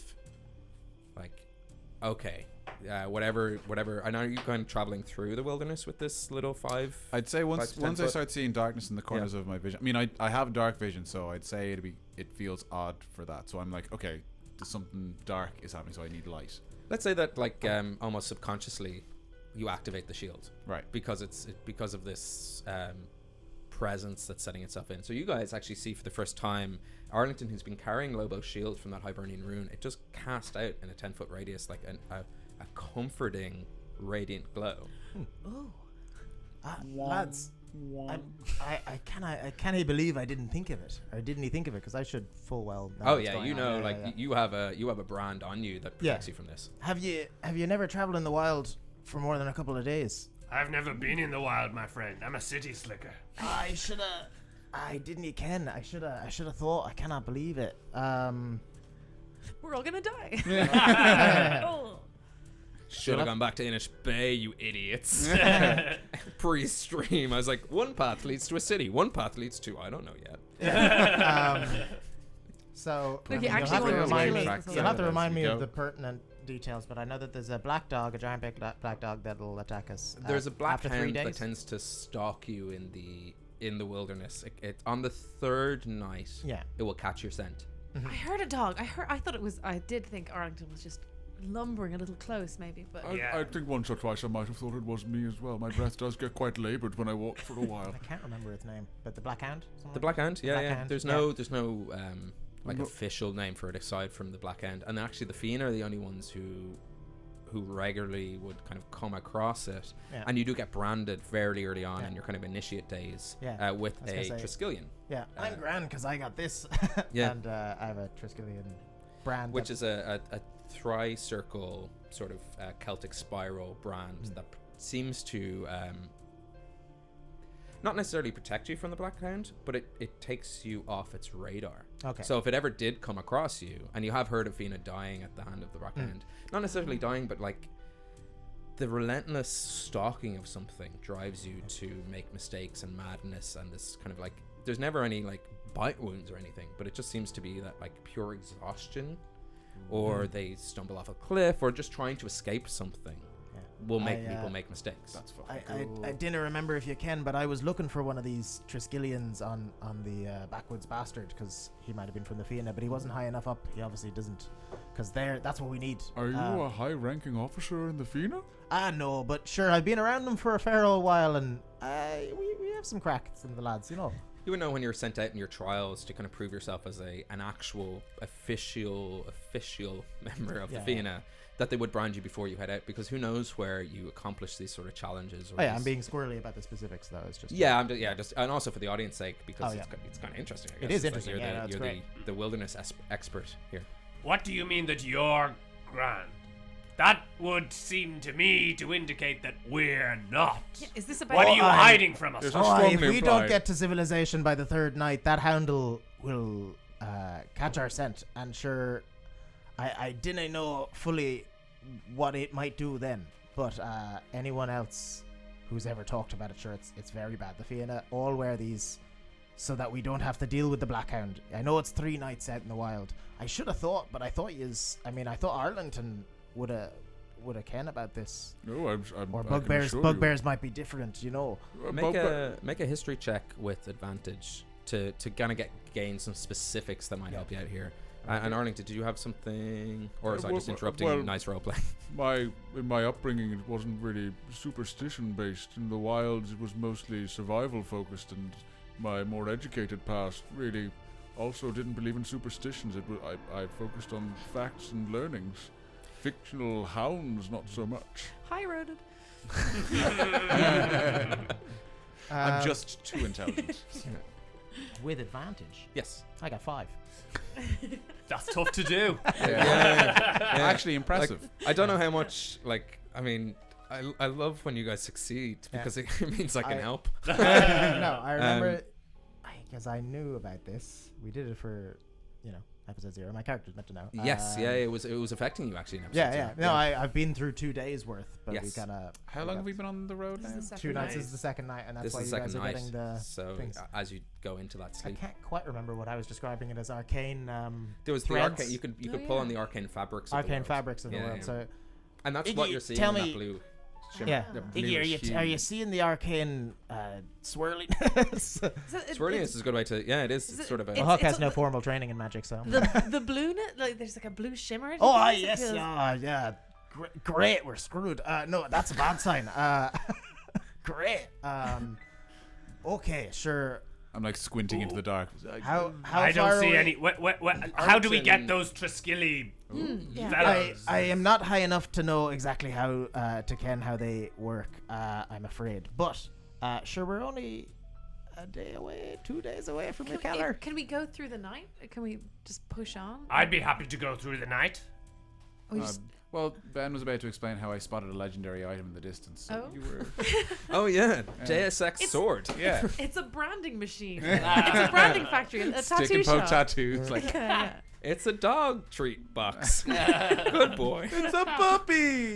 Speaker 2: like, okay, whatever. I know you're kind of traveling through the wilderness with this little 5.
Speaker 3: I'd say
Speaker 2: 5
Speaker 3: once
Speaker 2: to 10
Speaker 3: I
Speaker 2: foot.
Speaker 3: start seeing darkness in the corners of my vision. I mean, I have dark vision, so I'd say it feels odd for that. So I'm like, okay, there's something dark is happening, so I need light.
Speaker 2: Let's say that like almost subconsciously you activate the shield,
Speaker 3: Right.
Speaker 2: because because of this presence that's setting itself in. So you guys actually see for the first time Arlington, who's been carrying Lobo's shield from that Hibernian rune, it just cast out in a 10-foot radius like a comforting radiant glow.
Speaker 4: Ooh.
Speaker 1: Lads, I can't believe I didn't think of it. Or didn't he think of it? Because I should full well know.
Speaker 2: Oh
Speaker 1: what's
Speaker 2: yeah,
Speaker 1: going
Speaker 2: you
Speaker 1: on.
Speaker 2: know,
Speaker 1: Yeah.
Speaker 2: you have a brand on you that protects you from this.
Speaker 1: Have you never traveled in the wild for more than a couple of days?
Speaker 5: I've never been in the wild, my friend. I'm a city slicker.
Speaker 1: I shoulda. I didn't ken. I shoulda thought. I cannot believe it.
Speaker 4: We're all gonna die. Oh.
Speaker 2: Should have gone back to Inish Bay, you idiots. Pre-stream, I was like, one path leads to a city. One path leads to I don't know yet.
Speaker 1: So
Speaker 4: Look,
Speaker 1: you'll
Speaker 4: you actually
Speaker 1: have to
Speaker 4: want to
Speaker 1: remind
Speaker 4: kill
Speaker 1: me.
Speaker 4: us.
Speaker 1: You'll have to remind me
Speaker 3: Go.
Speaker 1: of the pertinent details, but I know that there's a black dog, a giant black dog that'll attack us.
Speaker 2: There's a black
Speaker 1: after 3
Speaker 2: hound
Speaker 1: days.
Speaker 2: that tends to stalk you in the wilderness. It on the third night.
Speaker 1: Yeah.
Speaker 2: It will catch your scent.
Speaker 4: I heard a dog. I thought it was. I did think Arlington was just lumbering a little close, maybe. But
Speaker 6: I think once or twice I might have thought it was me as well. My breath does get quite laboured when I walk for a while.
Speaker 1: I can't remember its name, but the black hound.
Speaker 2: The black hound, yeah,
Speaker 1: Black
Speaker 2: yeah.
Speaker 1: hound,
Speaker 2: There's no like official name for it aside from the black hound, and actually the Fianna are the only ones who regularly would kind of come across it, and you do get branded fairly early on in your kind of initiate days with a Triskelion.
Speaker 1: Yeah, I'm grand because I got this.
Speaker 2: Yeah.
Speaker 1: And I have a Triskelion brand,
Speaker 2: Which is a tri-circle sort of Celtic spiral brand that seems to not necessarily protect you from the Black Hound, but it takes you off its radar.
Speaker 1: Okay.
Speaker 2: So if it ever did come across you, and you have heard of Fianna dying at the hand of the Black Hound, not necessarily dying, but like the relentless stalking of something drives you to make mistakes and madness, and this kind of like, there's never any like bite wounds or anything, but it just seems to be that like pure exhaustion, or they stumble off a cliff, or just trying to escape something will make people make mistakes.
Speaker 3: That's fucking cool.
Speaker 1: I didn't remember if you can, but I was looking for one of these Triskelions on the Backwoods Bastard, because he might have been from the Fianna, but he wasn't high enough up. He obviously doesn't, because that's what we need.
Speaker 6: Are you a high-ranking officer in the Fianna?
Speaker 1: No, but sure, I've been around them for a fair old while, and we have some cracks in the lads, you know.
Speaker 2: You would know when you're sent out in your trials to kind of prove yourself as an actual official member of the Fianna, that they would brand you before you head out, because who knows where you accomplish these sort of challenges. Or
Speaker 1: I'm being squirrely about the specifics, though. It's just
Speaker 2: just and also for the audience sake, because it's kind of interesting. I guess.
Speaker 1: It is
Speaker 2: It's
Speaker 1: interesting.
Speaker 2: Like
Speaker 1: You're
Speaker 2: the wilderness expert here.
Speaker 5: What do you mean that you're grand? That would seem to me to indicate that we're not.
Speaker 4: Yeah, is this about?
Speaker 5: What are you hiding from us?
Speaker 6: There's a strong
Speaker 1: if we
Speaker 6: implied.
Speaker 1: don't get to civilization by the third night, that hound will catch our scent. And sure, I didn't know fully what it might do then, but anyone else who's ever talked about it, sure, it's very bad. The Fianna all wear these so that we don't have to deal with the Black Hound. I know it's 3 nights out in the wild. I should have thought, but I thought I thought Arlington would have ken about this.
Speaker 6: No, I'm
Speaker 1: Or
Speaker 6: I can
Speaker 1: bugbears.
Speaker 6: assure you.
Speaker 1: Bugbears might be different, you know.
Speaker 2: Make a history check with advantage to kind of gain some specifics that might help you out here. And Arlington, did you have something, or was I just interrupting nice roleplay?
Speaker 6: In my upbringing, it wasn't really superstition based. In the wilds, it was mostly survival focused, and my more educated past really also didn't believe in superstitions. I focused on facts and learnings. Fictional hounds, not so much.
Speaker 4: High roaded.
Speaker 3: I'm just too intelligent.
Speaker 1: With advantage.
Speaker 2: Yes.
Speaker 1: I got 5.
Speaker 5: That's tough to do.
Speaker 3: Actually impressive.
Speaker 2: Like, I don't know how much. Like, I mean, I love when you guys succeed because it means I can help.
Speaker 1: No, I remember. Because I knew about this. We did it for, episode 0. My character's meant to know.
Speaker 2: Yes, it was affecting you actually in episode
Speaker 1: Yeah.
Speaker 2: 0.
Speaker 1: No, I've been through 2 days worth, but we
Speaker 2: Yes.
Speaker 1: kind of.
Speaker 3: How long have we been on the road now?
Speaker 1: 2 nights is the second night, and that's
Speaker 2: This
Speaker 1: why
Speaker 2: is
Speaker 1: you
Speaker 2: the
Speaker 1: guys
Speaker 2: second
Speaker 1: are
Speaker 2: night.
Speaker 1: getting the
Speaker 2: So
Speaker 1: things.
Speaker 2: as you go into that
Speaker 1: I
Speaker 2: sleep,
Speaker 1: can't quite remember what I was describing it as arcane.
Speaker 2: there was the
Speaker 1: threads.
Speaker 2: arcane. You could pull on the arcane fabrics. Of the
Speaker 1: Arcane
Speaker 2: world.
Speaker 1: fabrics of the
Speaker 2: Yeah,
Speaker 1: world.
Speaker 2: yeah.
Speaker 1: So
Speaker 2: And that's
Speaker 1: Iggy,
Speaker 2: what you're seeing
Speaker 1: tell
Speaker 2: in
Speaker 1: me-
Speaker 2: that blue. Shimmer.
Speaker 1: yeah,
Speaker 2: The
Speaker 1: Iggy,
Speaker 2: blue
Speaker 1: are you
Speaker 2: hue.
Speaker 1: seeing the arcane swirliness?
Speaker 2: Swirliness is a good way to. Yeah, it is.
Speaker 4: Is
Speaker 2: It's
Speaker 4: it-
Speaker 2: sort of a.
Speaker 4: it's-
Speaker 1: Huck has no formal training in magic, so.
Speaker 4: The blueness, like there's like a blue shimmer.
Speaker 1: Oh,
Speaker 4: to it.
Speaker 1: yes,
Speaker 4: It feels-
Speaker 1: yeah. Great, we're screwed. No, that's a bad sign. Great. Okay, sure.
Speaker 3: I'm like squinting into the dark.
Speaker 1: How
Speaker 5: I don't
Speaker 1: far
Speaker 5: see
Speaker 1: away-
Speaker 5: any. How do we get
Speaker 2: Arlington-
Speaker 5: those Triskeli
Speaker 4: Yeah.
Speaker 5: fellows?
Speaker 1: I am not high enough to know exactly how to ken how they work. I'm afraid, but Sure, we're only a day away, 2 days away from McKellar.
Speaker 4: Can we go through the night? Can we just push on?
Speaker 5: I'd be happy to go through the night.
Speaker 4: We just-
Speaker 3: Well, Ben was about to explain how I spotted a legendary item in the distance. So
Speaker 4: Oh.
Speaker 3: you were.
Speaker 2: Oh yeah, Deus Ex
Speaker 4: It's-
Speaker 2: sword.
Speaker 3: Yeah.
Speaker 4: It's a branding machine. It's a branding factory. A
Speaker 3: Stick
Speaker 4: tattoo
Speaker 3: and poke
Speaker 4: shop.
Speaker 3: tattoos. Like,
Speaker 4: Yeah.
Speaker 2: It's a dog treat box. Good boy.
Speaker 3: it's a puppy!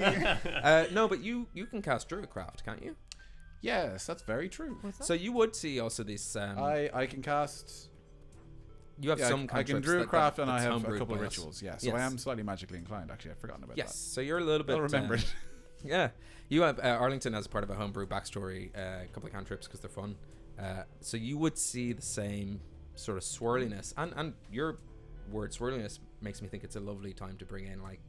Speaker 2: No, but you can cast Druidcraft, can't you?
Speaker 3: Yes, that's very true.
Speaker 4: What's that?
Speaker 2: So you would see also this.
Speaker 3: I can cast.
Speaker 2: You have
Speaker 3: Yeah,
Speaker 2: some.
Speaker 3: I can
Speaker 2: cantrips
Speaker 3: Druidcraft and I
Speaker 2: that's
Speaker 3: have a
Speaker 2: homebrewed
Speaker 3: couple of
Speaker 2: by us.
Speaker 3: rituals. Yeah, so
Speaker 2: Yes.
Speaker 3: I am slightly magically inclined. Actually, I've forgotten about
Speaker 2: Yes, so you're a little bit.
Speaker 3: that. I'll remember it.
Speaker 2: Yeah, you have Arlington as part of a homebrew backstory. A couple of cantrips because they're fun. So you would see the same sort of swirliness, and your word swirliness makes me think it's a lovely time to bring in like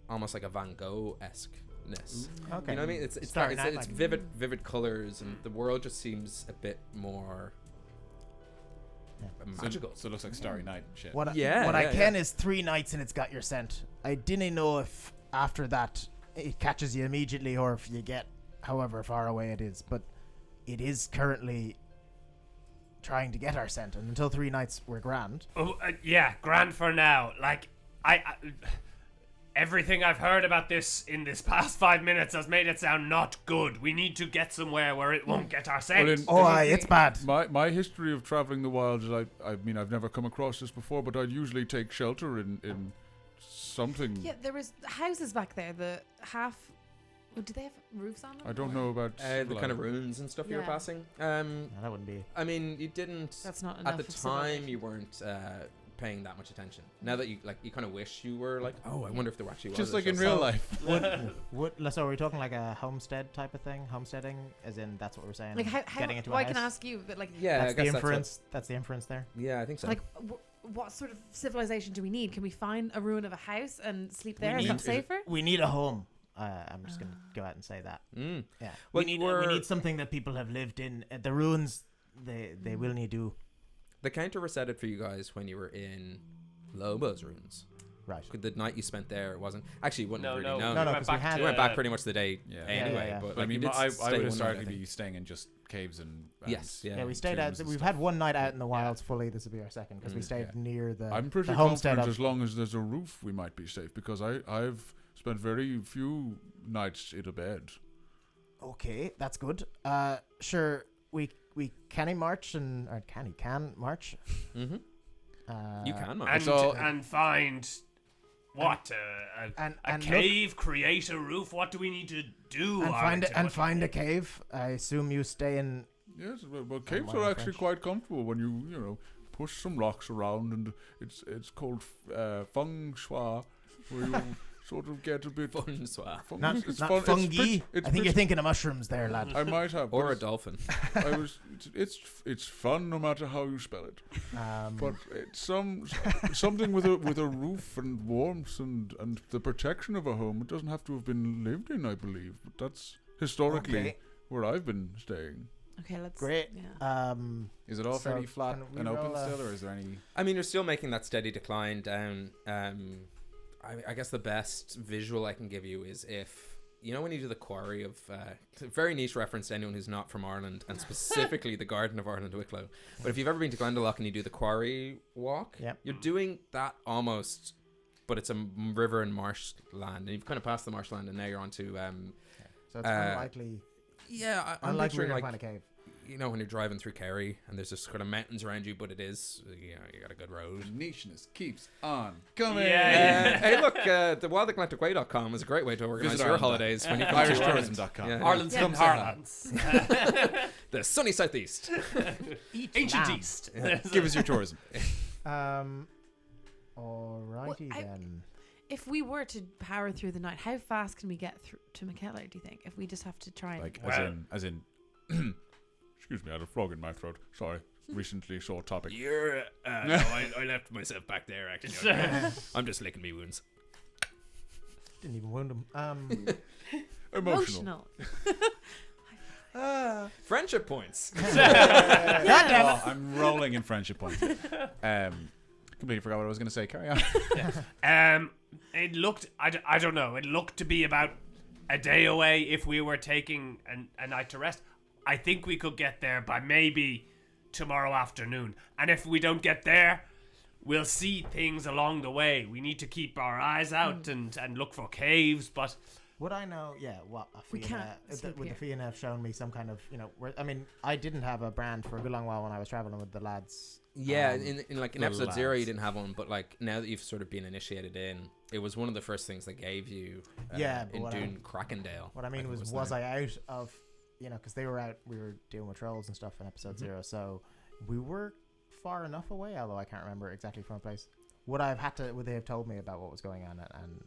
Speaker 2: almost like a Van Gogh-esque-ness.
Speaker 1: Okay.
Speaker 2: You know what I mean? It's
Speaker 1: Starry
Speaker 2: it's
Speaker 1: Night,
Speaker 2: it's
Speaker 1: like-
Speaker 2: vivid colors, and the world just seems a bit more magical.
Speaker 3: So it looks like Starry Night and shit.
Speaker 1: What
Speaker 2: Yeah,
Speaker 1: I
Speaker 2: yeah,
Speaker 1: can is 3 nights and it's got your scent. I didn't know if after that it catches you immediately or if you get however far away it is, but it is currently trying to get our scent, and until 3 nights we're grand.
Speaker 5: Oh, yeah, grand for now. Like, I everything I've heard about this in this past 5 minutes has made it sound not good. We need to get somewhere where it won't get our scent.
Speaker 6: Well, in-
Speaker 1: Oh, aye, it's bad.
Speaker 6: My history of traveling the wilds is I mean I've never come across this before, but I'd usually take shelter in something.
Speaker 4: Yeah, there was houses back there. The half. Oh, do they have roofs on them?
Speaker 6: I don't
Speaker 4: or-
Speaker 6: know about
Speaker 2: The kind of runes and stuff you were
Speaker 4: Yeah.
Speaker 2: passing.
Speaker 1: Yeah, that wouldn't be.
Speaker 2: I mean, you didn't.
Speaker 4: That's not enough.
Speaker 2: At the
Speaker 4: of
Speaker 2: time,
Speaker 4: civilization.
Speaker 2: you weren't paying that much attention. Now that you like, you kind of wish you were like, oh, I wonder if there actually was.
Speaker 3: Just
Speaker 2: a
Speaker 3: like in
Speaker 2: shelter.
Speaker 3: real life.
Speaker 1: So are we talking like a homestead type of thing? Homesteading, as in that's what we're saying.
Speaker 4: Like how?
Speaker 1: Getting into
Speaker 4: Well,
Speaker 1: a
Speaker 4: I can
Speaker 1: house?
Speaker 4: ask you, but like,
Speaker 2: Yeah,
Speaker 1: That's
Speaker 2: I
Speaker 1: the
Speaker 2: guess
Speaker 1: inference. That's the inference there.
Speaker 2: Yeah, I think so.
Speaker 4: like what sort of civilization do we need? Can we find a ruin of a house and sleep there?
Speaker 1: We
Speaker 4: Is
Speaker 1: need-
Speaker 4: that safer?
Speaker 1: We need a home. I'm just gonna go out and say that.
Speaker 2: Mm.
Speaker 1: Yeah.
Speaker 2: Well,
Speaker 1: we
Speaker 2: you
Speaker 1: need
Speaker 2: were-
Speaker 1: we need something that people have lived in. The ruins, they will need do.
Speaker 2: The counter resetted for you guys when you were in Lobo's ruins.
Speaker 1: Right.
Speaker 2: The night you spent there, it wasn't actually you wouldn't
Speaker 5: No,
Speaker 2: have
Speaker 5: no,
Speaker 2: really known.
Speaker 1: No, no,
Speaker 5: we
Speaker 1: 'cause
Speaker 5: went
Speaker 1: we
Speaker 5: back
Speaker 1: had-
Speaker 5: to,
Speaker 2: You went back pretty much the day
Speaker 3: Yeah.
Speaker 2: anyway.
Speaker 1: yeah.
Speaker 2: But
Speaker 3: But I
Speaker 2: like, you
Speaker 3: mean,
Speaker 2: did
Speaker 3: I
Speaker 2: stay
Speaker 3: would
Speaker 2: one
Speaker 3: have
Speaker 2: night,
Speaker 3: started
Speaker 2: I
Speaker 3: to
Speaker 2: think.
Speaker 3: be staying in just caves and
Speaker 2: Yes, yeah.
Speaker 1: Yeah, we stayed out.
Speaker 3: tombs and
Speaker 1: We've
Speaker 3: stuff.
Speaker 1: had one night out in the wilds fully. This will be our second because we
Speaker 2: Mm,
Speaker 1: stayed
Speaker 3: yeah.
Speaker 1: near the.
Speaker 6: I'm pretty
Speaker 1: the homestead
Speaker 6: confident
Speaker 1: of-
Speaker 6: as long as there's a roof, we might be safe because I've spent very few nights in a bed.
Speaker 1: Okay, that's good. Sure, we can march or can march.
Speaker 2: Mhm.
Speaker 1: Uh,
Speaker 2: You can, man.
Speaker 5: and
Speaker 3: So-
Speaker 5: and find what
Speaker 1: and
Speaker 5: a
Speaker 1: and look-
Speaker 5: cave, create a roof. What do we need to do?
Speaker 1: and
Speaker 5: Arlington?
Speaker 1: find a cave. I assume you stay in.
Speaker 6: Yes, well caves
Speaker 1: my
Speaker 6: are actually
Speaker 1: French.
Speaker 6: quite comfortable when you know push some rocks around, and it's called feng shui, where you sort of get a bit.
Speaker 2: Bonsoir.
Speaker 1: Not,
Speaker 6: it's
Speaker 1: not
Speaker 6: fun.
Speaker 1: fungi.
Speaker 6: It's pretty,
Speaker 1: I think you're thinking of mushrooms there, lad.
Speaker 6: I might have,
Speaker 2: Or
Speaker 6: but
Speaker 2: a dolphin.
Speaker 6: I was. It's fun no matter how you spell it. But it's something with a roof and warmth and the protection of a home. It doesn't have to have been lived in, I believe. But that's historically
Speaker 1: Okay.
Speaker 6: where I've been staying.
Speaker 4: Okay, let's.
Speaker 1: Great.
Speaker 4: Yeah.
Speaker 3: Is it all
Speaker 1: So
Speaker 3: fairly flat
Speaker 1: can we
Speaker 3: and open
Speaker 1: roll a-
Speaker 3: still, or is there any?
Speaker 2: I mean, you're still making that steady decline down. I guess the best visual I can give you is if you know when you do the quarry of very niche reference to anyone who's not from Ireland and specifically the Garden of Ireland Wicklow. But if you've ever been to Glendalough and you do the quarry walk,
Speaker 1: Yep.
Speaker 2: you're doing that almost, but it's a river and marshland, and you've kind of passed the marshland, and now you're onto
Speaker 1: So it's
Speaker 2: uh,
Speaker 1: unlikely.
Speaker 2: I'm
Speaker 1: Unlikely we're
Speaker 2: picturing
Speaker 1: gonna
Speaker 2: like
Speaker 1: find a cave.
Speaker 2: you know when you're driving through Kerry and there's just kind of mountains around you, but it is you got a good road.
Speaker 3: Nicheness keeps on coming.
Speaker 5: Yeah.
Speaker 2: Hey, look, the wildatlanticway.com is a great way to organise
Speaker 3: Visit
Speaker 2: your
Speaker 3: Ireland.
Speaker 2: holidays when you come to Ireland.
Speaker 3: IrishTourism.com.
Speaker 2: Yeah.
Speaker 5: Ireland's
Speaker 2: Yeah.
Speaker 5: come parlance.
Speaker 2: The sunny southeast.
Speaker 5: Ancient
Speaker 1: lamb.
Speaker 5: East.
Speaker 3: Give us your tourism.
Speaker 1: Alrighty
Speaker 4: Well,
Speaker 1: then.
Speaker 4: If we were to power through the night, how fast can we get through to McKellar? Do you think? If we just have to try and
Speaker 3: Like
Speaker 5: Well-
Speaker 3: as in.
Speaker 6: Excuse me, I had a frog in my throat. Sorry, recently sore topic.
Speaker 2: You're. No, I left myself back there, actually. I'm just licking me wounds.
Speaker 1: Didn't even wound him.
Speaker 6: Emotional.
Speaker 2: Friendship points.
Speaker 3: Oh, I'm rolling in friendship points. Completely forgot what I was going to say. Carry on.
Speaker 5: It looked. I don't know. It looked to be about a day away if we were taking a night to rest. I think we could get there by maybe tomorrow afternoon. And if we don't get there, we'll see things along the way. We need to keep our eyes out and look for caves, but...
Speaker 1: Would I know? Yeah, what
Speaker 4: We can't sleep
Speaker 1: would the
Speaker 4: here.
Speaker 1: Fianna have shown me some kind of, I mean, I didn't have a brand for a good long while when I was traveling with the lads.
Speaker 2: Yeah,
Speaker 1: Um,
Speaker 2: in
Speaker 3: the
Speaker 2: episode 0 you
Speaker 3: lads.
Speaker 2: didn't have one, but like now that you've sort of been initiated in, it was one of the first things they gave you.
Speaker 1: Yeah, but
Speaker 2: in
Speaker 1: what I-
Speaker 2: Dune Krackendale.
Speaker 1: What I mean
Speaker 2: think
Speaker 1: was
Speaker 2: the
Speaker 1: I
Speaker 2: name.
Speaker 1: out of, because they were out, we were dealing with trolls and stuff in episode 0, so we were far enough away, although I can't remember exactly from a place. Would they have told me about what was going on, and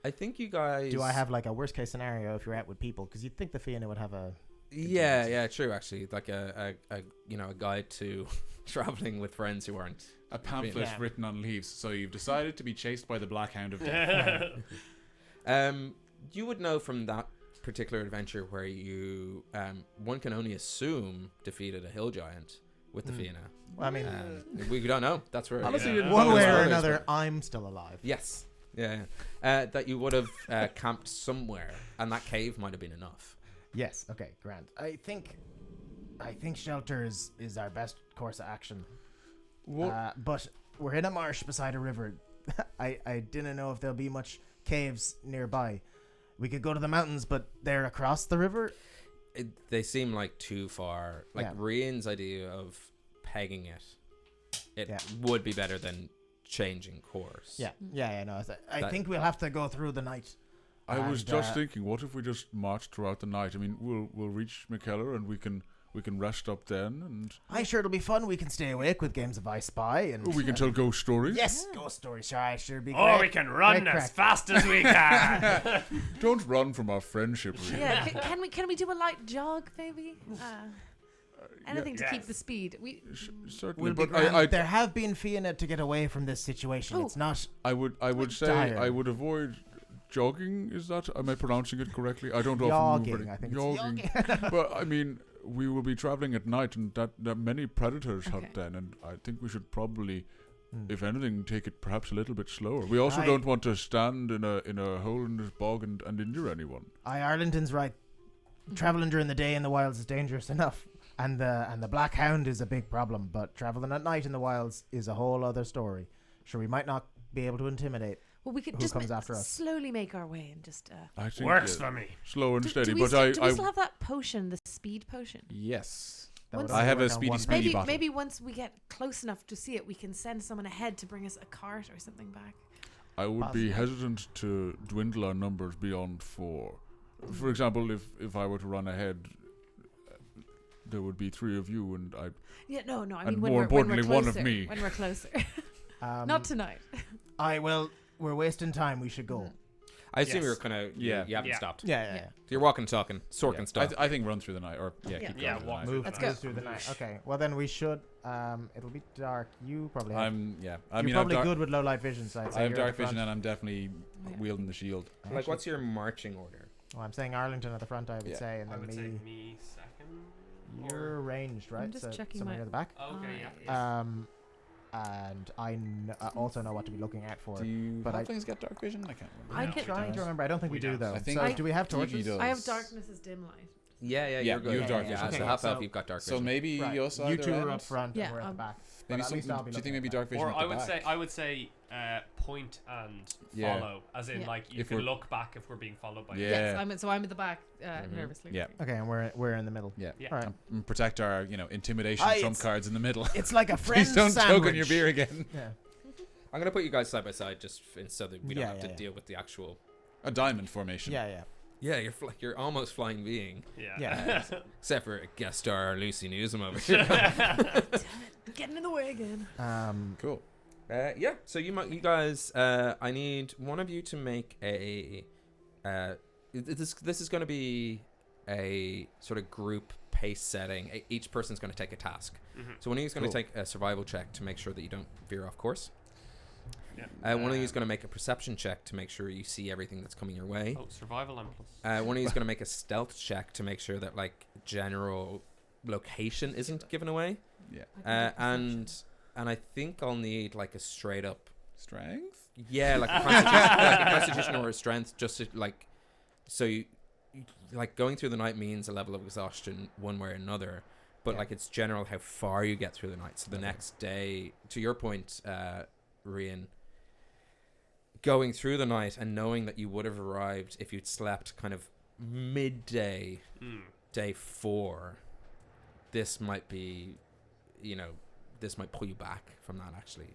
Speaker 2: I think you guys.
Speaker 1: do I have like a worst case scenario if you're out with people? Because you'd think the Fianna would have a.
Speaker 2: Yeah, true. Actually, like a guide to traveling with friends who aren't.
Speaker 3: A pamphlet
Speaker 1: Yeah.
Speaker 3: written on leaves. So you've decided to be chased by the Black Hound of Death.
Speaker 2: You would know from that particular adventure where you one can only assume defeated a hill giant with the Fianna.
Speaker 1: Well, I mean,
Speaker 2: We don't know. That's where.
Speaker 3: Honestly,
Speaker 5: Yeah.
Speaker 1: one way or
Speaker 2: spoilers,
Speaker 1: another,
Speaker 2: but-
Speaker 1: I'm still alive.
Speaker 2: Yes. Yeah. That you would have camped somewhere, and that cave might have been enough.
Speaker 1: Yes. Okay. Grand. I think shelter is our best course of action.
Speaker 6: What?
Speaker 1: But we're in a marsh beside a river. I didn't know if there'll be much caves nearby. We could go to the mountains, but they're across the river.
Speaker 2: They seem like too far. Like
Speaker 1: Yeah.
Speaker 2: Rian's idea of pegging it
Speaker 1: Yeah.
Speaker 2: would be better than changing course.
Speaker 1: Yeah. No. I
Speaker 2: That-
Speaker 1: think we'll have to go through the night.
Speaker 6: I was
Speaker 1: And,
Speaker 6: just thinking, what if we just march throughout the night? I mean, we'll reach McKellar and we can rest up then, and
Speaker 1: I'm sure it'll be fun. We can stay awake with games of I Spy and
Speaker 6: we can tell ghost stories.
Speaker 1: Yes, ghost stories. Sure, be
Speaker 5: Or
Speaker 1: great.
Speaker 5: we can run
Speaker 1: Great
Speaker 5: as
Speaker 1: crack.
Speaker 5: fast as we can.
Speaker 6: Don't run from our friendship. Really.
Speaker 4: Yeah, can we do a light jog maybe? Anything to keep
Speaker 5: Yes.
Speaker 4: the speed. We
Speaker 6: Certainly,
Speaker 1: We'll be
Speaker 6: but
Speaker 1: grand. There have been Fianna to get away from this situation.
Speaker 4: Oh.
Speaker 1: It's not.
Speaker 6: I would say
Speaker 1: dire.
Speaker 6: I would avoid jogging. Is that, am I pronouncing it correctly? I don't often move
Speaker 1: Jogging, I think
Speaker 6: jogging.
Speaker 1: it's
Speaker 6: But I mean, we will be traveling at night, and that many predators
Speaker 4: Okay.
Speaker 6: hunt then, and I think we should probably,
Speaker 1: Mm.
Speaker 6: if anything, take it perhaps a little bit slower. We also
Speaker 1: I-
Speaker 6: don't want to stand in a hole in this bog and injure anyone.
Speaker 1: Arlington's right. Traveling during the day in the wilds is dangerous enough, and the Black Hound is a big problem. But traveling at night in the wilds is a whole other story. Sure, we might not be able to intimidate.
Speaker 4: we could
Speaker 1: Who
Speaker 4: just
Speaker 1: comes after us?
Speaker 4: slowly make our way and just.
Speaker 6: I think
Speaker 5: Works for me.
Speaker 6: slow and steady.
Speaker 4: do we
Speaker 6: But
Speaker 4: still,
Speaker 6: I
Speaker 4: do we still have that potion, the speed potion?
Speaker 3: Yes.
Speaker 1: That would
Speaker 4: Once-
Speaker 1: only
Speaker 3: I have a
Speaker 1: work on
Speaker 3: speedy
Speaker 1: one
Speaker 3: speedy
Speaker 1: person.
Speaker 3: bottle.
Speaker 4: Maybe once we get close enough to see it, we can send someone ahead to bring us a cart or something back.
Speaker 6: I would be
Speaker 1: Possibly.
Speaker 6: hesitant to dwindle our numbers beyond 4. For example, if I were to run ahead, there would be 3 of you, and I.
Speaker 4: Yeah, no. I
Speaker 6: And
Speaker 4: mean,
Speaker 6: more
Speaker 4: when we're
Speaker 6: importantly,
Speaker 4: closer,
Speaker 6: one of me.
Speaker 4: When we're closer,
Speaker 1: Um,
Speaker 4: not tonight.
Speaker 1: We're wasting time. We should go.
Speaker 2: I assume
Speaker 5: Yes.
Speaker 2: you're kind of.
Speaker 3: Yeah.
Speaker 2: You haven't
Speaker 5: Yeah.
Speaker 2: stopped.
Speaker 1: Yeah.
Speaker 2: You're walking, talking, Sorkin
Speaker 3: Yeah.
Speaker 2: stuff.
Speaker 3: I think run through the night, or
Speaker 4: Yeah.
Speaker 3: keep going
Speaker 5: Yeah,
Speaker 3: through the
Speaker 5: walk
Speaker 3: night.
Speaker 5: through
Speaker 1: Move
Speaker 5: the
Speaker 4: Let's
Speaker 5: night.
Speaker 4: go.
Speaker 1: through the night. Okay. Well, then we should. It'll be dark. You probably. Have,
Speaker 3: I
Speaker 1: you're
Speaker 3: mean,
Speaker 1: probably
Speaker 3: I'm
Speaker 1: good with low light vision, so I'd say
Speaker 3: I have
Speaker 1: you're at
Speaker 3: dark
Speaker 1: the
Speaker 3: vision,
Speaker 1: front.
Speaker 3: and I'm definitely
Speaker 4: Yeah.
Speaker 3: wielding the shield.
Speaker 2: Like, what's your marching order?
Speaker 1: Well, I'm saying Arlington at the front. I would
Speaker 3: Yeah.
Speaker 1: say, and
Speaker 5: I
Speaker 1: then
Speaker 5: would say
Speaker 1: me.
Speaker 5: me second.
Speaker 1: You're ranged, right?
Speaker 4: just
Speaker 1: So
Speaker 4: checking
Speaker 1: somewhere
Speaker 4: my-
Speaker 1: near the back.
Speaker 5: Okay, yeah.
Speaker 1: And I also know what to be looking out for.
Speaker 3: Do you
Speaker 1: But I-
Speaker 3: halflings get dark vision? I can't remember.
Speaker 4: I
Speaker 1: I'm
Speaker 4: can-
Speaker 1: trying to remember. I don't think we,
Speaker 5: We
Speaker 1: do
Speaker 5: don't.
Speaker 1: though.
Speaker 3: I think
Speaker 1: so
Speaker 4: I-
Speaker 1: do we have
Speaker 3: Yugi
Speaker 1: torches?
Speaker 3: does.
Speaker 4: I have darkness as dim light.
Speaker 2: Yeah,
Speaker 3: Yeah,
Speaker 2: you're good.
Speaker 3: you have dark
Speaker 2: yeah,
Speaker 3: vision,
Speaker 2: as a
Speaker 3: so-
Speaker 2: half elf,
Speaker 3: so-
Speaker 2: you've got dark
Speaker 3: So
Speaker 2: vision.
Speaker 3: maybe
Speaker 1: Right.
Speaker 3: Yosa
Speaker 1: You
Speaker 3: either
Speaker 1: two are
Speaker 3: end?
Speaker 1: up front,
Speaker 4: Yeah,
Speaker 1: and we're at the back.
Speaker 3: Maybe
Speaker 1: But at
Speaker 3: some,
Speaker 1: least I'll be
Speaker 3: do you think
Speaker 1: looking
Speaker 3: maybe
Speaker 1: at
Speaker 3: dark vision
Speaker 5: Or
Speaker 3: at the back?
Speaker 5: I would say point and
Speaker 3: Yeah.
Speaker 5: follow, as in
Speaker 4: Yeah.
Speaker 5: like you
Speaker 3: If
Speaker 5: can
Speaker 3: we're-
Speaker 5: look back if we're being followed by.
Speaker 3: Yeah.
Speaker 4: Yes, I'm at the back, nervously.
Speaker 3: Yeah.
Speaker 1: Okay, and we're in the middle.
Speaker 3: Yeah.
Speaker 5: Yeah.
Speaker 1: All right.
Speaker 3: And protect our, intimidation
Speaker 1: Aye,
Speaker 3: trump
Speaker 1: it's-
Speaker 3: cards in the middle.
Speaker 1: It's like a friend
Speaker 3: Please don't
Speaker 1: sandwich.
Speaker 3: choke on your beer again.
Speaker 1: Yeah.
Speaker 2: I'm gonna put you guys side by side just so that we don't
Speaker 1: Yeah,
Speaker 2: have to
Speaker 1: yeah.
Speaker 2: deal with the actual.
Speaker 3: A diamond formation.
Speaker 1: Yeah.
Speaker 2: Yeah, you're almost flying being,
Speaker 5: Yeah.
Speaker 1: Yeah.
Speaker 2: except for guest star Lucy Newsom over here.
Speaker 4: Getting in the way again.
Speaker 3: Cool.
Speaker 2: Yeah. So you guys, I need one of you to make a. This is going to be a sort of group pace setting. Each person's going to take a task.
Speaker 5: Mhm.
Speaker 2: So one of you is going to
Speaker 3: Cool.
Speaker 2: take a survival check to make sure that you don't veer off course.
Speaker 5: Yeah.
Speaker 2: One of you is going to make a perception check to make sure you see everything that's coming your way.
Speaker 5: Oh, survival and plus.
Speaker 2: One of you is going to make a stealth check to make sure that like general location isn't given away.
Speaker 3: Yeah.
Speaker 2: And I think I'll need like a straight up,
Speaker 3: Strength?
Speaker 2: yeah, like a constitution or a strength, just to like, so like going through the night means a level of exhaustion one way or another, but like it's general how far you get through the night. So the next day, to your point, Rian, going through the night and knowing that you would have arrived if you'd slept kind of midday, day 4, this might be, this might pull you back from that actually.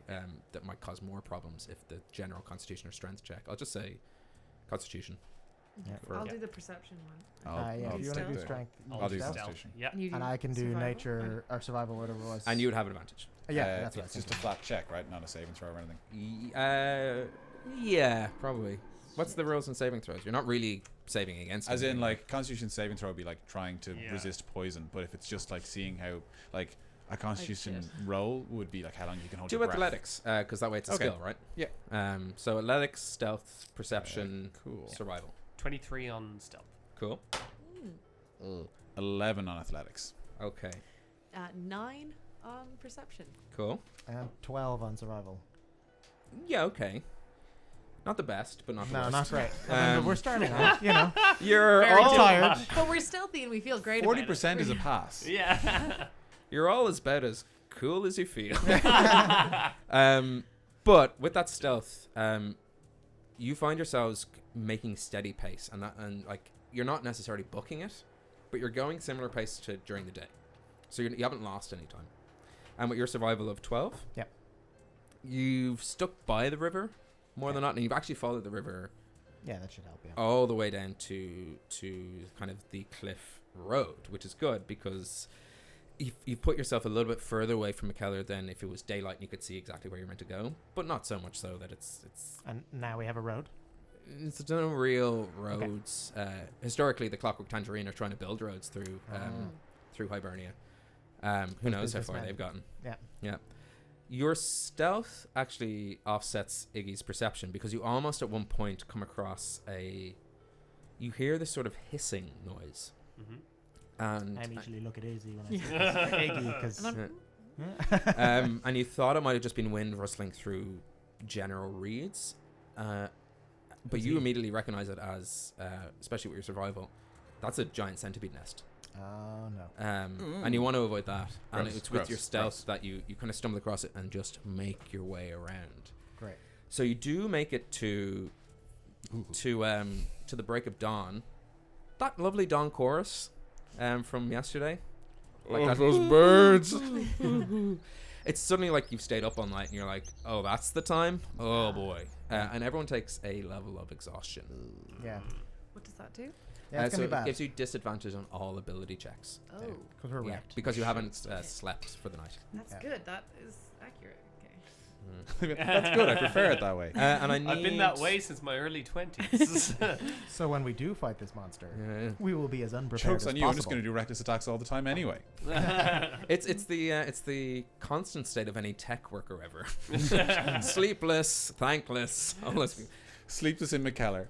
Speaker 2: That might cause more problems if the general constitution or strength check. I'll just say constitution.
Speaker 1: Yeah.
Speaker 4: I'll do the perception one.
Speaker 1: If you want to do strength,
Speaker 3: I'll do
Speaker 1: stealth.
Speaker 3: constitution.
Speaker 5: Yeah.
Speaker 1: And I can do
Speaker 4: survival?
Speaker 1: nature or survival, whatever it was.
Speaker 2: And you would have an advantage.
Speaker 1: That's what I
Speaker 3: It's
Speaker 1: was
Speaker 3: just a flat check, right? Not a saving throw or anything.
Speaker 2: Yeah, probably. What's the rules on saving throws? You're not really saving against
Speaker 3: As in,
Speaker 2: anything.
Speaker 3: like, constitution saving throw would be like trying to resist poison, but if it's just like seeing how, like, a constitution roll would be like how long you can hold
Speaker 2: do
Speaker 3: your breath.
Speaker 2: athletics, because that way it's a skill, right?
Speaker 3: Yeah.
Speaker 2: So athletics, stealth, perception,
Speaker 3: Cool.
Speaker 2: survival.
Speaker 5: 23 on stealth.
Speaker 2: Cool.
Speaker 3: 11 on athletics.
Speaker 2: Okay.
Speaker 4: 9 on perception.
Speaker 2: Cool.
Speaker 1: And 12 on survival.
Speaker 2: Yeah. Okay. Not the best, but not the
Speaker 1: No,
Speaker 2: worst.
Speaker 1: not great. But we're starting off,
Speaker 2: You're
Speaker 5: Very
Speaker 2: all
Speaker 1: tired.
Speaker 4: But we're stealthy and we feel great about it.
Speaker 3: 40% is a pass.
Speaker 5: Yeah.
Speaker 2: You're all about as cool as you feel. But with that stealth, you find yourselves making steady pace, and like you're not necessarily booking it, but you're going similar pace to during the day, so you haven't lost any time. And with your survival of 12,
Speaker 1: Yep.
Speaker 2: you've stuck by the river more than not, and you've actually followed the river
Speaker 1: Yeah, that should help you.
Speaker 2: all the way down to kind of the cliff road, which is good because you've put yourself a little bit further away from McKellar than if it was daylight and you could see exactly where you're meant to go, but not so much so that it's
Speaker 1: And now we have a road.
Speaker 2: it's no real roads. Historically, the Clockwork Tangerine are trying to build roads through Hibernia. Who knows how far
Speaker 1: businessmen.
Speaker 2: they've gotten.
Speaker 1: Yeah.
Speaker 2: Your stealth actually offsets Iggy's perception because you almost at one point come across you hear this sort of hissing noise.
Speaker 5: Mm-hmm.
Speaker 2: And
Speaker 1: I immediately look at Izzy when I say Iggy, because
Speaker 2: and you thought it might have just been wind rustling through general reeds, but you immediately recognize it as, especially with your survival, that's a giant centipede nest.
Speaker 1: Oh no.
Speaker 2: And you want to avoid that. And
Speaker 3: Gross,
Speaker 2: it's with
Speaker 3: gross,
Speaker 2: your stealth
Speaker 3: gross.
Speaker 2: that you kind of stumble across it and just make your way around.
Speaker 1: Great.
Speaker 2: So you do make it to the break of dawn. That lovely dawn chorus from yesterday. Like that,
Speaker 6: those birds.
Speaker 2: it's suddenly like you've stayed up all night and you're like, oh, that's the time? Oh boy. And everyone takes a level of exhaustion.
Speaker 1: Yeah.
Speaker 4: What does that do?
Speaker 1: Yeah, it's
Speaker 2: So
Speaker 1: gonna be
Speaker 2: it
Speaker 1: bad.
Speaker 2: gives you disadvantage on all ability checks.
Speaker 4: Oh,
Speaker 1: Because we're
Speaker 2: Yeah,
Speaker 1: wrecked.
Speaker 2: because you haven't slept for the night.
Speaker 4: that's
Speaker 1: Yeah.
Speaker 4: good. That is accurate. Okay.
Speaker 3: That's good. I prefer it that way.
Speaker 2: And I need
Speaker 5: I've been that way since my early 20s.
Speaker 1: So when we do fight this monster,
Speaker 2: Yeah.
Speaker 1: we will be as unprepared
Speaker 3: Chokes
Speaker 1: as
Speaker 3: on you.
Speaker 1: possible.
Speaker 3: I'm just going to do reckless attacks all the time anyway.
Speaker 2: It's the constant state of any tech worker ever. Sleepless, thankless, all those.
Speaker 3: Sleepless in McKellar.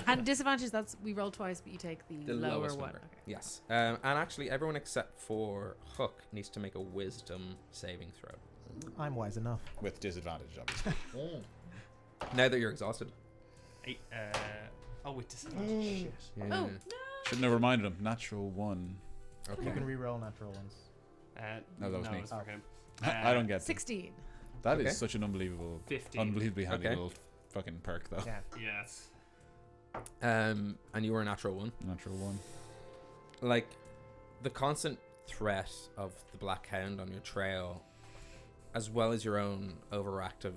Speaker 4: And disadvantage, that's we roll twice, but you take the,
Speaker 2: The
Speaker 4: lower
Speaker 2: lowest
Speaker 4: one.
Speaker 2: number.
Speaker 4: Okay.
Speaker 2: Yes. And actually, everyone except for Hook needs to make a wisdom saving throw.
Speaker 1: I'm wise enough.
Speaker 3: With disadvantage, obviously.
Speaker 2: Now that you're exhausted.
Speaker 5: With disadvantage.
Speaker 2: Yeah.
Speaker 4: Oh, no.
Speaker 3: Should have reminded him. Natural 1.
Speaker 2: Okay.
Speaker 1: You can re-roll natural ones.
Speaker 3: No, that was me.
Speaker 5: it's for him.
Speaker 3: I don't get that.
Speaker 4: 16.
Speaker 3: That is
Speaker 2: Okay.
Speaker 3: such an unbelievable,
Speaker 5: 15.
Speaker 3: unbelievably handy
Speaker 2: Okay.
Speaker 3: little fucking perk, though.
Speaker 1: Yeah.
Speaker 5: Yes.
Speaker 2: And you were a natural 1.
Speaker 3: Natural 1.
Speaker 2: Like the constant threat of the Black Hound on your trail, as well as your own overactive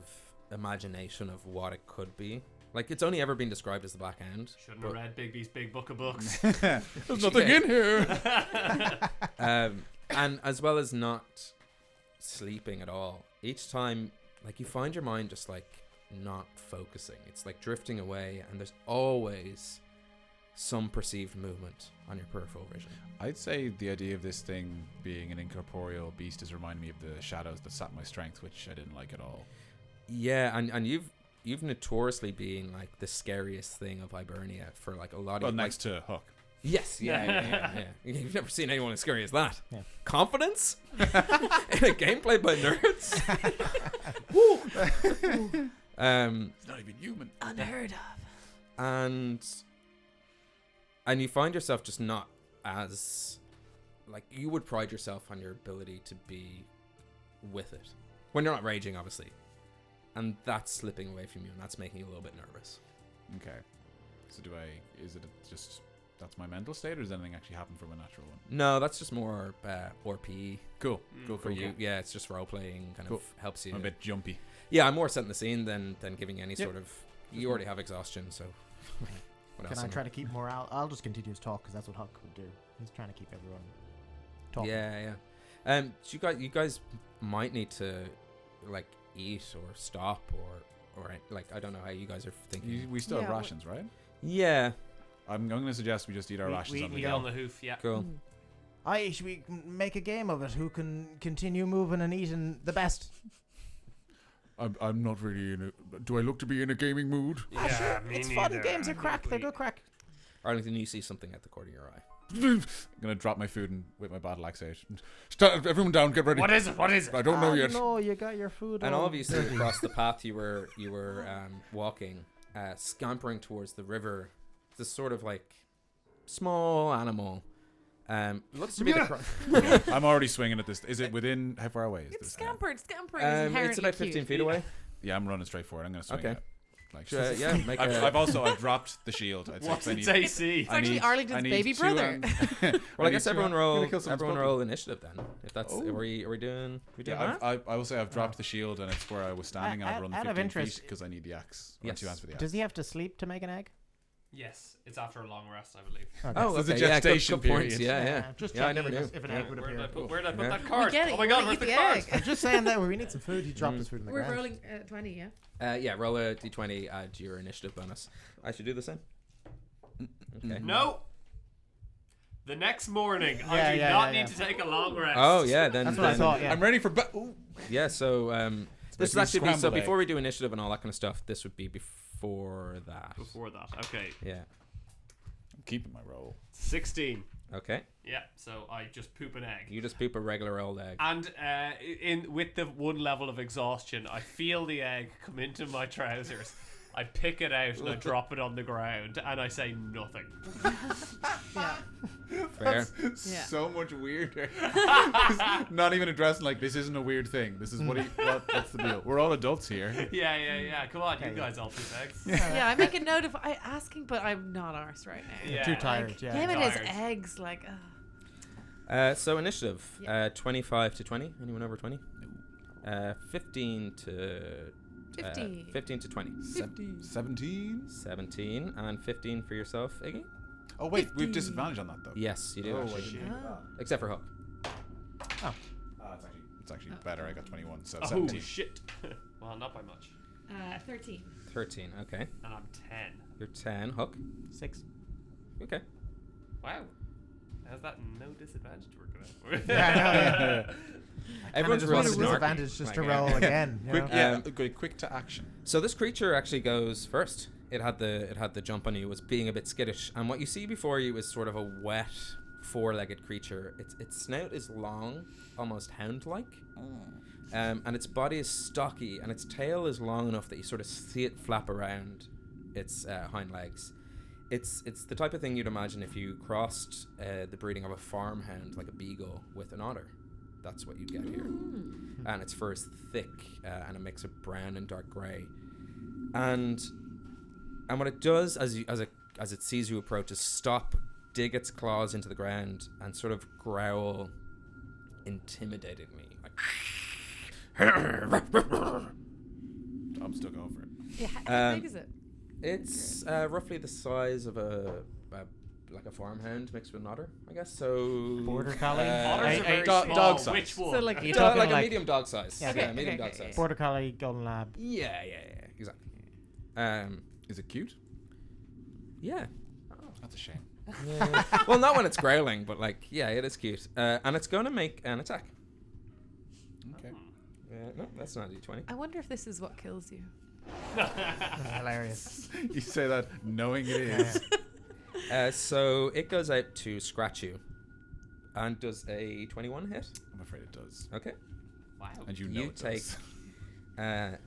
Speaker 2: imagination of what it could be. Like it's only ever been described as the Black Hound.
Speaker 5: Shouldn't have read Bigby's Big Book of Books.
Speaker 3: There's nothing in here.
Speaker 2: And as well as not sleeping at all, each time like you find your mind just like not focusing. It's like drifting away, and there's always some perceived movement on your peripheral vision.
Speaker 3: I'd say the idea of this thing being an incorporeal beast is reminding me of the shadows that sap my strength, which I didn't like at all.
Speaker 2: Yeah, and you've notoriously been like the scariest thing of Hibernia for like a lot
Speaker 3: Well,
Speaker 2: of
Speaker 3: next to Hook.
Speaker 2: Yes, yeah. You've never seen anyone as scary as that.
Speaker 1: Yeah.
Speaker 2: Confidence in a game played by nerds. Woo.
Speaker 3: It's not even human.
Speaker 4: Unheard of.
Speaker 2: And and you find yourself just not as like you would pride yourself on your ability to be with it when you're not raging, obviously, and that's slipping away from you, and that's making you a little bit nervous.
Speaker 3: Okay. So is it just that's my mental state, or does anything actually happen from a natural one?
Speaker 2: No, that's just more RP.
Speaker 3: Cool.
Speaker 2: For you. Yeah, it's just role playing, kind of helps you.
Speaker 3: I'm a bit jumpy.
Speaker 2: Yeah, I'm more setting the scene than giving any
Speaker 3: Yep.
Speaker 2: sort of. You already have exhaustion, so. What
Speaker 1: Can
Speaker 2: else
Speaker 1: I
Speaker 2: am
Speaker 1: try to keep morale? I'll just continue to talk because that's what Huck would do. He's trying to keep everyone talking.
Speaker 2: Yeah. So you guys might need to like eat or stop or like I don't know how you guys are thinking.
Speaker 3: We still have
Speaker 4: Yeah,
Speaker 3: rations, right?
Speaker 2: Yeah.
Speaker 3: I'm going to suggest we just eat our rations on the
Speaker 5: We
Speaker 3: go.
Speaker 5: get on the hoof, yeah.
Speaker 2: Cool.
Speaker 1: Should we make a game of it? Who can continue moving and eating the best?
Speaker 6: I'm not really in a... Do I look to be in a gaming mood?
Speaker 5: Yeah, me
Speaker 1: It's
Speaker 5: neither.
Speaker 1: fun. Games are crack. They're good crack.
Speaker 2: Arlington, you see something at the corner of your eye.
Speaker 3: I'm going to drop my food and whip my battle axe out.
Speaker 6: Everyone down, get ready.
Speaker 5: What is it? What is it?
Speaker 6: I don't know yet.
Speaker 1: No, you got your food.
Speaker 2: And
Speaker 1: all
Speaker 2: all of you see across the path you were walking, scampering towards the river. This sort of like small animal. Looks to be the
Speaker 3: I'm already swinging at this. Is it within... How far away is
Speaker 4: It's
Speaker 3: this?
Speaker 4: scampered. Scampered is inherently
Speaker 2: it's about
Speaker 4: cute.
Speaker 2: 15 feet away.
Speaker 3: Yeah, I'm running straight for it. I'm going to swing
Speaker 2: Okay.
Speaker 3: it. Like,
Speaker 2: Yeah, make
Speaker 3: I've dropped the shield.
Speaker 5: What's its AC?
Speaker 4: It's actually Arlington's baby brother.
Speaker 2: Well, I guess everyone roll
Speaker 3: Everyone
Speaker 2: roll initiative then. If that's are we doing
Speaker 3: Yeah,
Speaker 2: that?
Speaker 3: I will say I've dropped the shield and it's where I was standing and I've run
Speaker 1: out of
Speaker 3: 15
Speaker 1: interest-
Speaker 3: feet because I need the axe.
Speaker 2: Yes.
Speaker 3: 2 hands for the axe.
Speaker 1: Does he have to sleep to make an egg?
Speaker 5: Yes, it's after a long rest, I believe.
Speaker 2: Oh,
Speaker 3: There's a
Speaker 2: okay. Yeah,
Speaker 3: gestation
Speaker 2: good points.
Speaker 3: period.
Speaker 2: Yeah.
Speaker 1: Just
Speaker 2: Yeah, I
Speaker 1: checking
Speaker 2: never knew.
Speaker 1: if an egg would
Speaker 5: Where
Speaker 1: appear.
Speaker 5: did I put
Speaker 2: Yeah.
Speaker 5: that card?
Speaker 4: get it.
Speaker 5: Oh my
Speaker 4: You
Speaker 5: god,
Speaker 4: wanna
Speaker 5: where's
Speaker 4: eat
Speaker 5: the
Speaker 4: the
Speaker 5: card?
Speaker 4: egg.
Speaker 1: I'm just saying that we need some food. He dropped his food in the
Speaker 4: We're
Speaker 1: ground.
Speaker 4: rolling 20, yeah?
Speaker 2: Yeah, roll a d20, add your initiative bonus. I should do the same. Okay.
Speaker 5: No. The next morning, I
Speaker 1: Yeah,
Speaker 5: do
Speaker 1: yeah,
Speaker 5: not
Speaker 1: yeah,
Speaker 5: need
Speaker 1: yeah.
Speaker 5: to take a long rest.
Speaker 2: Oh yeah, then
Speaker 1: That's what I
Speaker 2: then-
Speaker 1: thought. Yeah.
Speaker 3: I'm ready for...
Speaker 2: Yeah, so this is
Speaker 3: basically
Speaker 2: actually so
Speaker 3: scrambled
Speaker 2: before
Speaker 3: egg.
Speaker 2: we do initiative and all that kind of stuff, this would be before that.
Speaker 5: Before that, okay.
Speaker 2: Yeah.
Speaker 3: I'm keeping my roll.
Speaker 5: 16.
Speaker 2: Okay.
Speaker 5: Yeah, so I just poop an egg.
Speaker 2: You just poop a regular old egg.
Speaker 5: And with the one level of exhaustion, I feel the egg come into my trousers. I pick it out and I drop it on the ground and I say nothing.
Speaker 4: Yeah.
Speaker 2: Fair.
Speaker 4: Yeah.
Speaker 3: So much weirder. Not even addressing like this isn't a weird thing. This is what's the deal? We're all adults here.
Speaker 5: Yeah. Come on, you guys all poop eggs.
Speaker 4: Yeah, I make a note of asking, but I'm not arsed right now.
Speaker 5: Yeah.
Speaker 1: Too tired.
Speaker 4: Like,
Speaker 1: Yeah.
Speaker 4: Damn it, his
Speaker 5: Tired.
Speaker 4: eggs. Like,
Speaker 2: So initiative,
Speaker 4: Yeah.
Speaker 2: 25 to 20. Anyone over 20? 15 to
Speaker 4: 50.
Speaker 2: 15 to 20.
Speaker 3: 17?
Speaker 2: 17 and 15 for yourself, Iggy.
Speaker 3: Oh wait, we have
Speaker 4: 50.
Speaker 3: disadvantage on that though.
Speaker 2: Yes, you do.
Speaker 3: Oh, I
Speaker 2: actually.
Speaker 3: didn't think of that.
Speaker 2: Except for Hook.
Speaker 3: It's actually better. I got 21, so
Speaker 5: Oh
Speaker 3: 17.
Speaker 5: shit. Well, not by much.
Speaker 4: 13.
Speaker 2: 13. Okay.
Speaker 5: And I'm 10.
Speaker 2: You're 10. Hook.
Speaker 1: 6.
Speaker 2: Okay.
Speaker 5: Wow. How's that no disadvantage working out for?
Speaker 1: Yeah, I know, yeah.
Speaker 2: Everyone's
Speaker 1: just
Speaker 2: real
Speaker 1: want a
Speaker 2: snarky.
Speaker 1: disadvantage just to
Speaker 2: Like,
Speaker 1: roll again. you
Speaker 3: Quick,
Speaker 1: know?
Speaker 3: quick to action.
Speaker 2: So this creature actually goes first. It had the jump on you. It was being a bit skittish, and what you see before you is sort of a wet, four-legged creature. Its snout is long, almost hound-like, and its body is stocky, and its tail is long enough that you sort of see it flap around its hind legs. It's the type of thing you'd imagine if you crossed the breeding of a farm hound, like a beagle, with an otter. That's what you'd get here. And its fur is thick and a mix of brown and dark grey. And what it does as it sees you approach is stop, dig its claws into the ground, and sort of growl intimidatingly. Like
Speaker 3: I'm still going for it.
Speaker 4: Yeah, how big is it?
Speaker 2: it's roughly the size of a farmhound mixed with an otter, I guess. So
Speaker 1: Border collie?
Speaker 5: Otters are very
Speaker 3: dog-
Speaker 5: small.
Speaker 3: dog size.
Speaker 5: Which one?
Speaker 4: So, like,
Speaker 1: You're
Speaker 2: like
Speaker 1: talking
Speaker 2: a
Speaker 1: like
Speaker 2: medium dog size.
Speaker 1: Yeah,
Speaker 2: Yeah,
Speaker 1: okay,
Speaker 2: medium
Speaker 4: okay,
Speaker 2: dog
Speaker 4: okay.
Speaker 2: size.
Speaker 1: Border collie, golden lab.
Speaker 2: Yeah, exactly.
Speaker 3: Is it cute?
Speaker 2: Yeah.
Speaker 3: That's a shame.
Speaker 2: Yeah. Well, not when it's growling, but like, yeah, it is cute. And it's going to make an attack.
Speaker 3: Okay.
Speaker 2: No, that's not a d20.
Speaker 4: I wonder if this is what kills you.
Speaker 1: That's hilarious.
Speaker 3: You say that knowing it is.
Speaker 2: So it goes out to scratch you, and does a 21 hit.
Speaker 3: I'm afraid it does.
Speaker 2: Okay.
Speaker 5: Wow.
Speaker 3: And you know
Speaker 2: You
Speaker 3: it
Speaker 2: take
Speaker 3: does.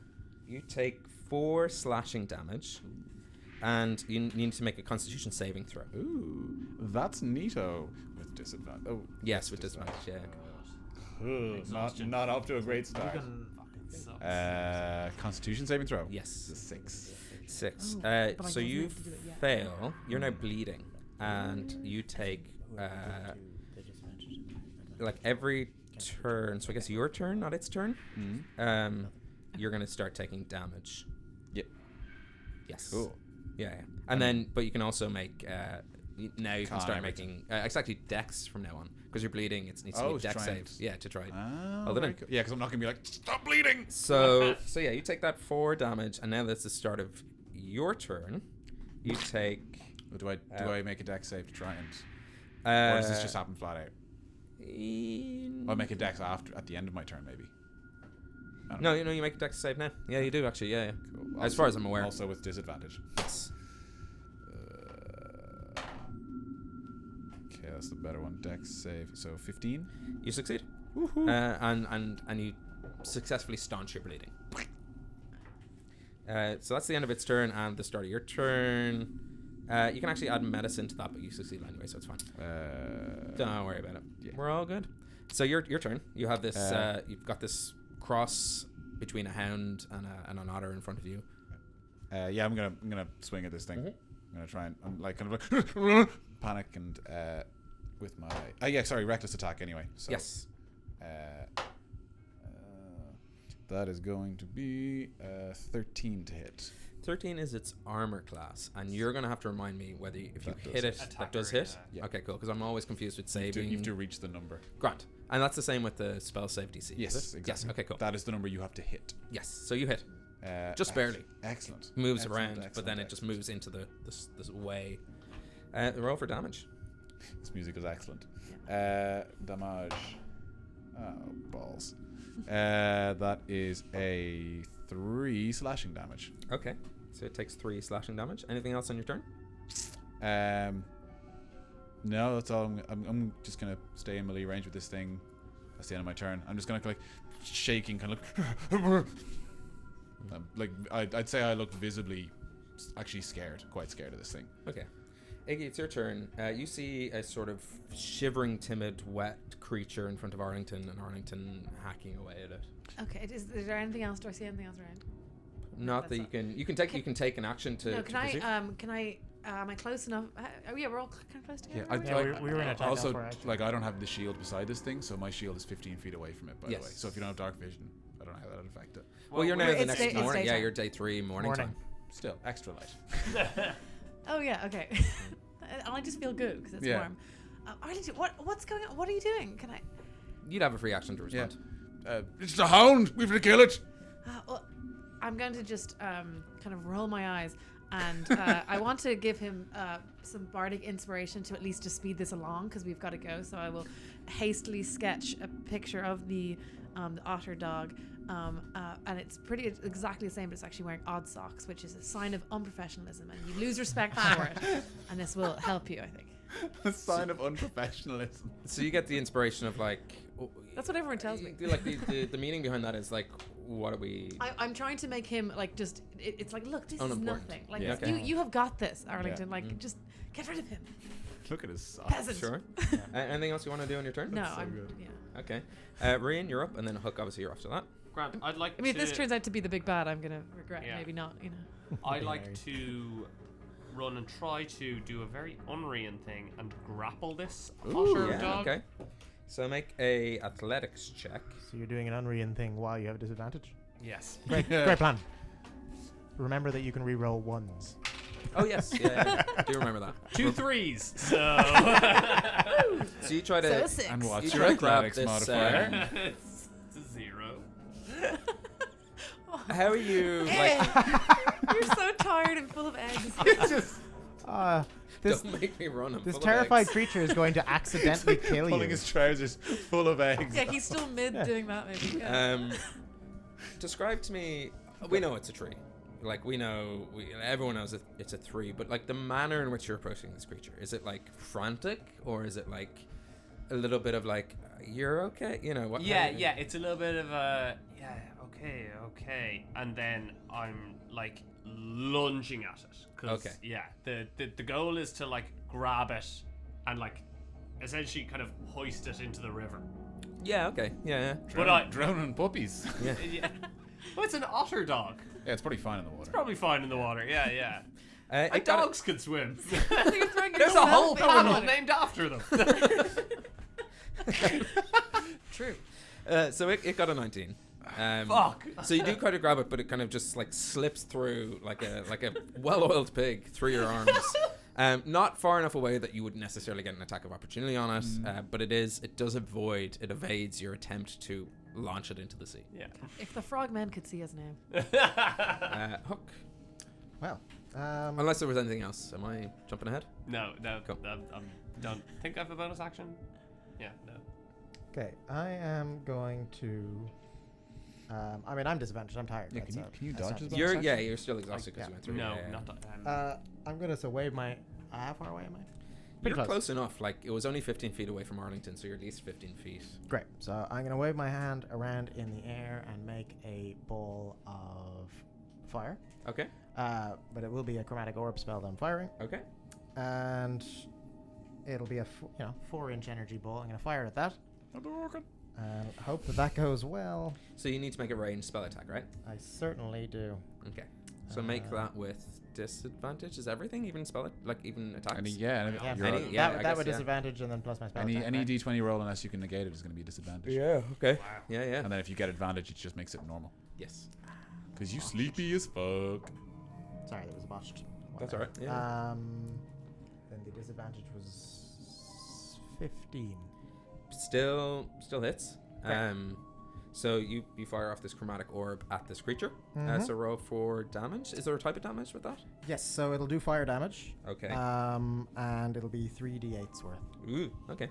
Speaker 2: you take 4 slashing damage, and you need to make a Constitution saving throw.
Speaker 3: Ooh, that's neato with disadvantage. Oh,
Speaker 2: Yes, with disadvantage. Yeah.
Speaker 3: not up to a great start. Constitution saving throw.
Speaker 2: Yes.
Speaker 3: It's a 6.
Speaker 2: 6.
Speaker 4: Oh, but I
Speaker 2: So
Speaker 4: don't
Speaker 2: you
Speaker 4: have to do it yet.
Speaker 2: fail. You're now bleeding, and you take like every turn. So I guess your turn, not its turn.
Speaker 3: Mm-hmm.
Speaker 2: You're gonna start taking damage.
Speaker 3: Yep.
Speaker 2: Yes.
Speaker 3: Cool.
Speaker 2: Yeah. And then, but you can also make. Now you can
Speaker 3: Con
Speaker 2: start
Speaker 3: everything.
Speaker 2: making. It's actually dex from now on because you're bleeding. It needs to be
Speaker 3: to
Speaker 2: dex
Speaker 3: try and-
Speaker 2: saves. Yeah, to try.
Speaker 3: Oh,
Speaker 2: Hold it
Speaker 3: very
Speaker 2: in.
Speaker 3: cool. Yeah, because I'm not gonna be like, stop bleeding.
Speaker 2: So yeah, you take that 4 damage, and now that's the start of your turn. You take.
Speaker 3: Do I make a dex save to try and, or does this just happen flat out? I make a dex at the end of my turn, maybe. I don't
Speaker 2: No,
Speaker 3: know.
Speaker 2: you make a dex save now. Yeah, you do actually. Yeah.
Speaker 3: Cool.
Speaker 2: As far as I'm aware.
Speaker 3: Also with disadvantage.
Speaker 2: Yes.
Speaker 3: Okay, that's the better one. Dex save. So 15.
Speaker 2: You succeed.
Speaker 3: Woohoo.
Speaker 2: And you successfully staunch your bleeding. So that's the end of its turn and the start of your turn. You can actually add medicine to that, but you succeed anyway, so it's fine. Don't worry about it.
Speaker 3: Yeah.
Speaker 2: We're all good. So your turn. You have this. You've got this cross between a hound and an otter in front of you.
Speaker 3: Yeah, I'm gonna swing at this thing.
Speaker 2: Mhm.
Speaker 3: I'm gonna try and I'm like kind of like panic and with my reckless attack anyway. So,
Speaker 2: Yes.
Speaker 3: That is going to be 13 to hit.
Speaker 2: 13 is its armor class, and you're gonna have to remind me whether if you
Speaker 3: That does
Speaker 2: hit it,
Speaker 5: hit.
Speaker 2: that does
Speaker 5: Attacker,
Speaker 2: hit.
Speaker 3: yeah.
Speaker 2: Okay, cool. Because I'm always confused with
Speaker 3: You
Speaker 2: saving.
Speaker 3: have to reach the number.
Speaker 2: Grant, and that's the same with the spell save DC.
Speaker 3: Yes,
Speaker 2: is it?
Speaker 3: exactly.
Speaker 2: Yes. Okay, cool.
Speaker 3: That is the number you have to hit.
Speaker 2: Yes. So you hit. Just
Speaker 3: Ex-
Speaker 2: barely.
Speaker 3: Excellent.
Speaker 2: Moves
Speaker 3: Excellent,
Speaker 2: around, but then
Speaker 3: excellent,
Speaker 2: it just moves into this way. Roll for damage.
Speaker 3: This music is excellent. Damage. Oh, balls. That is a 3 slashing damage.
Speaker 2: Okay. So it takes 3 slashing damage. Anything else on your turn?
Speaker 3: No, that's all. I'm just gonna stay in melee range with this thing. That's the end of my turn. I'm just gonna like shaking, kind of like I'd say I look visibly, actually scared, quite scared of this thing.
Speaker 2: Okay. Iggy, it's your turn. You see a sort of shivering, timid, wet creature in front of Arlington, and Arlington hacking away at it.
Speaker 4: Okay. Is there anything else? Do I see anything else around?
Speaker 2: Not that
Speaker 4: That's
Speaker 2: you can take an action to.
Speaker 4: No.
Speaker 2: to proceed.
Speaker 4: Can I? Am I close enough? Yeah, we're all kind of close together.
Speaker 3: Yeah,
Speaker 4: aren't we?
Speaker 1: we were in a tight
Speaker 3: also,
Speaker 1: elbow, actually.
Speaker 3: like, I don't have the shield beside this thing, so my shield is 15 feet away from it, by the
Speaker 2: Yes.
Speaker 3: way. So if you don't have dark vision, I don't know how that would affect it.
Speaker 2: Well, you're now the
Speaker 4: It's
Speaker 2: next
Speaker 4: day- it's
Speaker 2: morning. Yeah,
Speaker 4: daytime.
Speaker 2: you're day 3 morning
Speaker 1: Morning.
Speaker 2: time.
Speaker 3: Still, extra light.
Speaker 4: Oh yeah. Okay. I just feel good because it's
Speaker 3: Yeah.
Speaker 4: warm. What's going on? What are you doing? Can I?
Speaker 2: You'd have a free action to respond.
Speaker 3: It's the hound! We have to kill it!
Speaker 4: Well, I'm going to just kind of roll my eyes, and I want to give him some bardic inspiration to at least just speed this along because we've got to go. So I will hastily sketch a picture of the otter dog, and it's exactly the same, but it's actually wearing odd socks, which is a sign of unprofessionalism, and you lose respect for it. And this will help you, I think.
Speaker 3: A sign of unprofessionalism.
Speaker 2: So you get the inspiration of like.
Speaker 4: That's what everyone tells me.
Speaker 2: Like the meaning behind that is like, what are we?
Speaker 4: I'm trying to make him like just. It's like, look, this is
Speaker 2: Unimportant.
Speaker 4: nothing. Like
Speaker 2: Yeah,
Speaker 4: this-
Speaker 2: okay.
Speaker 4: you have got this, Arlington.
Speaker 2: Yeah.
Speaker 4: Like just get rid of him,
Speaker 3: Look at his socks.
Speaker 4: peasant.
Speaker 2: Sure. Anything else you want to do on your turn?
Speaker 4: No,
Speaker 3: so
Speaker 4: I'm.
Speaker 3: good.
Speaker 4: Yeah.
Speaker 2: Okay. Rian, you're up, and then Hook, obviously, you're after that.
Speaker 5: Grant, I'd like
Speaker 4: I mean,
Speaker 5: to.
Speaker 4: if this turns out to be the big bad, I'm gonna regret.
Speaker 5: Yeah.
Speaker 4: Maybe not. You know.
Speaker 5: I'd like to run and try to do a very Unrian thing and grapple this otter
Speaker 2: Yeah,
Speaker 5: dog.
Speaker 2: okay. So make a athletics check.
Speaker 1: So you're doing an Unrian thing while you have a disadvantage.
Speaker 5: Yes.
Speaker 1: Great, great plan. Remember that you can re-roll ones.
Speaker 2: Oh yes, yeah. Do remember that.
Speaker 5: 2 3s. So.
Speaker 2: So you try to.
Speaker 4: So a 6.
Speaker 3: And what's
Speaker 2: You
Speaker 3: your
Speaker 2: try to grab
Speaker 3: athletics
Speaker 2: this,
Speaker 3: modifier?
Speaker 5: it's a 0.
Speaker 2: How are you? Like,
Speaker 4: You're so tired and full of eggs.
Speaker 1: This
Speaker 2: don't make me run. I'm
Speaker 1: this
Speaker 2: full of
Speaker 1: terrified
Speaker 2: eggs.
Speaker 1: creature is going to accidentally kill
Speaker 3: Pulling
Speaker 1: you.
Speaker 3: his trousers full of eggs.
Speaker 4: Yeah, he's still mid doing that. Maybe. Yeah.
Speaker 2: Describe to me. We know it's a tree. Like we know, everyone knows it's a 3. But like the manner in which you're approaching this creature, is it like frantic or is it like a little bit of like you're okay? You know what?
Speaker 5: Yeah, it's a little bit of a Okay. And then I'm like lunging at it. 'Cause,
Speaker 2: Okay.
Speaker 5: yeah, the goal is to like grab it and like essentially kind of hoist it into the river.
Speaker 2: Yeah, okay. Yeah.
Speaker 3: Drowning puppies.
Speaker 2: Yeah.
Speaker 5: Yeah. Well, it's an otter dog.
Speaker 3: Yeah, it's pretty fine in the water.
Speaker 5: It's probably fine in the water. Yeah.
Speaker 2: It
Speaker 5: And
Speaker 2: got
Speaker 5: dogs can swim.
Speaker 4: You're throwing
Speaker 5: There's a
Speaker 4: yourself
Speaker 5: whole
Speaker 4: into
Speaker 5: panel
Speaker 4: it.
Speaker 5: named after them.
Speaker 4: True.
Speaker 2: So it got a 19.
Speaker 5: Fuck.
Speaker 2: So you do try to grab it, but it kind of just like slips through like a well-oiled pig through your arms. Not far enough away that you wouldn't necessarily get an attack of opportunity on it, but it evades your attempt to launch it into the sea.
Speaker 5: Yeah.
Speaker 4: If the frogmen could see us now.
Speaker 2: Hook.
Speaker 1: Well,
Speaker 2: Unless there was anything else. Am I jumping ahead?
Speaker 5: No.
Speaker 2: Cool.
Speaker 5: I'm done. Think I have a bonus action? Yeah, no.
Speaker 1: okay, I am going to. I mean, I'm disadvantaged. I'm tired.
Speaker 3: Yeah,
Speaker 1: right,
Speaker 3: can you
Speaker 1: that's
Speaker 3: dodge
Speaker 1: not-
Speaker 3: as well?
Speaker 2: You're still exhausted because
Speaker 1: yeah.
Speaker 2: you went through.
Speaker 5: No,
Speaker 2: yeah.
Speaker 5: not that.
Speaker 1: I'm gonna wave my. How far away am I?
Speaker 2: You're
Speaker 1: Pretty
Speaker 2: close enough. Like it was only 15 feet away from Arlington, so you're at least 15 feet.
Speaker 1: Great. So I'm gonna wave my hand around in the air and make a ball of fire.
Speaker 2: Okay.
Speaker 1: But it will be a chromatic orb spell that I'm firing,
Speaker 2: Okay.
Speaker 1: and it'll be a 4-inch energy ball. I'm gonna fire at that, and hope that goes well.
Speaker 2: So you need to make a ranged spell attack, right?
Speaker 1: I certainly do.
Speaker 2: Okay. So make that with disadvantage. Is everything even spell it? Like even attacks?
Speaker 1: Yeah,
Speaker 2: Any-
Speaker 1: that,
Speaker 2: I
Speaker 1: that
Speaker 2: guess,
Speaker 1: would
Speaker 2: yeah.
Speaker 1: disadvantage and then plus my spell
Speaker 3: Any
Speaker 1: attack. right?
Speaker 3: D20 roll unless you can negate it is going to be a disadvantage.
Speaker 2: Yeah. Okay.
Speaker 5: Wow.
Speaker 2: Yeah.
Speaker 3: And then if you get advantage, it just makes it normal.
Speaker 2: Yes.
Speaker 3: Because you sleepy as fuck.
Speaker 1: Sorry, that was a botched. one
Speaker 2: That's
Speaker 1: there.
Speaker 2: alright. Yeah.
Speaker 1: Then the disadvantage was 15.
Speaker 2: Still hits.
Speaker 1: Great.
Speaker 2: So you fire off this chromatic orb at this creature.
Speaker 1: Mhm.
Speaker 2: So roll for damage. Is there a type of damage with that?
Speaker 1: Yes, so it'll do fire damage.
Speaker 2: Okay.
Speaker 1: And it'll be 3d8s worth.
Speaker 2: Ooh. Okay.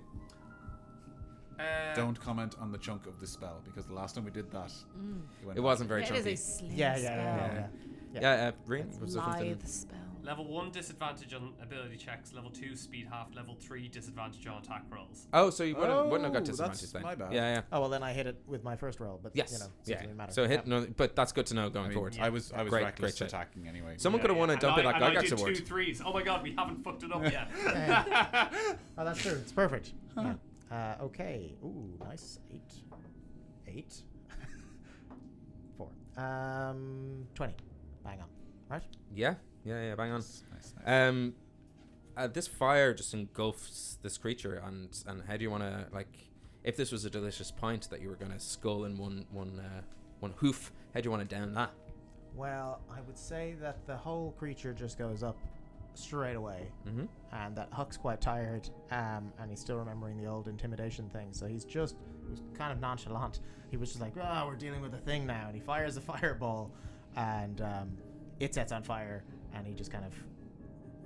Speaker 3: Don't comment on the chunk of the spell because the last time we did that,
Speaker 2: It wasn't very
Speaker 4: It
Speaker 2: chunky.
Speaker 4: is a slim
Speaker 1: Yeah.
Speaker 4: spell.
Speaker 2: Yeah. Reen,
Speaker 4: It's
Speaker 2: was there something?
Speaker 4: lithe spell.
Speaker 5: Level 1 disadvantage on ability checks. Level 2 speed half. Level 3 disadvantage on attack rolls.
Speaker 2: Oh, so you wouldn't have got
Speaker 3: Oh,
Speaker 2: disadvantage
Speaker 3: that's
Speaker 2: then.
Speaker 3: my bad.
Speaker 2: Yeah.
Speaker 1: Oh, well, then I hit it with my first roll, but,
Speaker 2: Yes.
Speaker 1: it
Speaker 2: Yeah.
Speaker 1: doesn't matter.
Speaker 2: So hit
Speaker 1: Yep.
Speaker 2: no, but that's good to know going
Speaker 3: I mean,
Speaker 2: forward.
Speaker 3: I was
Speaker 2: Great
Speaker 3: reckless
Speaker 2: shit.
Speaker 3: attacking anyway.
Speaker 2: Someone could have won a dump it like
Speaker 5: I
Speaker 2: Gygax
Speaker 5: did
Speaker 2: award.
Speaker 5: 2 3s. Oh my god, we haven't fucked it up yet.
Speaker 1: Oh, that's true. It's perfect. Yeah. Okay. Ooh, nice. 8. 4. 20. Bang on. Right?
Speaker 2: Yeah. Bang on.
Speaker 3: Nice.
Speaker 2: This fire just engulfs this creature, and how do you want to, like, if this was a delicious pint that you were going to skull in one hoof, how do you want to down that?
Speaker 1: Well, I would say that the whole creature just goes up straight away, and that Huck's quite tired, and he's still remembering the old intimidation thing, so he was kind of nonchalant. He was just like, oh, we're dealing with a thing now, and he fires a fireball, and it sets on fire, and he just kind of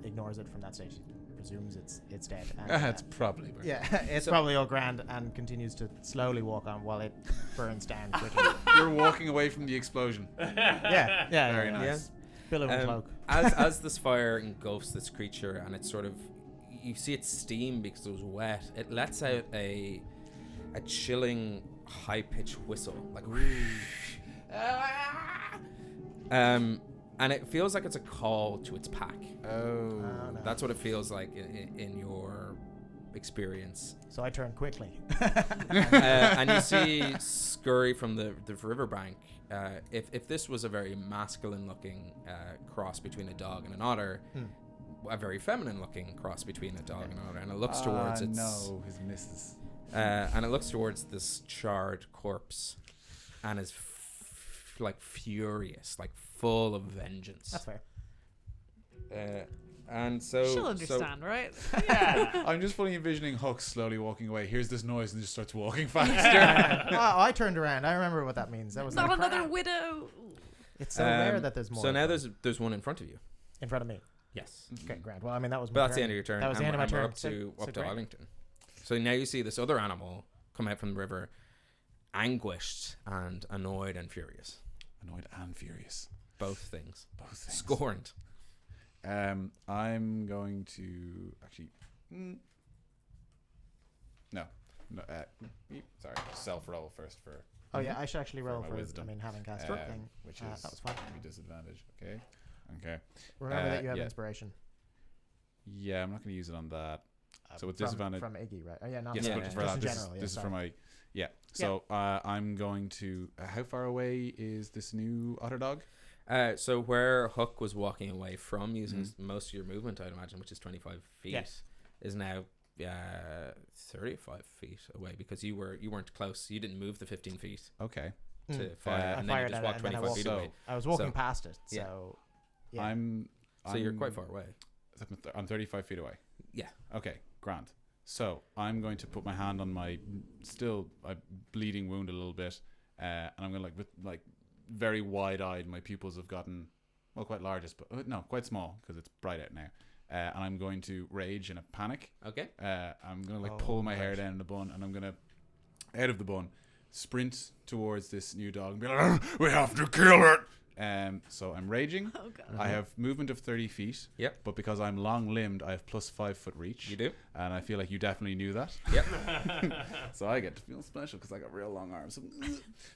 Speaker 1: ignores it from that stage. Presumes it's dead. And,
Speaker 3: It's probably burnt.
Speaker 1: yeah, it's probably all grand, and continues to slowly walk on while it burns down quickly.
Speaker 3: You're walking away from the explosion.
Speaker 1: yeah,
Speaker 3: Very nice.
Speaker 1: Billowing cloak.
Speaker 2: As this fire engulfs this creature, and it's sort of, you see it steam because it was wet. It lets out a chilling high pitched whistle, like and it feels like it's a call to its pack.
Speaker 3: Oh.
Speaker 1: No.
Speaker 2: That's what it feels like in your experience.
Speaker 1: So I turn quickly.
Speaker 2: And you see scurry from the riverbank. If this was a very masculine looking cross between a dog and an otter, a very feminine looking cross between a dog and an otter, and it looks towards its
Speaker 3: his missus.
Speaker 2: and it looks towards this charred corpse, and is like furious, like full of vengeance.
Speaker 1: That's fair.
Speaker 2: And so
Speaker 4: She'll understand, right?
Speaker 5: Yeah.
Speaker 3: I'm just fully envisioning Huck slowly walking away. Hears this noise and just starts walking faster.
Speaker 1: Oh, I turned around. I remember what that means. That was
Speaker 4: Not
Speaker 1: like,
Speaker 4: another widow.
Speaker 1: It's so rare that there's more.
Speaker 2: So now there's one in front of you.
Speaker 1: in front of me.
Speaker 2: Yes.
Speaker 1: Okay, grand. Well, I mean that was.
Speaker 2: But
Speaker 1: my
Speaker 2: that's the
Speaker 1: turn.
Speaker 2: end of your turn.
Speaker 1: That was the
Speaker 2: and
Speaker 1: end of my
Speaker 2: we're
Speaker 1: turn.
Speaker 2: Up
Speaker 1: So
Speaker 2: to
Speaker 1: great.
Speaker 2: Arlington. So now you see this other animal come out from the river, anguished and annoyed and furious.
Speaker 3: Annoyed and furious.
Speaker 2: Both things.
Speaker 3: Both things.
Speaker 2: Scorned.
Speaker 3: I'm going to actually. No. Sorry. Self roll first for
Speaker 1: Oh yeah, I should actually roll
Speaker 3: my
Speaker 1: for
Speaker 3: wisdom.
Speaker 1: having cast thing.
Speaker 3: Which
Speaker 1: that
Speaker 3: is
Speaker 1: was fun.
Speaker 3: gonna be disadvantage. Okay. Okay.
Speaker 1: Remember that you have
Speaker 3: yeah.
Speaker 1: inspiration.
Speaker 3: Yeah, I'm not going to use it on that. So with
Speaker 1: from,
Speaker 3: disadvantage
Speaker 1: from Iggy, right? Oh yeah, not
Speaker 3: Yes,
Speaker 2: Yeah,
Speaker 3: but
Speaker 2: yeah.
Speaker 3: for
Speaker 1: just
Speaker 3: that,
Speaker 1: in
Speaker 3: this,
Speaker 1: general.
Speaker 3: this is
Speaker 1: yeah,
Speaker 3: for my. Yeah. So I'm going to. How far away is this new otter dog?
Speaker 2: So where Hook was walking away from using most of your movement, I'd imagine, which is 25 feet,
Speaker 1: Yes.
Speaker 2: is now 35 feet away because you weren't close. You didn't move the 15 feet
Speaker 3: Okay.
Speaker 2: to fire,
Speaker 1: I
Speaker 2: and then you
Speaker 1: fired
Speaker 2: just
Speaker 1: at it,
Speaker 2: walked
Speaker 1: and then I
Speaker 2: 25
Speaker 1: walked
Speaker 2: feet
Speaker 3: so-
Speaker 2: away.
Speaker 1: I was walking
Speaker 2: So-
Speaker 1: past it,
Speaker 2: yeah.
Speaker 1: so yeah.
Speaker 2: So you're quite far away.
Speaker 3: I'm 35 feet away.
Speaker 2: Yeah.
Speaker 3: Okay. Grand. So I'm going to put my hand on my still bleeding wound a little bit, and I'm going to like very wide-eyed. My pupils have gotten quite large, but no, quite small because it's bright out now. And I'm going to rage in a panic.
Speaker 2: Okay.
Speaker 3: I'm going to pull my hair down in the bun, and I'm going to out of the bun sprint towards this new dog and be like, we have to kill it. So I'm raging.
Speaker 4: Oh god.
Speaker 3: I have movement of 30 feet.
Speaker 2: Yep.
Speaker 3: But because I'm long limbed, I have plus 5 foot reach.
Speaker 2: You do?
Speaker 3: And I feel like you definitely knew that.
Speaker 2: Yep.
Speaker 3: So I get to feel special because I got real long arms.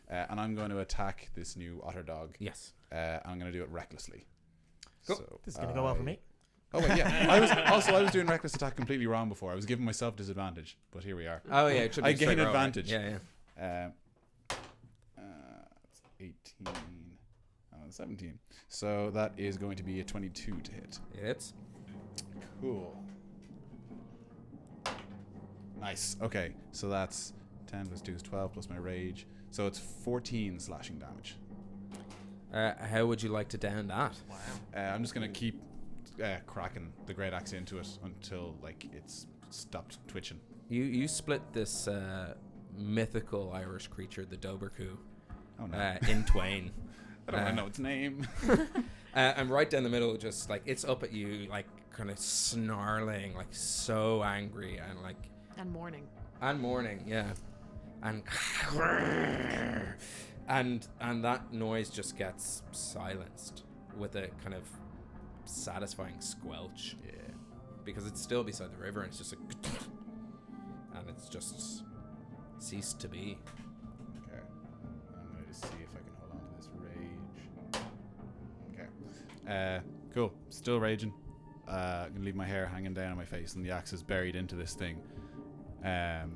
Speaker 3: And I'm going to attack this new otter dog.
Speaker 2: Yes.
Speaker 3: I'm going to do it recklessly.
Speaker 2: Cool.
Speaker 3: So
Speaker 1: This is gonna go well for me.
Speaker 3: Oh wait, yeah. I was doing reckless attack completely wrong before. I was giving myself disadvantage, but here we are.
Speaker 2: Oh yeah, it should be
Speaker 3: I
Speaker 2: a straight
Speaker 3: gain
Speaker 2: roll, right?
Speaker 3: advantage.
Speaker 2: Yeah, yeah.
Speaker 3: It's 18 and 17. So that is going to be a 22 to hit.
Speaker 2: It's
Speaker 3: Cool. Nice. Okay, so that's 10 plus 2 is 12 plus my rage. So it's 14 slashing damage.
Speaker 2: how would you like to down that?
Speaker 3: I'm just going to keep cracking the great axe into it until it's stopped twitching.
Speaker 2: You split this mythical Irish creature, the Dobercoo,
Speaker 3: Oh no.
Speaker 2: in twain.
Speaker 3: I don't want to know its name.
Speaker 2: And right down the middle, just it's up at you, kind of snarling, so angry
Speaker 4: And morning.
Speaker 2: and mourning, yeah, and and that noise just gets silenced with a kind of satisfying squelch.
Speaker 3: Yeah.
Speaker 2: Because it's still beside the river, and it's just and it's just ceased to be.
Speaker 3: Okay. I'm going to see if I can hold on to this rage. Okay. Cool. Still raging. I'm going to leave my hair hanging down on my face, and the axe is buried into this thing.
Speaker 5: Are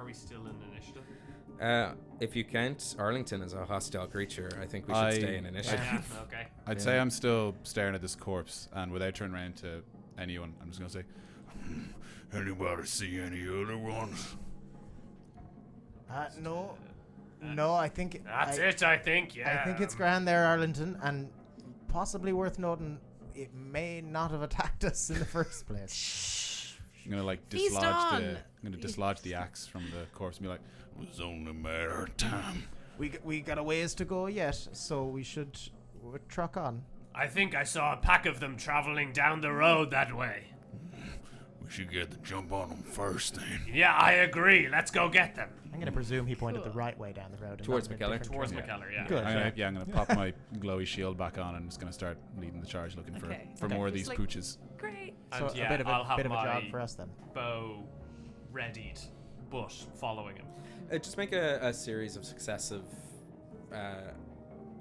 Speaker 5: we still in initiative?
Speaker 2: If you count Arlington as a hostile creature, I think we should stay in initiative.
Speaker 5: Yeah, okay.
Speaker 3: I'd say I'm still staring at this corpse, and without turning around to anyone, I'm just going to say, anybody see any other ones?
Speaker 1: No, I think
Speaker 5: That's it, I think, yeah.
Speaker 1: I think it's grand there, Arlington, and possibly worth noting it may not have attacked us in the first place.
Speaker 3: I'm gonna
Speaker 4: Feast
Speaker 3: dislodge
Speaker 4: on!
Speaker 3: I'm gonna dislodge the axe from the corpse and be like, it was only a matter of time.
Speaker 1: We got a ways to go yet, so we should truck on.
Speaker 5: I think I saw a pack of them traveling down the road that way.
Speaker 6: We should get the jump on them first, then.
Speaker 5: Yeah, I agree. Let's go get them.
Speaker 1: I'm gonna presume he pointed the right way down the road. and
Speaker 2: Towards
Speaker 1: not in a
Speaker 2: McKellar.
Speaker 1: different
Speaker 5: Towards
Speaker 1: direction.
Speaker 5: McKellar, yeah.
Speaker 1: Good.
Speaker 3: I'm gonna pop my glowy shield back on and just gonna start leading the charge, looking for
Speaker 1: Okay.
Speaker 3: more of
Speaker 4: Just
Speaker 3: these pooches.
Speaker 4: Great.
Speaker 5: And
Speaker 1: So
Speaker 5: yeah,
Speaker 1: a bit of
Speaker 5: I'll
Speaker 1: a
Speaker 5: have
Speaker 1: bit of a
Speaker 5: my
Speaker 1: job for us then.
Speaker 5: bow readied, but following him.
Speaker 2: Just make a series of successive,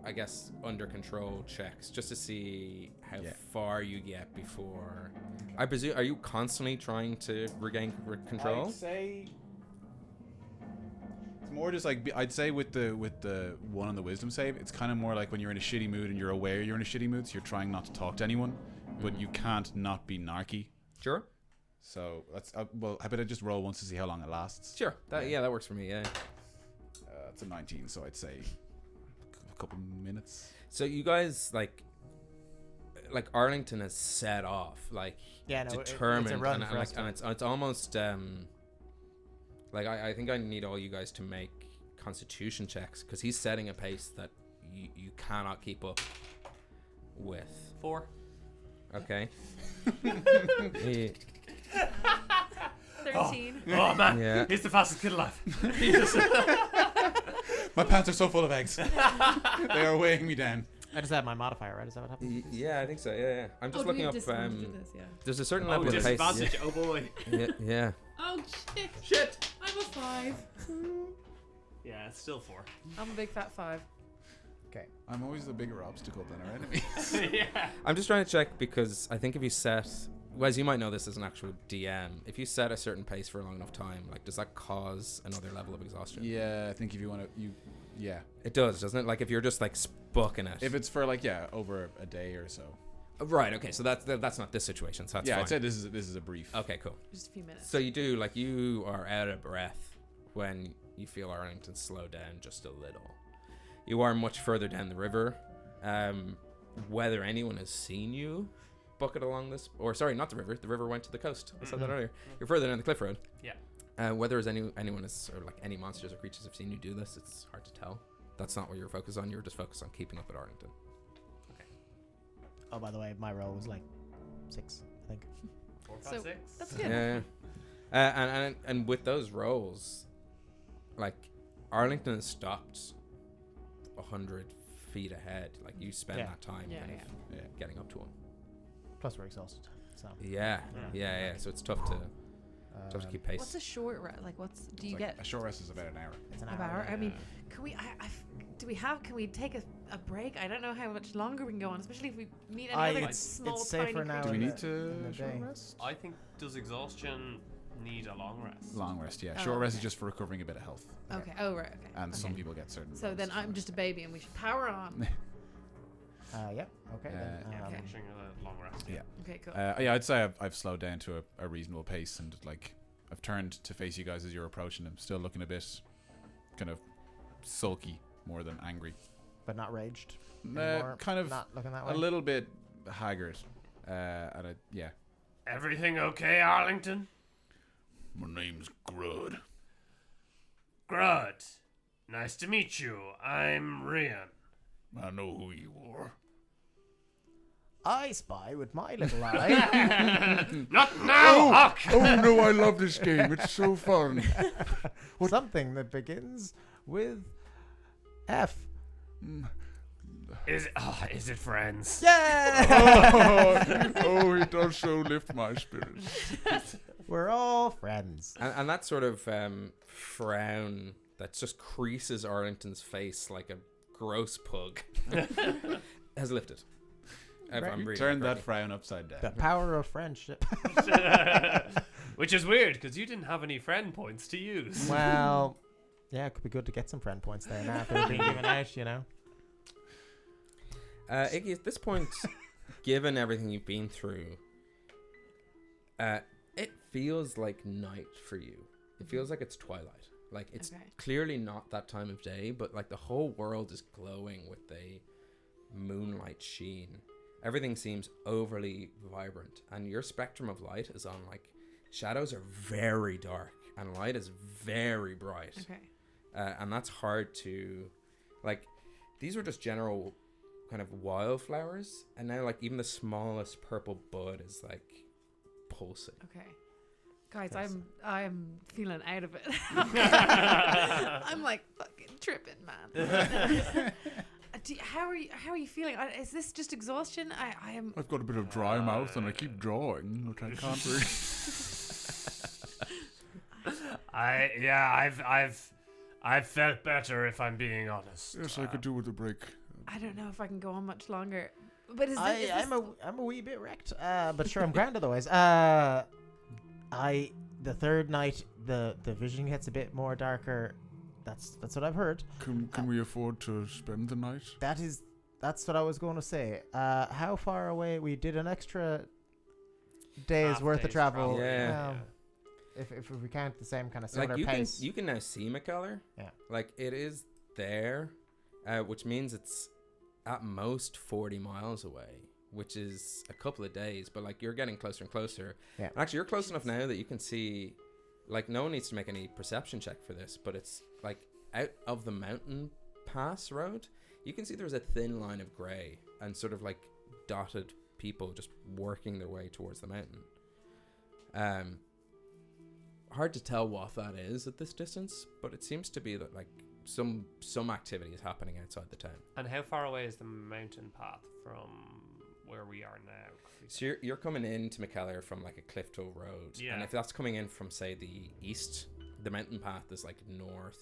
Speaker 2: I guess, under control checks, just to see how far you get before. I presume, are you constantly trying to regain control?
Speaker 3: I'd say it's more just I'd say with the one on the wisdom save, it's kind of more like when you're in a shitty mood and you're aware you're in a shitty mood, so you're trying not to talk to anyone, but you can't not be narky.
Speaker 2: Sure.
Speaker 3: So that's well, I better just roll once to see how long it lasts.
Speaker 2: Sure. That works for me. Yeah.
Speaker 3: It's a 19, so I'd say a couple minutes.
Speaker 2: So you guys like Arlington has set off
Speaker 1: Yeah, no,
Speaker 2: determined,
Speaker 1: it's a run
Speaker 2: and,
Speaker 1: for us.
Speaker 2: and it's almost I think I need all you guys to make Constitution checks because he's setting a pace that you cannot keep up with.
Speaker 5: 4.
Speaker 2: Okay.
Speaker 4: 13.
Speaker 5: Oh man,
Speaker 2: Yeah.
Speaker 5: he's the fastest kid alive.
Speaker 3: My pants are so full of eggs. They are weighing me down.
Speaker 1: I just have my modifier, right? Is that what happened?
Speaker 2: Yeah, I think so. Yeah. I'm just looking up. There's a certain
Speaker 5: Oh,
Speaker 2: level of pace.
Speaker 5: disadvantage. Oh boy.
Speaker 2: Yeah.
Speaker 4: Oh shit.
Speaker 5: Shit.
Speaker 4: I'm a 5.
Speaker 5: Yeah, it's still 4.
Speaker 4: I'm a big fat 5.
Speaker 1: Okay.
Speaker 3: I'm always the bigger obstacle than our enemies.
Speaker 5: Yeah.
Speaker 2: I'm just trying to check because I think if you set, Wes, you might know this as an actual DM. If you set a certain pace for a long enough time, like, does that cause another level of exhaustion?
Speaker 3: Yeah, I think if you want to, yeah.
Speaker 2: It does, doesn't it? Like, if you're just like stuck in it.
Speaker 3: If it's for like over a day or so.
Speaker 2: Right. Okay. So that's not this situation. So that's
Speaker 3: Yeah,
Speaker 2: fine.
Speaker 3: I'd say this is a brief.
Speaker 2: Okay. Cool.
Speaker 4: Just a few minutes.
Speaker 2: So you are out of breath when you feel Arlington slow down just a little. You are much further down the river. Whether anyone has seen you bucket along this, or sorry, not the river. The river went to the coast. I said that earlier. You're further down the cliff road.
Speaker 5: Yeah.
Speaker 2: Whether anyone has, or like any monsters or creatures have seen you do this, it's hard to tell. That's not what you're focused on. You're just focused on keeping up with Arlington.
Speaker 1: Oh, by the way, my roll was like 6, I think.
Speaker 5: 4, 5,
Speaker 4: So,
Speaker 5: 6.
Speaker 4: That's good.
Speaker 2: Yeah. And with those rolls, like Arlington has stopped 100 feet ahead. Like you spend
Speaker 1: Yeah.
Speaker 2: that time
Speaker 4: Yeah,
Speaker 2: kind of getting up to him.
Speaker 1: Plus, we're exhausted. So.
Speaker 2: Yeah. So it's tough to keep pace.
Speaker 4: What's a short rest? Like, do you get
Speaker 3: A short rest is about an hour.
Speaker 1: It's an
Speaker 4: an
Speaker 1: hour.
Speaker 4: hour? I mean,
Speaker 1: yeah.
Speaker 4: can we? Can we take a break? I don't know how much longer we can go on, especially if we meet any other
Speaker 1: it's
Speaker 4: small,
Speaker 1: safer
Speaker 4: tiny
Speaker 1: now.
Speaker 3: Do we
Speaker 1: in
Speaker 3: need
Speaker 1: the- in
Speaker 3: to
Speaker 1: the
Speaker 3: short
Speaker 1: day.
Speaker 3: rest?
Speaker 5: I think, does exhaustion need a long rest?
Speaker 3: Long rest, yeah.
Speaker 4: Oh,
Speaker 3: Short rest is
Speaker 4: okay.
Speaker 3: just for recovering a bit of health.
Speaker 4: Okay. Oh, right. Okay.
Speaker 3: And some
Speaker 4: Okay.
Speaker 3: people get certain.
Speaker 4: So
Speaker 3: rolls
Speaker 4: then
Speaker 3: for
Speaker 4: I'm
Speaker 3: it.
Speaker 4: just a baby, and we should power on.
Speaker 1: Yep. Okay. Then,
Speaker 5: Yeah,
Speaker 1: um,
Speaker 5: finishing a long rest.
Speaker 3: Yeah.
Speaker 4: Okay, cool.
Speaker 3: Yeah, I'd say I've slowed down to a reasonable pace, and like I've turned to face you guys as you're approaching them, still looking a bit kind of sulky more than angry.
Speaker 1: but not raged. Anymore.
Speaker 3: Kind of
Speaker 1: Not looking that way.
Speaker 3: a little bit haggard. And yeah.
Speaker 5: Everything okay, Arlington?
Speaker 6: My name's Grud.
Speaker 5: Grud. Nice to meet you. I'm Rian.
Speaker 6: I know who you are.
Speaker 1: I spy with my little eye.
Speaker 5: Not now, Huck!
Speaker 6: Oh no, I love this game. It's so fun.
Speaker 1: Something that begins with F.
Speaker 5: Is it friends?
Speaker 1: Yeah!
Speaker 6: Oh, it does so lift my spirits.
Speaker 1: We're all friends.
Speaker 2: And that sort of frown that just creases Arlington's face like a gross pug has lifted. If I'm reading
Speaker 3: Turn
Speaker 2: it
Speaker 3: that
Speaker 2: correctly.
Speaker 3: frown upside down.
Speaker 1: The power of friendship.
Speaker 5: Which is weird, because you didn't have any friend points to use.
Speaker 1: Well, yeah, it could be good to get some friend points there now. If they're being given out, you know.
Speaker 2: Iggy, at this point, given everything you've been through, it feels like night for you. It feels like it's twilight. Like it's
Speaker 4: Okay.
Speaker 2: clearly not that time of day, but like the whole world is glowing with a moonlight sheen. Everything seems overly vibrant, and your spectrum of light is on like shadows are very dark and light is very bright.
Speaker 4: Okay.
Speaker 2: And that's hard to, like, these were just general kind of wildflowers, and now like even the smallest purple bud is like pulsing.
Speaker 4: Okay. Guys,
Speaker 2: Yes.
Speaker 4: I'm feeling out of it. I'm like fucking tripping, man. How are you feeling? Is this just exhaustion? I am.
Speaker 6: I've got a bit of dry mouth and I keep drawing, which I can't read.
Speaker 5: I've felt better, if I'm being honest.
Speaker 6: Yes, I could do with a break.
Speaker 4: I don't know if I can go on much longer. But is this?
Speaker 1: I'm a wee bit wrecked, but sure, I'm grand otherwise. The third night, the vision gets a bit more darker. That's what I've heard.
Speaker 6: Can we afford to spend the night?
Speaker 1: That's what I was going to say. How far away? We did an extra day's
Speaker 5: Half
Speaker 1: worth of
Speaker 5: day's
Speaker 1: travel.
Speaker 2: Yeah.
Speaker 1: If we count the same kind of
Speaker 2: Like
Speaker 1: similar pace.
Speaker 2: you can now see McKellar.
Speaker 1: Yeah.
Speaker 2: Like it is there, which means it's at most 40 miles away, which is a couple of days. But like you're getting closer and closer.
Speaker 1: Yeah.
Speaker 2: And actually, you're close enough now that you can see. Like no one needs to make any perception check for this, but it's like out of the mountain pass road, you can see there's a thin line of grey and sort of like dotted people just working their way towards the mountain. Hard to tell what that is at this distance, but it seems to be that like some activity is happening outside the town.
Speaker 5: And how far away is the mountain path from where we are now?
Speaker 2: So you're coming into McKellar from like a Clifto road,
Speaker 5: Yeah.
Speaker 2: and if that's coming in from say the east, the mountain path is like north,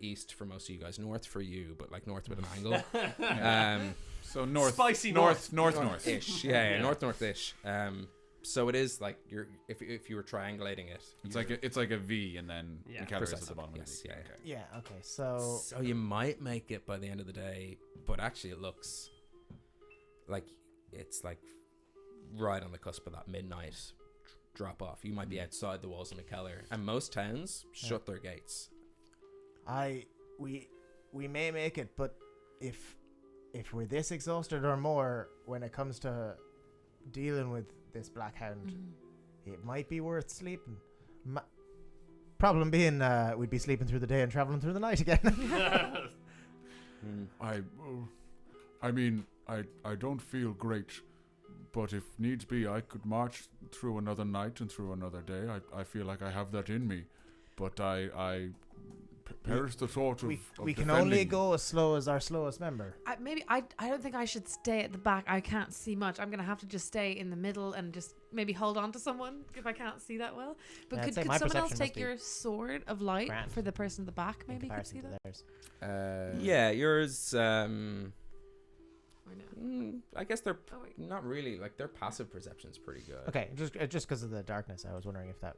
Speaker 2: east for most of you guys, north for you, but like north with an angle.
Speaker 3: So north,
Speaker 5: Spicy
Speaker 3: north.
Speaker 2: Ish, yeah, north-ish. So it is like if you were triangulating it,
Speaker 3: It's like a V, and then
Speaker 5: Yeah.
Speaker 3: McKellar is at
Speaker 2: Precisely.
Speaker 3: the bottom
Speaker 2: Yes,
Speaker 3: of the V.
Speaker 2: yeah.
Speaker 3: Okay.
Speaker 1: Yeah. Okay. So
Speaker 2: So you might make it by the end of the day, but actually it looks like it's like right on the cusp of that midnight drop off. You might be outside the walls of McKellar, and most towns shut their gates.
Speaker 1: we may make it, but if we're this exhausted or more when it comes to dealing with this black hound, it might be worth sleeping. Problem being, we'd be sleeping through the day and traveling through the night again.
Speaker 6: I mean, I don't feel great, but if needs be, I could march through another night and through another day. I feel like I have that in me, but I perish the thought of
Speaker 1: we can only
Speaker 6: defending.
Speaker 1: go as slow as our slowest member.
Speaker 4: I don't think I should stay at the back. I can't see much. I'm gonna have to just stay in the middle and just maybe hold on to someone if I can't see that well. But
Speaker 1: Yeah, I'd
Speaker 4: could
Speaker 1: say
Speaker 4: someone
Speaker 1: my
Speaker 4: else
Speaker 1: perception must
Speaker 4: take
Speaker 1: be
Speaker 4: your sword of light
Speaker 1: grand
Speaker 4: for the person at the back?
Speaker 1: in
Speaker 4: Maybe could see
Speaker 1: comparison
Speaker 4: that.
Speaker 1: to theirs.
Speaker 2: Yeah, yours.
Speaker 4: Or no?
Speaker 2: I guess they're
Speaker 4: Oh wait.
Speaker 2: not really like their passive perception's pretty good.
Speaker 1: Okay, just because of the darkness, I was wondering if that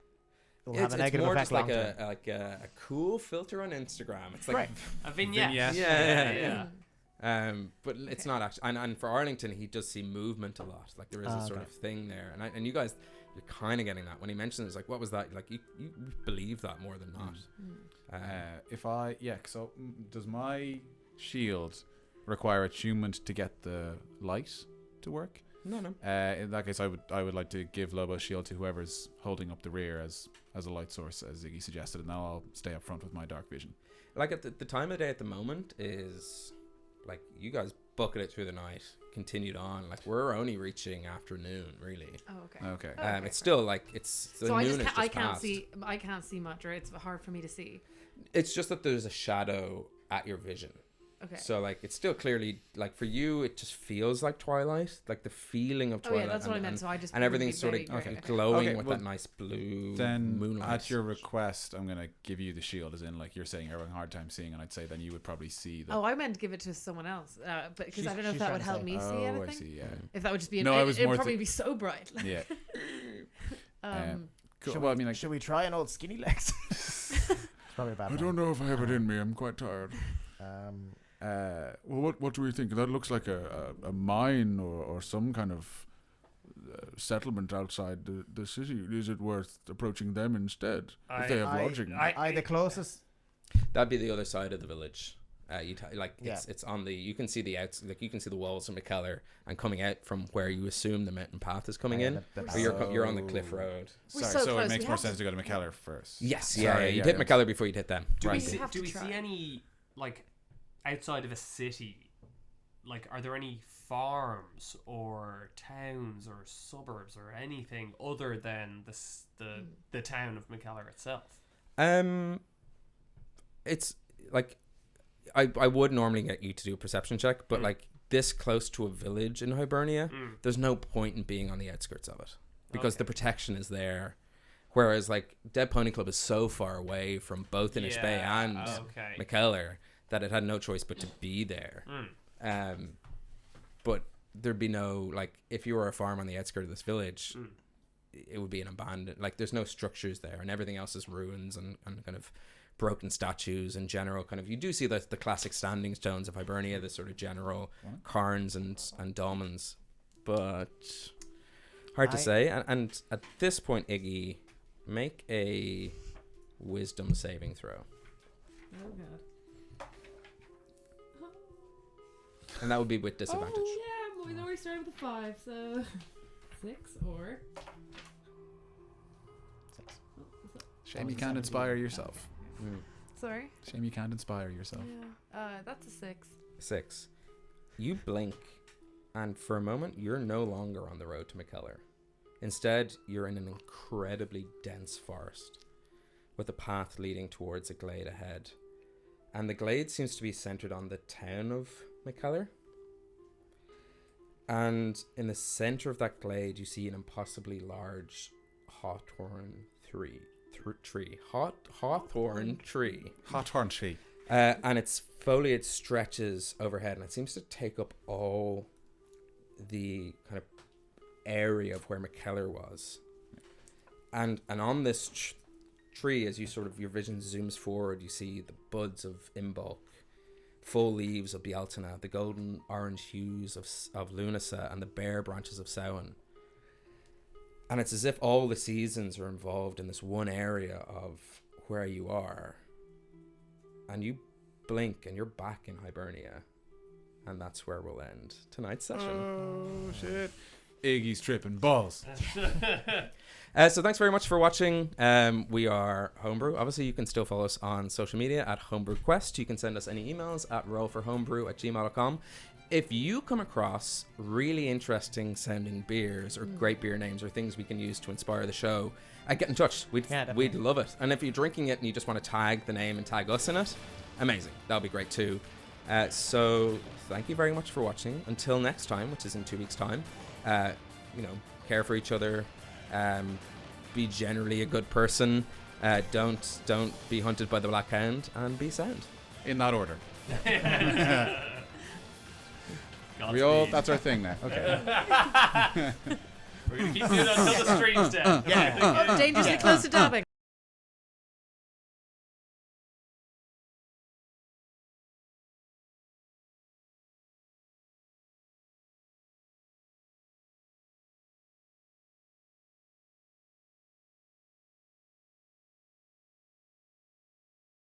Speaker 1: will
Speaker 2: It's,
Speaker 1: have a negative
Speaker 2: more
Speaker 1: effect
Speaker 2: just like
Speaker 1: long term.
Speaker 2: a cool filter on Instagram. It's like
Speaker 1: Right.
Speaker 5: A vignette.
Speaker 3: Vignette.
Speaker 2: Yeah.
Speaker 5: yeah.
Speaker 2: But it's not actually. And for Arlington, he does see movement a lot. Like there is a sort
Speaker 1: Okay.
Speaker 2: of thing there, and you guys, you're kind of getting that when he mentions it's like, what was that? Like you believe that more than not.
Speaker 3: So does my shield require attunement to get the light to work?
Speaker 2: No.
Speaker 3: In that case, I would like to give Lobo's shield to whoever's holding up the rear as a light source, as Iggy suggested, and now I'll stay up front with my dark vision.
Speaker 2: Like at the time of day at the moment is like you guys bucket it through the night, continued on. Like we're only reaching afternoon, really.
Speaker 4: Oh okay.
Speaker 3: Okay.
Speaker 4: Okay.
Speaker 2: It's still like it's the
Speaker 4: So
Speaker 2: noon is just
Speaker 4: I can't
Speaker 2: past.
Speaker 4: see. I can't see much, or it's hard for me to see.
Speaker 2: It's just that there's a shadow at your vision.
Speaker 4: Okay.
Speaker 2: So like it's still clearly like for you it just feels like twilight, like the feeling of
Speaker 4: Oh
Speaker 2: twilight.
Speaker 4: yeah, that's what I
Speaker 2: and,
Speaker 4: meant.
Speaker 2: and,
Speaker 4: So I just
Speaker 2: and everything's sort of
Speaker 4: very grey. Okay.
Speaker 2: glowing
Speaker 3: Okay,
Speaker 2: with
Speaker 3: well,
Speaker 2: that nice blue
Speaker 3: Then
Speaker 2: moonlight.
Speaker 3: at your request, I'm gonna give you the shield, as in like you're saying you're having a hard time seeing, and I'd say then you would probably see the.
Speaker 4: Oh, I meant to give it to someone else, but because I don't know if
Speaker 1: she's
Speaker 4: that would
Speaker 1: trying
Speaker 4: help
Speaker 1: to
Speaker 4: me see
Speaker 3: Oh,
Speaker 4: anything.
Speaker 3: I see. Yeah.
Speaker 4: If that would just be
Speaker 3: No, I was
Speaker 4: it'd
Speaker 3: more
Speaker 4: probably be so bright.
Speaker 3: Yeah. Cool.
Speaker 1: Should
Speaker 3: Well, I mean,
Speaker 1: should we try an old skinny legs? It's probably a bad.
Speaker 6: I
Speaker 1: one.
Speaker 6: don't know if I have it in me. I'm quite tired.
Speaker 1: Um,
Speaker 6: Well, what do we think? That looks like a mine or some kind of settlement outside the city. Is it worth approaching them instead if they have lodging?
Speaker 1: I the closest.
Speaker 2: That'd be the other side of the village.
Speaker 1: Yeah.
Speaker 2: It's on the you can see the outs like you can see the walls of McKellar and coming out from where you assume the mountain path is coming in.
Speaker 1: The
Speaker 2: But you're on the cliff road.
Speaker 4: We're
Speaker 3: sorry,
Speaker 4: so
Speaker 3: so
Speaker 4: close,
Speaker 3: it makes
Speaker 4: we
Speaker 3: more
Speaker 4: have to-
Speaker 3: sense to go to McKellar first.
Speaker 2: Yes,
Speaker 3: Sorry,
Speaker 2: yeah. You'd hit
Speaker 3: yeah.
Speaker 2: McKellar before you'd hit them.
Speaker 5: Do
Speaker 2: Right.
Speaker 5: we
Speaker 4: have
Speaker 5: do
Speaker 4: to
Speaker 5: we
Speaker 4: try.
Speaker 5: see any like outside of a city? Like, are there any farms or towns or suburbs or anything other than the town of McKellar itself?
Speaker 2: It's like I would normally get you to do a perception check, but
Speaker 5: Mm.
Speaker 2: like this close to a village in Hibernia,
Speaker 5: Mm.
Speaker 2: there's no point in being on the outskirts of it because the
Speaker 5: Okay.
Speaker 2: protection is there. Whereas like Dead Pony Club is so far away from both Inish Bay and
Speaker 5: okay.
Speaker 2: McKellar that it had no choice but to be there.
Speaker 5: Mm.
Speaker 2: But there'd be no like if you were a farm on the outskirts of this village,
Speaker 5: Mm.
Speaker 2: it would be an abandoned like there's no structures there and everything else is ruins and kind of broken statues and general kind of you do see the classic standing stones of Hibernia, the sort of general cairns and dolmens, but hard to say. And at this point, Iggy, make a wisdom saving throw,
Speaker 4: Oh god.
Speaker 2: and that would be with disadvantage.
Speaker 4: Oh yeah, we already started with a 5, so 6 or.
Speaker 3: Shame you can't inspire yourself.
Speaker 4: Sorry.
Speaker 3: Shame you can't inspire yourself.
Speaker 4: Yeah. That's a 6.
Speaker 2: 6. You blink, and for a moment, you're no longer on the road to McKellar. Instead, you're in an incredibly dense forest, with a path leading towards a glade ahead. And the glade seems to be centered on the town of McKellar. And in the center of that glade, you see an impossibly large hawthorn tree. tree. Hawthorn tree.
Speaker 3: Hawthorn tree.
Speaker 2: And its foliage stretches overhead, and it seems to take up all the kind of area of where McKellar was. And on this tree, as you sort of, your vision zooms forward, you see the buds of Imbolc, full leaves of Bealtaine, the golden orange hues of Lunasa, and the bare branches of Samhain. And it's as if all the seasons are involved in this one area of where you are. And you blink and you're back in Hibernia. And that's where we'll end tonight's session.
Speaker 3: Oh, shit. Iggy's tripping balls.
Speaker 2: So thanks very much for watching. We are Homebrew. Obviously, you can still follow us on social media at HomebrewQuest. You can send us any emails at rollforhomebrew@gmail.com. If you come across really interesting sounding beers or great beer names or things we can use to inspire the show, get in touch. We'd love it. And if you're drinking it and you just want to tag the name and tag us in it, amazing. That'll be great too. So thank you very much for watching. Until next time, which is in 2 weeks' time, care for each other. Be generally a good person. Don't be hunted by the Black Hound, and be sound.
Speaker 3: In that order. That's our thing now. Okay.
Speaker 5: We're going to keep doing that until the stream's dead.
Speaker 1: Yeah.
Speaker 4: Dangerously close to dabbing.